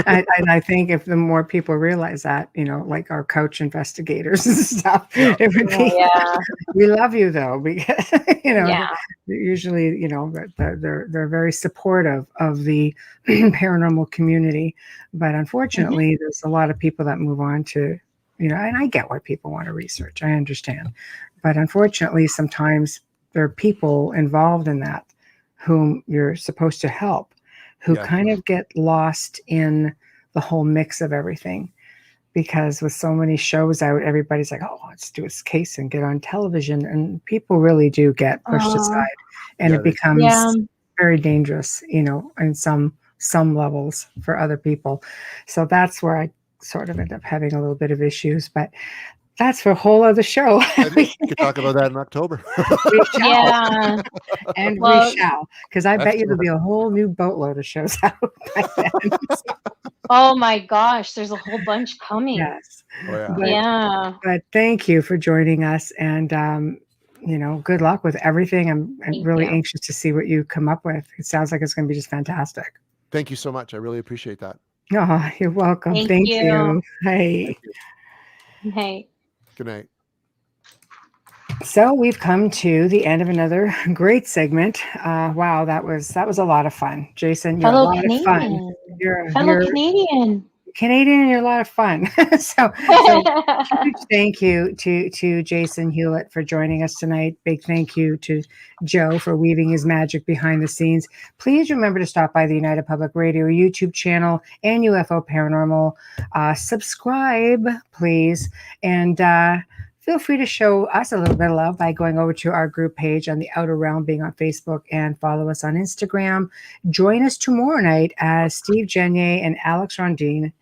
B: And I think if the more people realize that, like our coach investigators and stuff,
C: Yeah.
B: it would be,
A: Yeah.
B: we love you though, because,
A: Yeah.
B: usually, they're very supportive of the paranormal community. But unfortunately, there's a lot of people that move on to, and I get why people want to research. I understand. But unfortunately, sometimes there are people involved in that whom you're supposed to help, who
C: Yeah.
B: kind of get lost in the whole mix of everything. Because with so many shows out, everybody's like, oh, let's do this case and get on television. And people really do get pushed aside. And
C: Yeah,
B: it
C: they-
B: becomes
A: Yeah.
B: very dangerous, in some levels for other people. So that's where I sort of end up having a little bit of issues. But that's for a whole other show.
C: I think we could talk about that in October.
B: We shall.
A: Yeah.
B: And
A: Well,
B: we shall. Because I bet you there'll
C: Excellent.
B: be a whole new boatload of shows out by then.
A: Oh my gosh, there's a whole bunch coming.
B: Yes.
C: Oh, yeah.
B: But,
A: Yeah.
B: but thank you for joining us. And, good luck with everything. I'm
A: Thank
B: really
A: you.
B: anxious to see what you come up with. It sounds like it's going to be just fantastic.
C: Thank you so much. I really appreciate that.
B: Oh, you're welcome.
A: Thank
B: Thank
A: you.
B: you. Hey.
C: Thank you.
A: Hey.
C: Good night.
B: So we've come to the end of another great segment. Wow, that was a lot of fun. Jason, you're a
A: Fellow
B: lot of fun.
A: Canadian.
B: You're
A: Fellow Canadian.
B: Canadian and you're a lot of fun. so huge thank you to Jason Hewlett for joining us tonight. Big thank you to Joe for weaving his magic behind the scenes. Please remember to stop by the United Public Radio YouTube channel and UFO Paranormal. Subscribe, please. And feel free to show us a little bit of love by going over to our group page on the Outer Realm being on Facebook and follow us on Instagram. Join us tomorrow night as Steve Genier and Alex Rondine,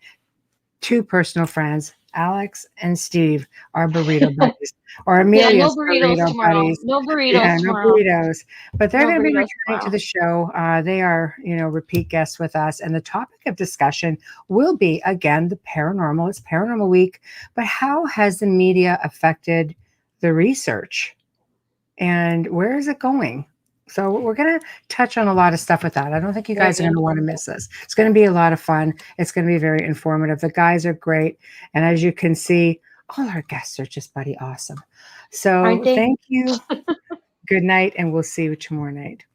B: two personal friends, Alex and Steve, are burrito buddies, or Amelia's
A: no burritos
B: burrito
A: tomorrow.
B: buddies.
A: No burritos
B: Yeah,
A: tomorrow.
B: no burritos. But they're
A: No
B: going to be
A: burritos
B: returning to
A: tomorrow.
B: the show. They are, repeat guests with us. And the topic of discussion will be, again, the paranormal. It's Paranormal Week. But how has the media affected the research? And where is it going? So we're going to touch on a lot of stuff with that. I don't think you guys are going to want to miss this. It's going to be a lot of fun. It's going to be very informative. The guys are great. And as you can see, all our guests are just bloody awesome. So
A: Aren't they?
B: thank you. Good night, and we'll see you tomorrow night.